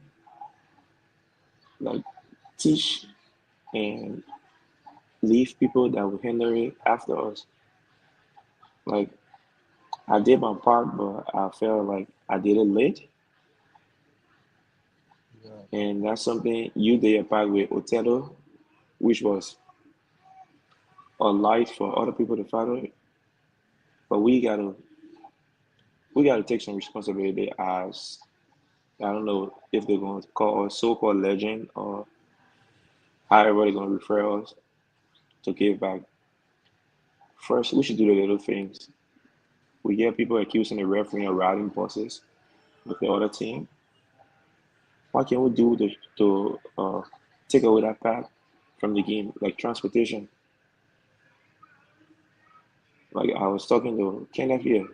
like teach and leave people that will handle it after us. Like I did my part, but I felt like I did it late, and that's something you did your part with Otelo, which was a light for other people to follow. But we gotta take some responsibility as I don't know if they're going to call us so-called legend or however they're going to refer us to give back. First, we should do the little things. We get people accusing the referee of riding buses with the other team. What can we do to take away that part from the game, like transportation? Like I was talking to Kenneth here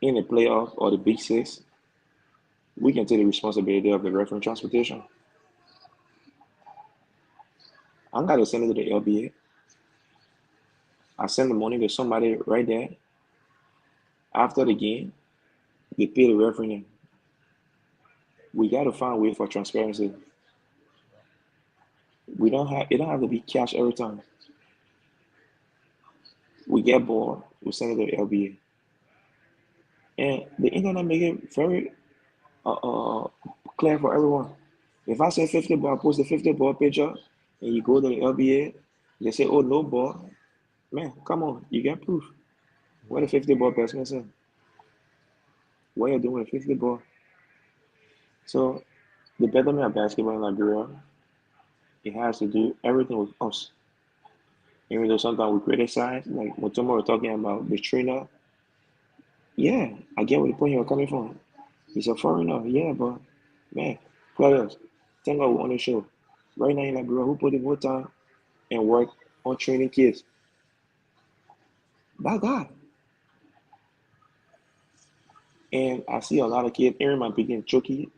in the playoff or the Big Six, we can take the responsibility of the referee transportation. I'm gonna send it to the LBA. I send the money to somebody right there. After the game, they pay the referee. We gotta find a way for transparency. It don't have to be cash every time. We get bored, we send it to the LBA. And the internet make it very clear for everyone. If I say 50 ball, I post the 50 ball picture, and you go to the LBA, they say, oh, no ball. Man, come on, you get proof. Where the 50 ball person is in? What you doing with 50 ball? So the betterment of basketball in Liberia, it has to do everything with us. Even though sometimes we criticize, like Motomo was talking about the trainer. Yeah, I get where the point you're coming from. He's a foreigner, yeah, but man, players, thank God we're on the show. Right now in Liberia, who put in more time and work on training kids? That guy. And I see a lot of kids, Aaron might begin Chucky.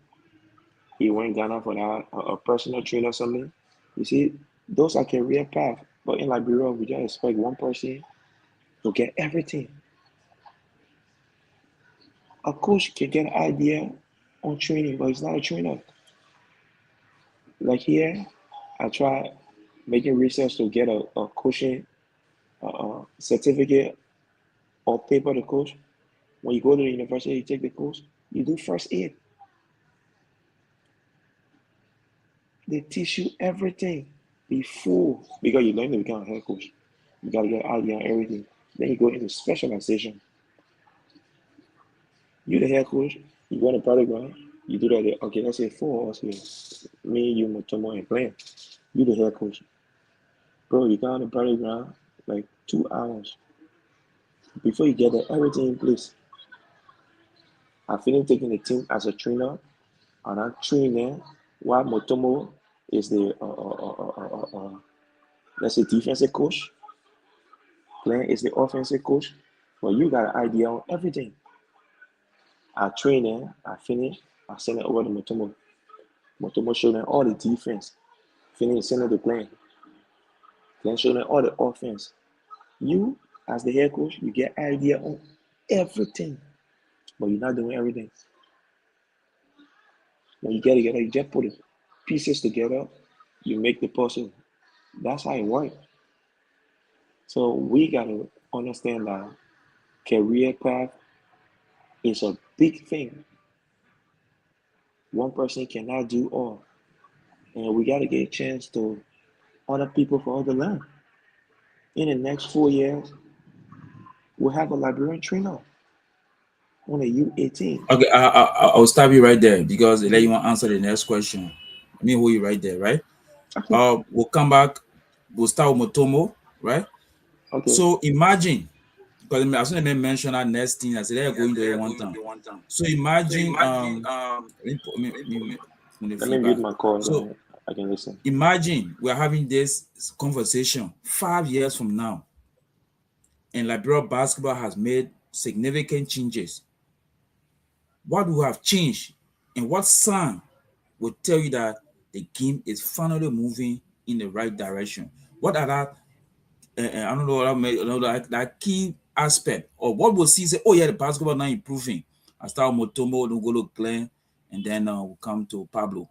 He went Ghana for that, a personal trainer or something. You see, those are career path. But in Liberia, we just expect one person to get everything. A coach can get an idea on training, but he's not a trainer. Like here, I try making research to get a coaching certificate or paper to coach. When you go to the university, you take the course, you do first aid. They teach you everything before, because you learn to become a head coach. You gotta get idea on everything. Then you go into specialization. You the head coach, you go on the product ground, you do that. Okay, let's say 4 hours here. Me, you, Motomo, and Glenn. You the head coach. Bro, you got on the product ground like 2 hours. Before you get everything in place. I finished taking the team as a trainer, and I'm training while Motomo is the let's say defensive coach. Glenn is the offensive coach. But you got an idea on everything. I train them, I finish, I send it over to Motomo. Motomo show them all the defense. Finish, send it to Glenn. Glenn show them all the offense. You, as the head coach, you get idea on everything. But you're not doing everything. When you get together, you just put the pieces together, you make the puzzle. That's how it works. So we gotta understand that career path is a big thing. one person cannot do all. And we got to get a chance to other people for other land. In the next 4 years, we'll have a Liberian trainer on a U18. Okay, I'll stop you right there because let you want to answer the next question. Let me hold you right there, right? Okay. We'll come back. We'll start with Motomo, right? Okay. So imagine, because as soon as I mentioned that next thing, I said they're going there one time. So imagine, Let me read my call. So I can listen. imagine we're having this conversation 5 years from now, and Liberia basketball has made significant changes. What will have changed, and what sign will tell you that the game is finally moving in the right direction? What are that? I don't know what I mean, that key aspect, or what will see say, oh yeah, the basketball now improving. I start with Motomo, then go to Glenn, and then we'll come to Pablo.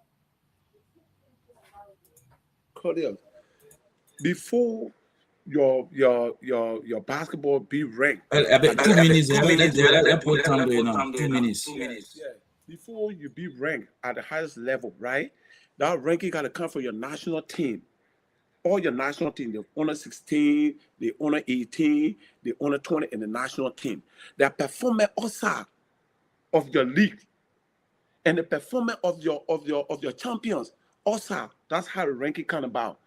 Cordial. Before your basketball be ranked. 2 minutes. Let's put time there now. 2 minutes. Yeah. Before you be ranked at the highest level, right? That ranking gotta come from your national team. All your national team, the under 16, the under 18, the under 20, and the national team. The performance outside of your league and the performance of your champions outside. That's how the ranking come about.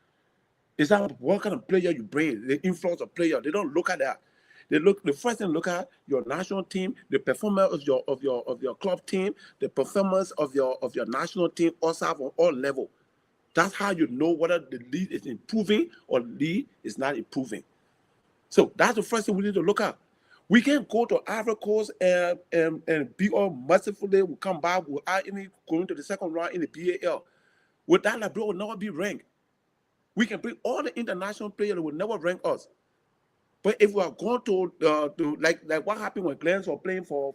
It's not what kind of player you bring, the influence of player. They don't look at that. They look the first thing look at your national team, the performance of your club team, the performance of your national team also on all level. That's how you know whether the league is improving or the league is not improving. So that's the first thing we need to look at. We can't go to Ivory Coast and be all mercifully. We come back without any going to the second round in the BAL. With that, Liberia will never be ranked. We can bring all the international players that will never rank us. But if we are going to like what happened when Glens was playing for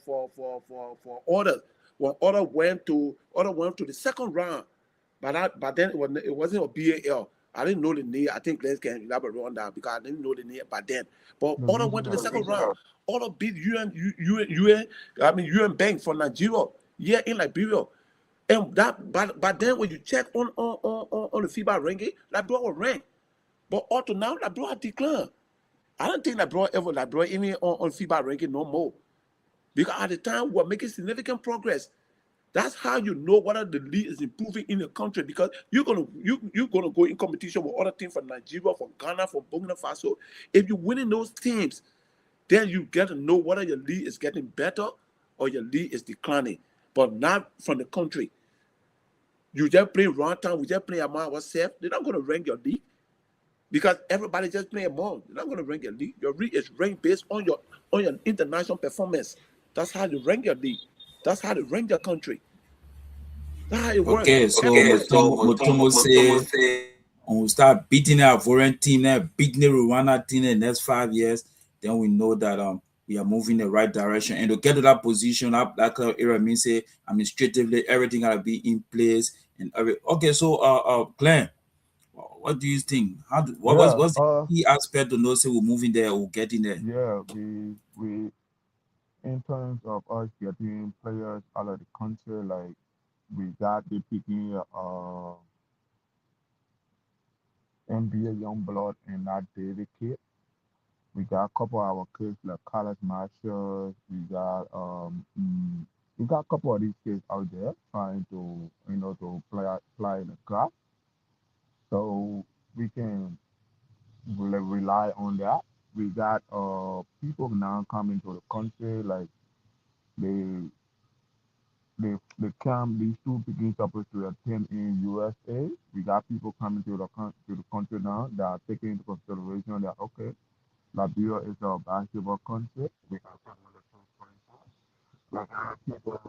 Order, when Order went to the second round, but then it wasn't a BAL. I didn't know the name. I think Glens can elaborate on that because I didn't know the name by then. But Order went to the second round. Order beat UN Bank for Nigeria, yeah, in Liberia. And that, but then when you check on the FIBA ranking, Liberia was ranked. But up to now, Liberia declined. I don't think Liberia ever any on FIBA ranking no more. Because at the time, we're making significant progress. That's how you know whether the league is improving in the country, because you're gonna go in competition with other teams from Nigeria, from Ghana, from Burkina Faso. If you're winning those teams, then you get to know whether your league is getting better or your league is declining, but not from the country. You just play wrong time, we just play among ourselves. They're not going to rank your league because everybody just play among. They're not going to rank your league. Your league is ranked based on your international performance. That's how you rank your league. That's how you rank your country. That's how it works. Okay, so Motomo say when we start beating the Ivorian team, beating the Rwanda team in the next 5 years, then we know that we are moving in the right direction. And to get to that position, that era means say administratively everything gotta be in place and okay. So Glenn, what do you think? What's the key aspect to know say we're moving there or getting there? Yeah, we in terms of us getting players out of the country, like we got the picking NBA young blood and not David kid. We got a couple of our kids like Carlos Marshall. We got a couple of these kids out there trying to to play in the craft. So we can rely on that. We got people now coming to the country like they they come these two begin supposed to attend in USA. We got people coming to the country now that are taking into consideration that okay, Liberia is a basketball country. We have some other countries. We got people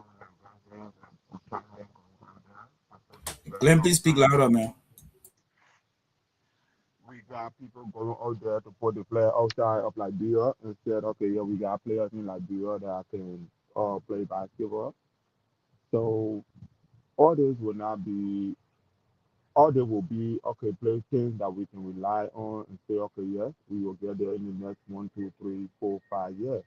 Glenn, please speak louder, man. we got people going out there to put the player outside of Liberia and said, okay, yeah, we got players in Liberia that can play basketball. So all this will not be all there will be okay places that we can rely on and say, okay, yes, we will get there in the next 1, 2, 3, 4, 5 years.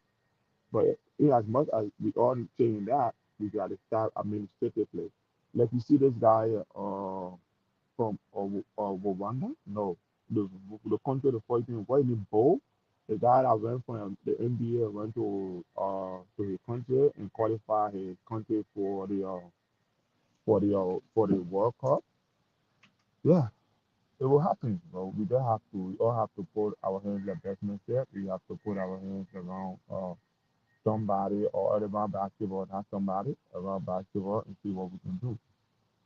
But in as much as we are saying that, we got to start administratively. Like you see this guy from Rwanda? No, the country the fighting why in bowl. The guy that went from the NBA went to his country and qualified his country for the World Cup. Yeah, it will happen, bro. We don't have to. We all have to put our hands in the business there. We have to put our hands around somebody or around basketball, not somebody around basketball, and see what we can do.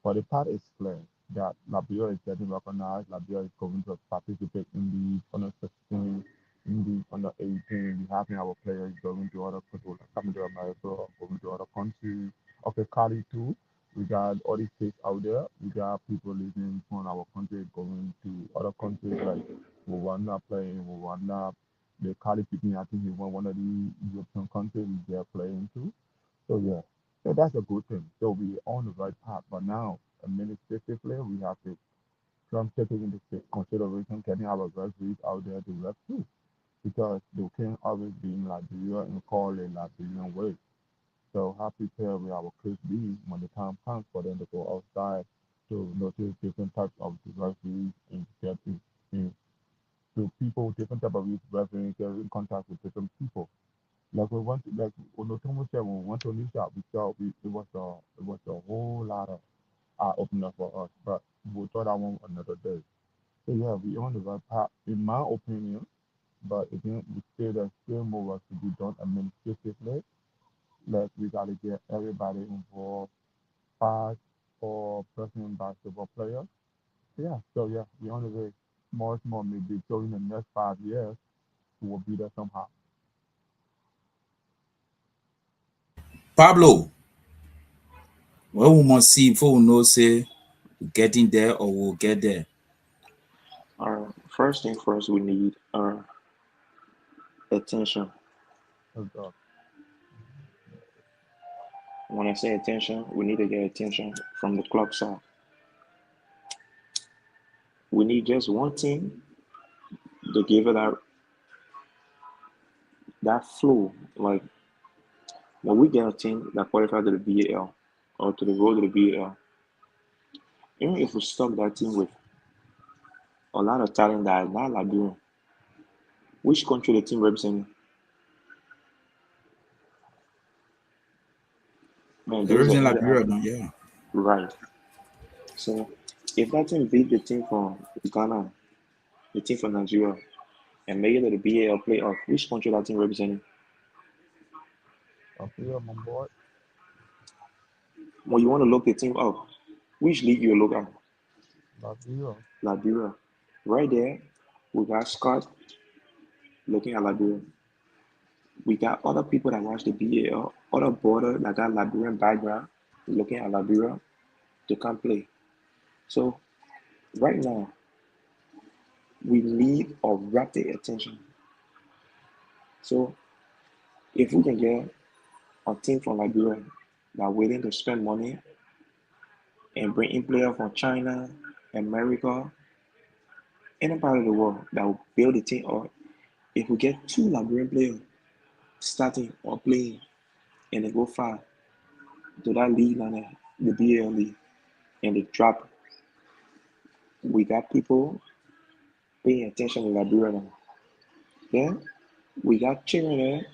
But the part is clear that Liberia is getting recognized. Liberia is going to participate in the under 16, in the under 18. We having our players going to other countries, coming to America, going to other countries. Okay, Cali too. We got all these states out there. We got people living from our country going to other countries like Rwanda playing Rwanda. The Cali picking, I think he won one of the European countries they're playing too. So yeah, so that's a good thing. So we on the right path. But now, administratively, we have to some taking into consideration getting our referees out there to ref too, because they can't always be in Liberia and call it Liberian way. So how prepared will our kids be when the time comes for them to go outside to notice different types of referees and get in, to people, different type of referees, get in contact with different people. Like we went, like when Otomo said, when we went to Nisha, we saw it was a whole lot of eye opener for us. But we'll try that one another day. So yeah, we on the right path, in my opinion. But again, we still there's still more work to be done administratively. Like we gotta get everybody involved, fast or professional basketball players. Yeah, so yeah, we on the way. More and more maybe so in the next 5 years we will be there somehow. Pablo, what we must see before we know say we're getting there or we'll get there. First thing first, we need attention. That's, When I say attention, we need to get attention from the club side. We need just one team to give it that flow. Like when we get a team that qualified to the BAL or to the road to the BAL, even if we stock that team with a lot of talent that is not Liberian, which country the team representing? Man, those are Everything either Liberia now, yeah. right. So if that team beat the team from Ghana, the team from Nigeria, and make it to the BAL playoff, which country that team representing? up here, my boy. When you want to look the team up, which league you look at? That's here. Liberia. Right there, we got Scott looking at Liberia. We got other people that watch the BAL, other border that got Liberian background looking at Liberia to come play. So right now, we need a rapid attention. So if we can get a team from Liberia that are willing to spend money and bring in players from China, America, any part of the world that will build the team up, if we get two Liberian players starting or playing and they go far to that league and the BAL league and they drop, we got people paying attention to Liberia now. Then we got children there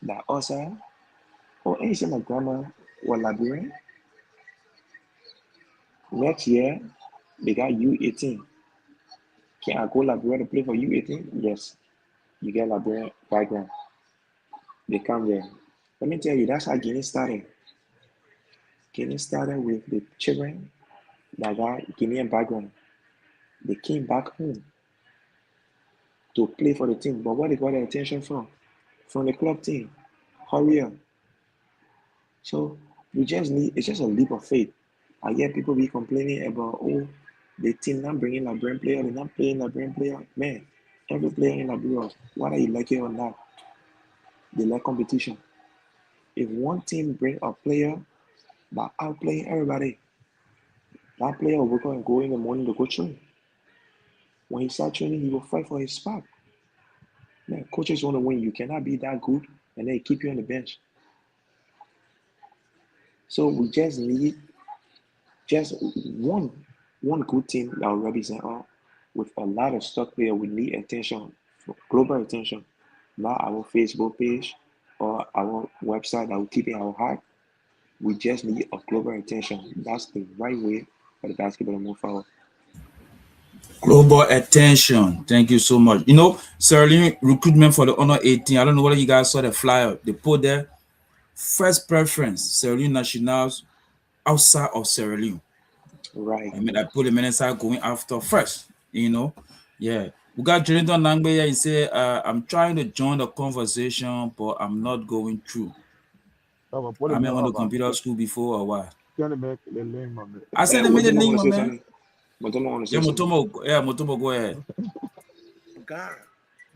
that also, or any my grandma was Liberian. Next year, they got U18. Can I go Liberia to play for U18? Yes. You get Liberian background. They come there. Let me tell you, that's how Guinea started. Guinea started with the children that got Guinean background. They came back home to play for the team. But what they got their attention from? From the club team. Hurry up. So we just need, it's just a leap of faith. I hear people be complaining about, oh, the team not bringing Liberian player, they're not playing Liberian player. Man, every player in Liberia, whether you like it or not, they like competition. If one team bring a player that outplaying everybody, that player will wake up and go in the morning to go train. When he start training, he will fight for his spot. Man, coaches want to win. You cannot be that good and then keep you on the bench. So we just need just one good team that will represent us with a lot of stock player. We need attention, global attention, not our Facebook page or our website that will keep it our heart. We just need a global attention. That's the right way for the basketball to move forward. Global attention. Thank you so much. You know, Sierra Leone recruitment for the Honor 18. I don't know whether you guys saw the flyer. They put there first preference Sierra Leone nationals outside of Sierra Leone. Right. I mean, I put the Minister going after first. You know, yeah. We got Jonathan Langbe here. He said, "I'm trying to join the conversation, but I'm not going through. I may went to computer school before or what? Can you make the link, my man? I sent him the link, my man. Yeah, Motomo, go ahead. God,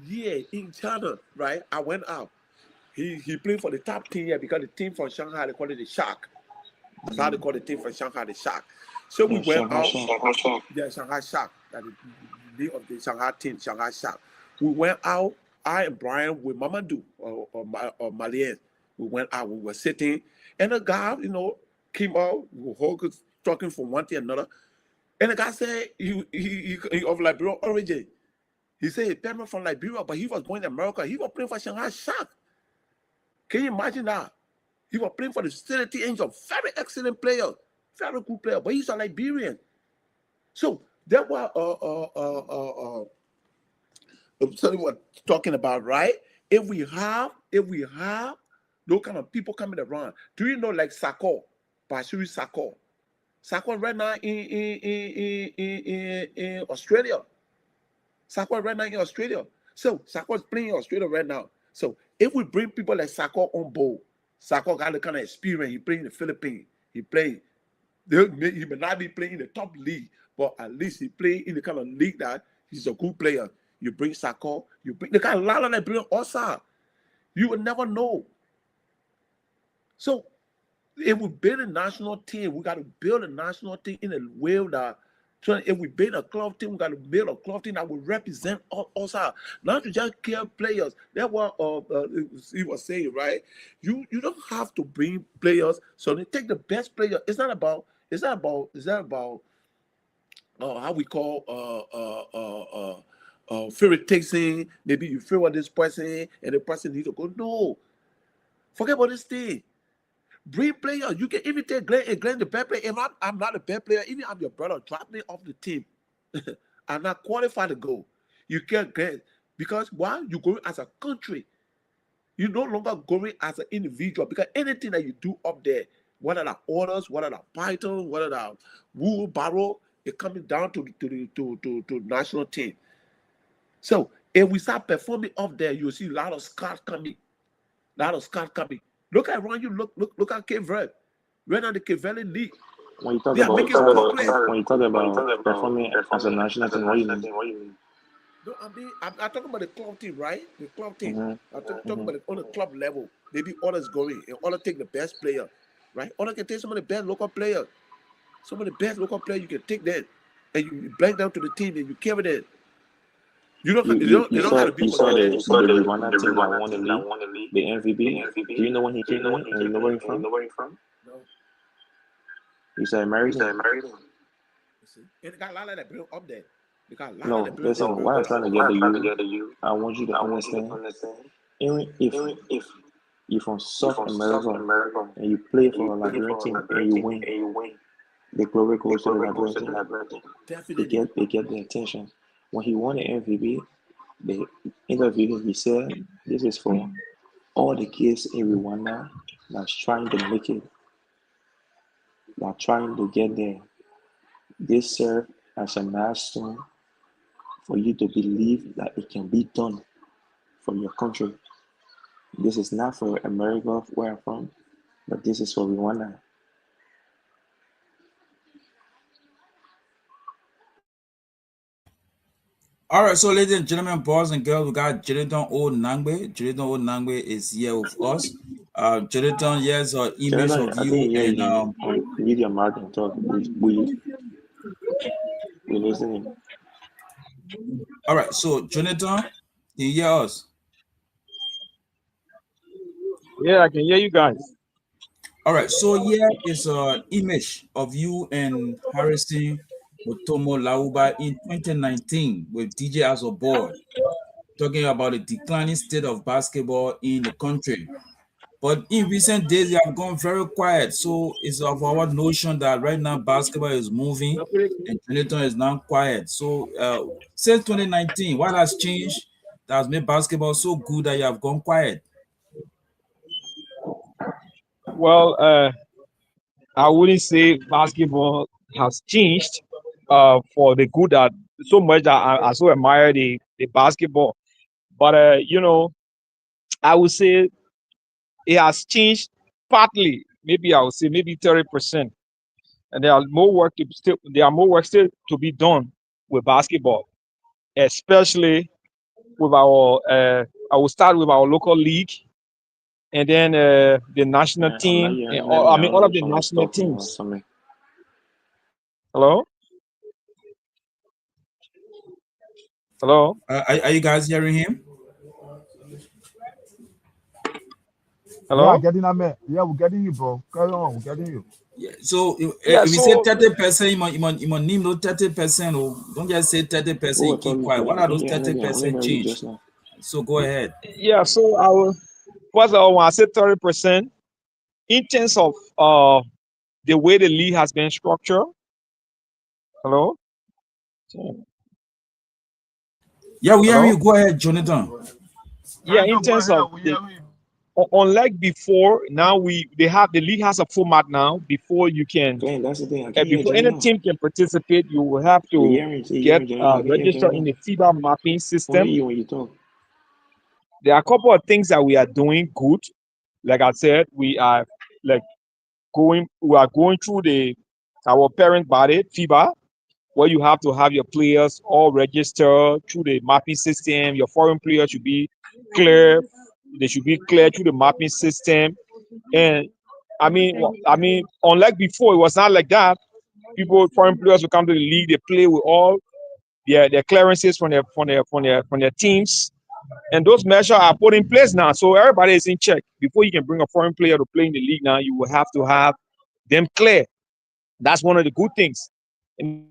yeah, in China, right? I went out. He played for the top team here because the team from Shanghai, they call it the Shark. That's how they call the team from Shanghai, the Shark. So we went out. Yeah, Shanghai Shark. That is the name of the Shanghai team, Shanghai Shark. We went out, I and Brian with Mamadou or Malien. We went out, we were sitting, and the guy, you know, came out, we were all talking from one to another. And the guy said he of Liberia origin. He said he parent from Liberia, but he was going to America. He was playing for Shanghai Shark. Can you imagine that? He was playing for the City Angel, very excellent player, very good player, but he's a Liberian. So that was something we're talking about, right? If we have those kind of people coming around, do you know like Sako, Bashiri Sako? Sako right now in Australia. Sako right now in Australia. So Sako is playing in Australia right now. So if we bring people like Sako on board, Sako got the kind of experience. He playing in the Philippines. He may not be playing in the top league, but at least he play in the kind of league that he's a good player. You bring Sako, you bring the kind of lot that bring Osa. You will never know. So if we build a national team, we got to build a national team in a way that. So if we build a club team, we got to build a club team that will represent us out. Not to just kill players. That's what he was saying, right? You don't have to bring players. So they take the best player. It's not about how we call favoritism. Maybe you favor this person and the person needs to go. No. Forget about this thing. Bring players. You can even take Glenn the best player. If I'm not a bad player, even I'm your brother, drop me off the team. I'm not qualified to go. You can't get because why? You going as a country. You're no longer going as an individual because anything that you do up there, whether the orders, whether the python, whether the wool barrel, it coming down to national team. So if we start performing up there, you'll see a lot of scouts coming. Look at around you. Look at Cape Verde. Right now, the Cape Verde League. When you talk about performing as a national team, what do you mean? No, I'm talking about the club team, right? The club team. I'm talking about it on the club level. Maybe others going and others take the best player, right? Others can take some of the best local players. Some of the best local players you can take them and you bring them to the team and you carry them. You don't have to be. You saw the Rwanda team that won the league, the MVP. Do you know when he came in and you know where he's from? No. He's an American. And they got a lot of that built up there. No, listen, what I'm trying to get to you, I want you to understand, even if you're from South America and you play for a Liberian team and you win, the glory goes to the Liberian team. They get the attention. When he won the MVP, the interview he said, this is for all the kids in Rwanda that's trying to make it, that trying to get there. This serves as a milestone for you to believe that it can be done for your country. This is not for America, where I'm from, but this is for Rwanda. All right, so ladies and gentlemen, boys and girls, we got Jonathan Onangbe. Jonathan Onangbe is here with us. Jonathan, yes, image Jonathan, of you and on Media Market Talk. We listening. All right, so Jonathan, can you hear us? Yeah, I can hear you guys. All right, so here is an image of you and Harrison Otomo Lauba in 2019 with DJ as a board, talking about the declining state of basketball in the country. But in recent days, they have gone very quiet. So it's of our notion that right now basketball is moving and Trinidad is now quiet. So since 2019, what has changed that has made basketball so good that you have gone quiet? Well, I wouldn't say basketball has changed for the good that so much that I so admire the basketball. But I would say it has changed partly. Maybe I would say maybe 30%. And there are more work still to be done with basketball, especially with our I will start with our local league and then the national I'm not team hearing and anything. I don't all know of if the someone's national talking or teams. something. Hello? Hello? Are you guys hearing him? Yeah, Hello? getting that man. Yeah, we're getting you, bro. Carry on, we're getting you. Yeah. So Yeah, if we say so 30%, you might name those 30%. Or don't just say People 30%. were You keep talking, quiet. so What I are didn't those hear anything. I only 30% heard you just change? now. So go ahead. yeah, so I will first of all when I say 30%, in terms of the way the league has been structured. Hello? Yeah, we hear Hello? you. Go ahead, Jonathan. Yeah, in Jonathan, go terms ahead. of We the hear you. unlike before, now the league has a format now. Before you can Glenn, that's the thing. I can hear before any Jonathan. team can participate, you will have You to hear me? Say you hear get me, Jonathan. I can hear registered in Jonathan. the FIBA mapping Only system. you when you talk. There are a couple of things that we are doing good. Like I said, like we are going through our parent body, FIBA, where you have to have your players all registered through the mapping system. Your foreign players should be clear. They should be clear through the mapping system. And unlike before, it was not like that. Foreign players will come to the league, they play with all their clearances from their teams. And those measures are put in place now. So everybody is in check. Before you can bring a foreign player to play in the league now, you will have to have them clear. That's one of the good things. And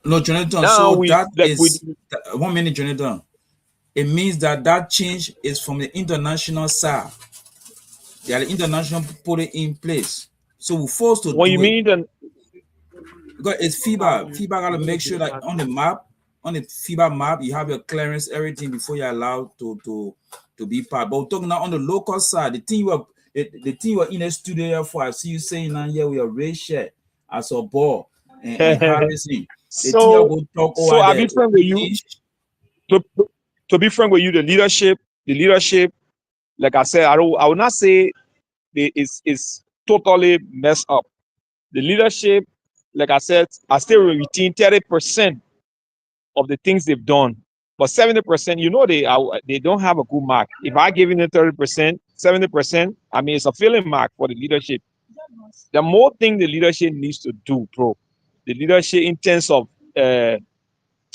No, Jonathan. now So we that like we is 1 minute, Jonathan. It means that change is from the international side. They are the international put it in place. So we're forced to when you do it mean then because it's FIBA. FIBA got to make sure that on the map, on the FIBA map, you have your clearance, everything before you're allowed to be part. But we're talking now on the local side. The team you were in the studio here for. I see you saying now here we are Ray Shed as a ball and Harrison. The team you so go talk so over I'll there. be frank with you. To, to be frank with you, the leadership, like I said, I will not say is totally messed up. The leadership, like I said, I still retain 30% of the things they've done. But 70%, they don't have a good mark. If I give them 30%, 70%, I mean it's a failing mark for the leadership. The more thing the leadership needs to do, bro. The leadership uh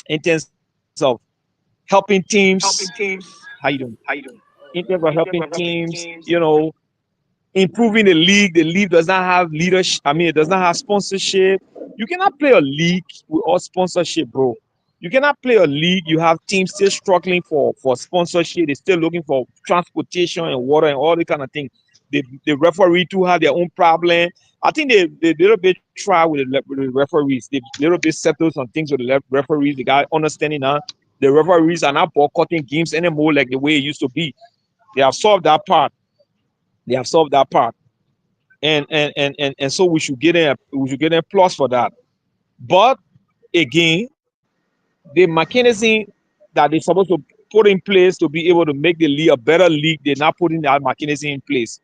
in terms of helping teams. How you doing? In terms of helping teams, improving the league. The league does not have leadership. I mean, it does not have sponsorship. You cannot play a league without sponsorship, bro. You cannot play a league. You have teams still struggling for sponsorship. They're still looking for transportation and water and all the kind of things. The referee too have their own problem. I think they little bit try with the referees. They little bit settle some things with the referees. They got understanding now. The referees are not boycotting games anymore like the way it used to be. They have solved that part. They have solved that part. And so we should get a plus for that. But again, the mechanism that they're supposed to put in place to be able to make the league a better league, they're not putting that mechanism in place.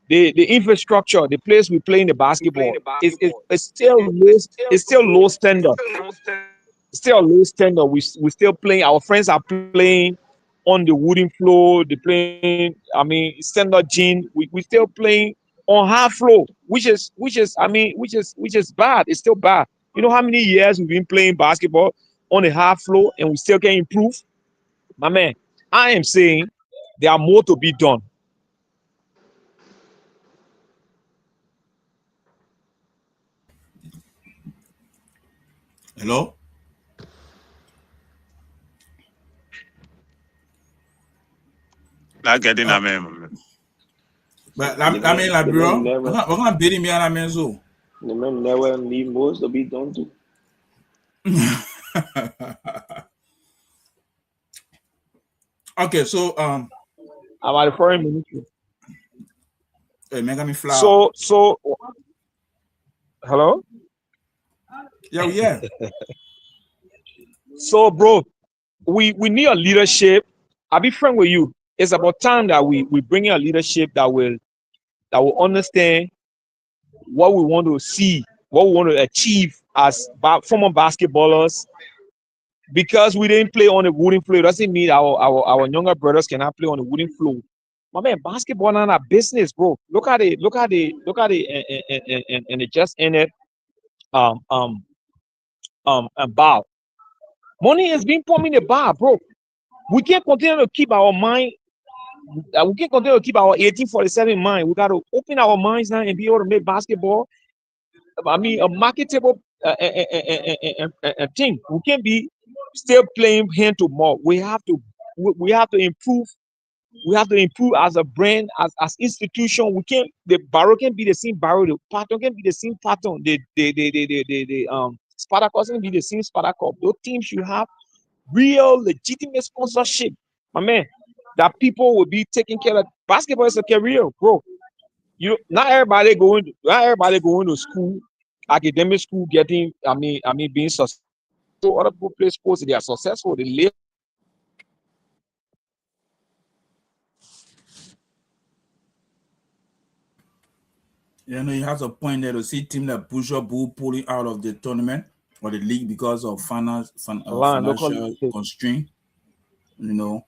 The infrastructure, the place we play in the basketball is still low standard. Still low standard. We still playing. Our friends are playing on the wooden floor. They playing. I mean, standard gym. We still playing on half floor, which is bad. It's still bad. You know how many years we've been playing basketball on a half floor and we still can improve, my man. I am saying there are more to be done. Hello? Not getting Uh, a man. but The I mean, man, like, the bro, man never, we're gonna beat me at a man, so. the man never need most to be done to. Okay, so, I'm at the foreign ministry. hey, make me fly. So, hello? Yeah. So, bro, we need a leadership. I'll be frank with you. It's about time that we bring in a leadership that will understand what we want to see, what we want to achieve as former basketballers. Because we didn't play on the wooden floor, it doesn't mean our younger brothers cannot play on the wooden floor. My man, basketball not a business, bro. Look at it, and it just ended and bar. Money is being pumped in the bar, bro. We can't continue to keep our mind. We can't continue to keep our 1847 mind. We got to open our minds now and be able to make basketball. I mean, a marketable thing. We can't be still playing hand to mouth. We have to improve. We have to improve as a brand, as institution. We can't. The Barrow can be the same Barrow. The Patton can be the same Patton. The Spartacus can be the same Spartacus. Those teams should have real legitimate sponsorship, my man. That people will be taking care of. Basketball is a career, bro. Not everybody going to school, academic school, getting. I mean, being successful. Other people play sports, they are successful. They live. You know, he has a point there to see team that push up who pulling out of the tournament or the league because of financial constraint. You know,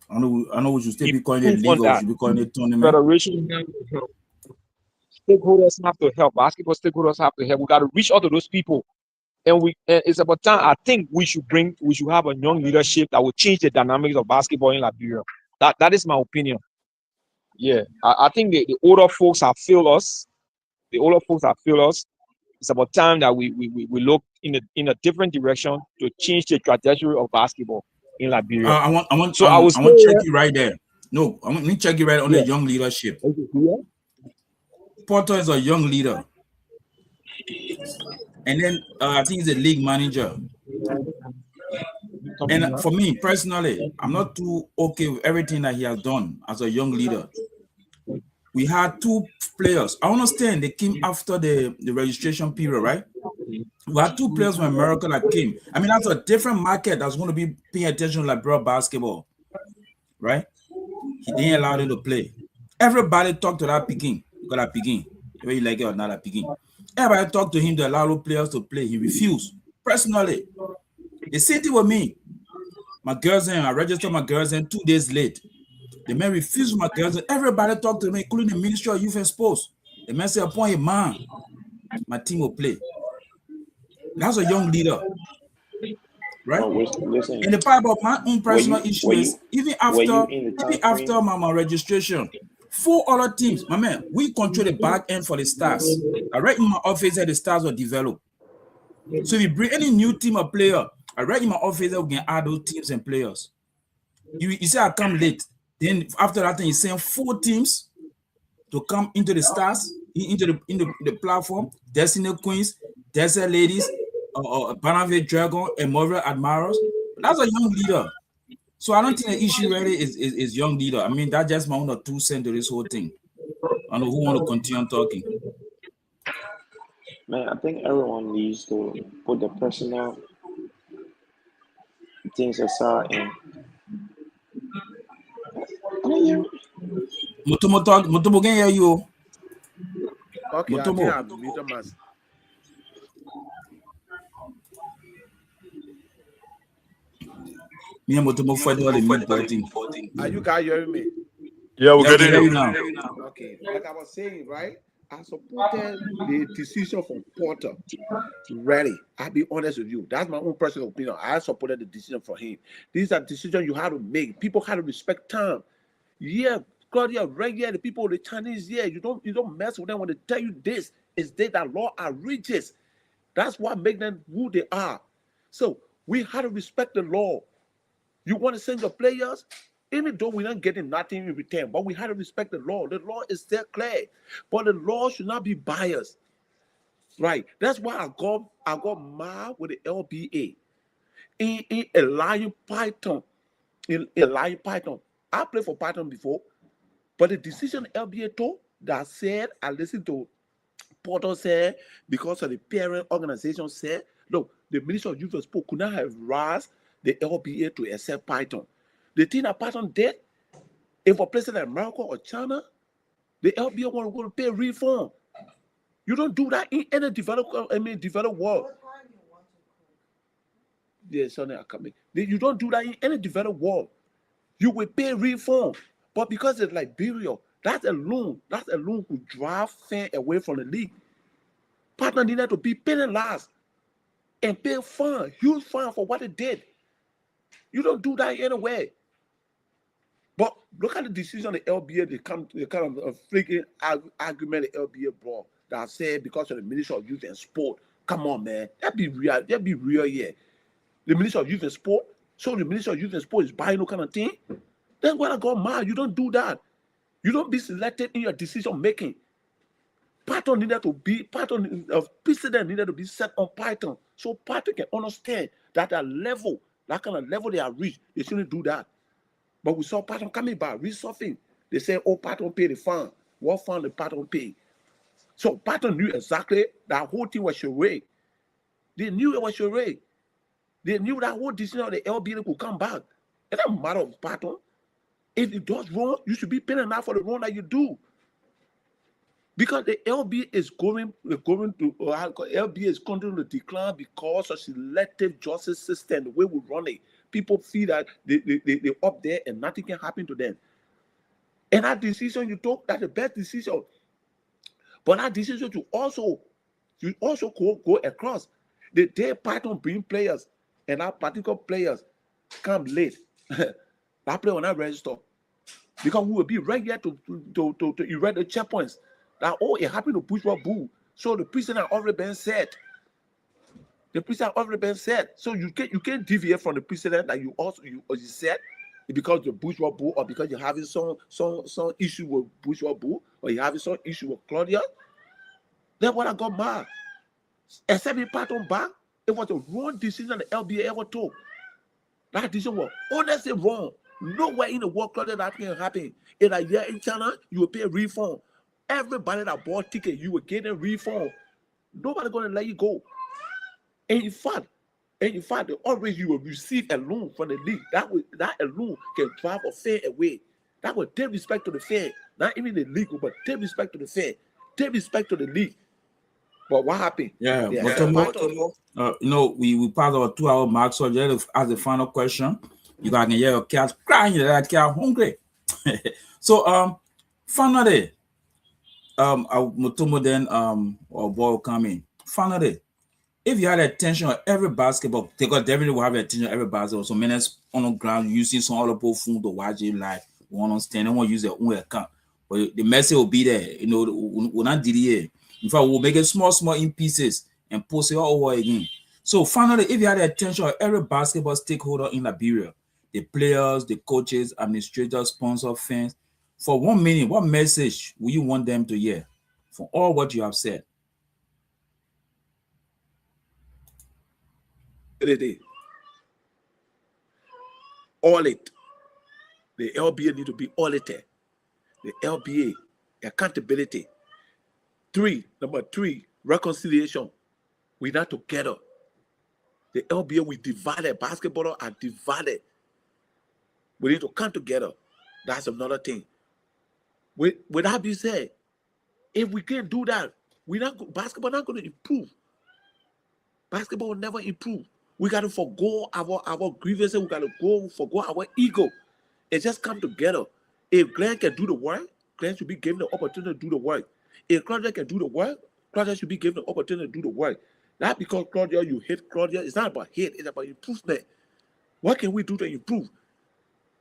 I know we should still be calling it Improve on league or we that. should be calling it tournament. Federation have to help. Stakeholders have to help. Basketball stakeholders have to help. We got to reach out to those people, and it's about time. I think we should have a young leadership that will change the dynamics of basketball in Liberia. That is my opinion. Yeah, I think the older folks have failed us. The older folks have failed us. It's about time that we look in a different direction to change the trajectory of basketball in Liberia. I want I check you right there. No, I want to check you right on the young leadership. Porter is a young leader, and then I think he's a league manager. And for me personally, I'm not too okay with everything that he has done as a young leader. We had two players. I understand they came after the registration period, right? We had two players from America that came. I mean, that's a different market that's going to be paying attention to Liberia basketball, right? He didn't allow them to play. Everybody talked to that Peking. Got that Peking. Whether you like it or not, that Peking. Everybody talked to him to allow players to play. He refused. Personally, the same thing with me. My girls and I registered my girls and 2 days late. The man refused my girls. Everybody talked to me, including the Ministry of Youth and Sports. The man said, upon a man, my team will play. That's a young leader, right? Listen, And the part about my own personal issue is even after my registration, 4 other teams, my man, we control the back end for the stars. I read in my office that the stars will develop. So if you bring any new team or player, I read in my office that we can add those teams and players. You say I come late. Then after that, you send 4 teams to come into the stars, into the platform. Destiny Queens, Desert Ladies, Banavie Dragon, and Marvel Admirers. That's a young leader. So I don't think the issue really is young leader. I mean, that's just my own 2 cents to this whole thing. I don't know who want to continue talking. Man, I think everyone needs to put the personal things aside and Mutomo can hear you. Okay, I think I've muted myself. Me and Mutomo fight all the mute button. Are you guys hearing me? Yeah, we're getting you you now. Okay, like I was saying, right? I supported the decision from Porter. Really, I'll be honest with you. That's my own personal opinion. I supported the decision for him. These are decisions you have to make. People have to respect time. Yeah, Claudia, right here, the people, the Chinese, yeah, you don't mess with them when they tell you this is they that law are riches. That's what make them who they are. So we have to respect the law. You want to send your players, even though we're not getting nothing in return, but we have to respect the law. The law is still clear, but the law should not be biased. Right. That's why I got mad with the LBA. In a lion Python. In a lion Python. I played for Python before, but the decision LBA took that said, I listened to Porter said, because of the parent organization said, look, the Minister of Youth and Sport could not have asked the LBA to accept Python. The thing that Python did, if a place like America or China, the LBA want to pay refund. You don't do that in any developed world. Yes, Sonny, I'm coming. You don't do that in any developed world. You will pay refund. But because it's Liberia, that's a loan could drive fan away from the league. Partner needed to be penalized and pay fine, huge fine for what it did. You don't do that anyway. But look at the decision of the LBA, the kind of freaking argument the LBA brought that said because of the Ministry of Youth and Sport. Come on, man. That'd be real, yeah. The Ministry of Youth and Sport. So the Ministry of Youth and Sport is buying no kind of thing. That's why I got mad. You don't do that. You don't be selected in your decision making. Python of precedent needed to be set on Python. So Python can understand that kind of level they are reached, they shouldn't do that. But we saw Python coming back, resurfing. They say, oh, Python pay the fine. What fine did Python pay? So Python knew exactly that whole thing was charade. They knew it was charade. They knew that whole decision of the LBA could come back. It doesn't matter of Python. If it does wrong, you should be paying enough for the wrong that you do. Because the LBA is going to LBA is continuing to decline because of selective justice system, the way we run it. People feel that they're up there and nothing can happen to them. And that decision you took, that's the best decision. But that decision you also go across. The day Python bring players and that particular players come late, that player will not register. Because we will be right here to erect the checkpoints. That, oh, it happened to Bourgeois Bull. So the precedent already been set. The precedent already been set. So you can't deviate from the precedent that you set because the Bourgeois Bull or because you're having some issue with Bourgeois Bull or you're having some issue with Claudia. That's what I got mad. Except in Python back, it was the wrong decision the LBA ever took. That decision was honestly wrong. Nowhere in the world Claudia that can happen. In a year in China, you will pay a refund. Everybody that bought ticket, you will get a refund. Nobody gonna let you go. And in fact, always you will receive a loan from the league. That alone can drive a fan away. That will take respect to the fan. Not even the league, but take respect to the fan. Take respect to the league. But what happened? Yeah, we passed our 2-hour mark, so just as the final question, you can hear your cat crying, that cat hungry. So finally, Mutombo then or ball coming. Finally, if you had attention on every basketball, because David will have attention on every basketball. So minutes on the ground, you see some other people phone to watch it live. One understand, they won't use their own account. But the message will be there. We're not DDA. In fact, we'll make it small in pieces and post it all over again. So finally, if you had the attention of every basketball stakeholder in Liberia, the players, the coaches, administrators, sponsors, fans, for 1 minute, what message will you want them to hear for all what you have said? Audit. The LBA need to be audited. The LBA, accountability. Number three, reconciliation. We're not together. The LBA, we divided. Basketball are divided. We need to come together. That's another thing. With that being said, if we can't do that, basketball not going to improve. Basketball will never improve. We got to forgo our grievances. We got to forgo our ego. It just come together. If Glenn can do the work, Glenn should be given the opportunity to do the work. If Claudia can do the work, Claudia should be given the opportunity to do the work. Not because Claudia, you hate Claudia. It's not about hate. It's about improvement. What can we do to improve?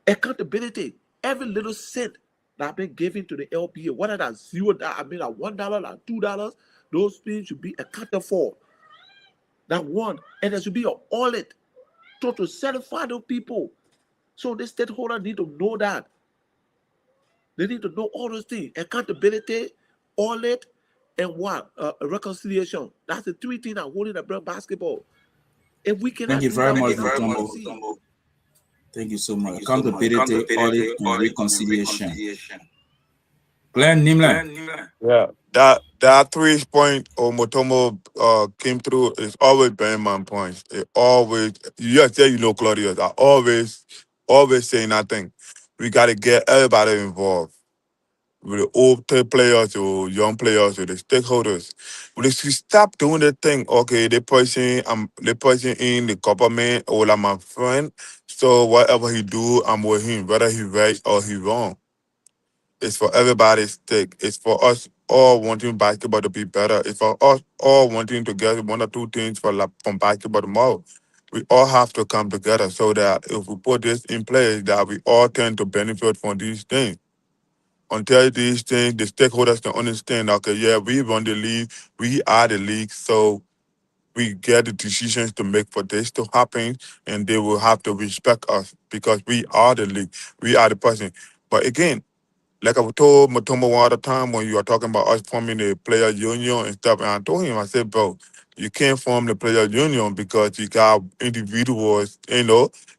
Accountability. Every little cent that have been given to the LBA, whether that's $0, $1, $2, those things should be accounted for. that want, and there should be an audit to certify those people. So the stakeholders need to know that. They need to know all those things: accountability, audit, and what? Reconciliation. That's the three things that holding the basketball. If we cannot Thank you do very that, much, we cannot Mutombo. succeed. Thank you so much. Accountability, audit, and reconciliation. Glenn Nimland. Yeah, that 3-point Motomo came through. It's always been my points. It always, you just say, Claudius, I always say nothing. We got to get everybody involved. With the old players or young players or the stakeholders. But if you stop doing the thing, okay, they pushing in the government or like my friend. So whatever he do, I'm with him, whether he right or he wrong. It's for everybody's stake. It's for us all wanting basketball to be better. It's for us all wanting to get one or two things from basketball tomorrow. We all have to come together so that if we put this in place, that we all tend to benefit from these things. Until these things, the stakeholders can understand, okay, yeah, we run the league, we are the league, so we get the decisions to make for this to happen, and they will have to respect us because we are the league, we are the person. But again, like I told Mutombo one other time when you were talking about us forming the player union and stuff, and I told him, I said, bro, you can't form the player union because you got individuals,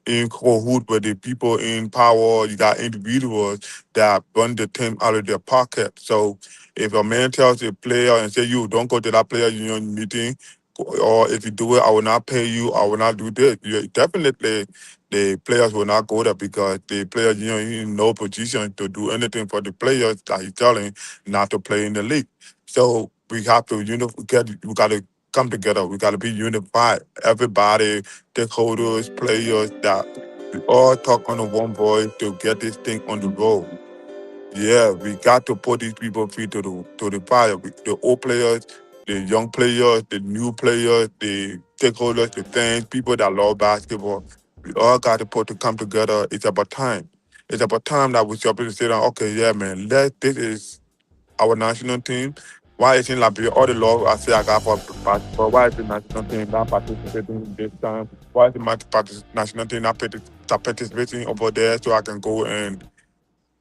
in cahoots with the people in power. You got individuals that run the team out of their pocket. So if a man tells a player and say, you don't go to that player union meeting, or if you do it, I will not pay you, I will not do this. Definitely the players will not go there because the players, in no position to do anything for the players that he's telling not to play in the league. So we have to, we got to come together. We got to be unified. Everybody, stakeholders, players, that we all talk on one voice to get this thing on the road. Yeah, we got to put these people feet to the fire. The old players, the young players, the new players, the stakeholders, the fans, people that love basketball. We all got to come together. It's about time. It's about time that we should be able to say, okay, yeah, man, this is our national team. Why isn't Liberia all the love I say I got for basketball? Why is the national team not participating this time? Why is the national team not participating over there so I can go and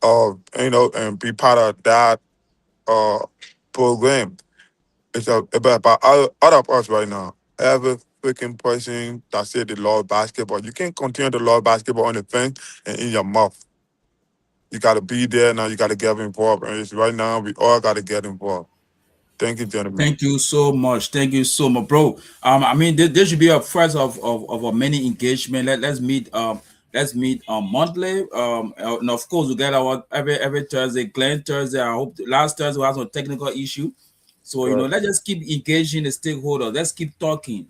and be part of that program? It's about all of us right now. Every freaking person that said they love basketball, you can't continue to love basketball on the fence and in your mouth. You got to be there now. You got to get involved. And it's right now, we all got to get involved. Thank you, gentlemen. Thank you so much. Thank you so much, bro. I mean, there should be a first of a many engagement. Let's meet monthly. And of course we get our every Thursday, Glenn Thursday. I hope last Thursday was a technical issue. So let's just keep engaging the stakeholders. Let's keep talking.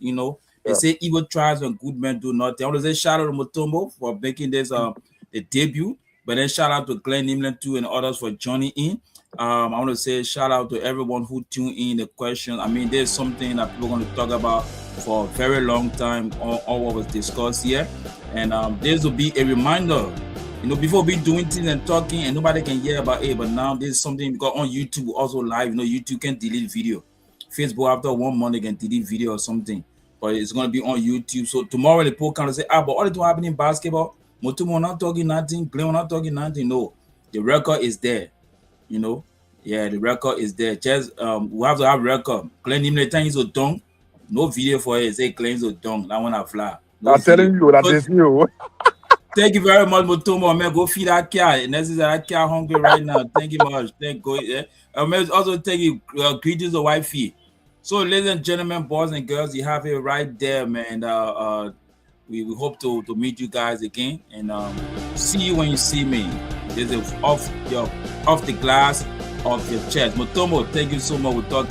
They say evil tries and good men do nothing. I want to say shout out to Mutombo for making this the debut, but then shout out to Glenn Nimland too and others for joining in. I want to say shout out to everyone who tuned in the questions. I mean, there's something that people are going to talk about for a very long time, all what was discussed here. And this will be a reminder, before we doing things and talking and nobody can hear about it, but now there's something because on YouTube also live, YouTube can delete video. Facebook after 1 month they can delete video or something, but it's going to be on YouTube. So tomorrow the poll can say, but all it will happen in basketball, Mutombo not talking nothing, Glenn not talking nothing. No, the record is there. The record is there. Just we have to have record. Glenn Nimland time is a dunk. No video for it. Say Glenn is a dunk. That one I fly. No I'm telling you that is you. Thank you very much, Mutombo. Man, go feed that cat. And that cat hungry right now. Thank you much. Thank you. Yeah. Also thank you. Greetings to wifey. So, ladies and gentlemen, boys and girls, you have it right there, man. We hope to meet you guys again and see you when you see me. This is off the glass of your chest. Mutombo, thank you so much. We'll talk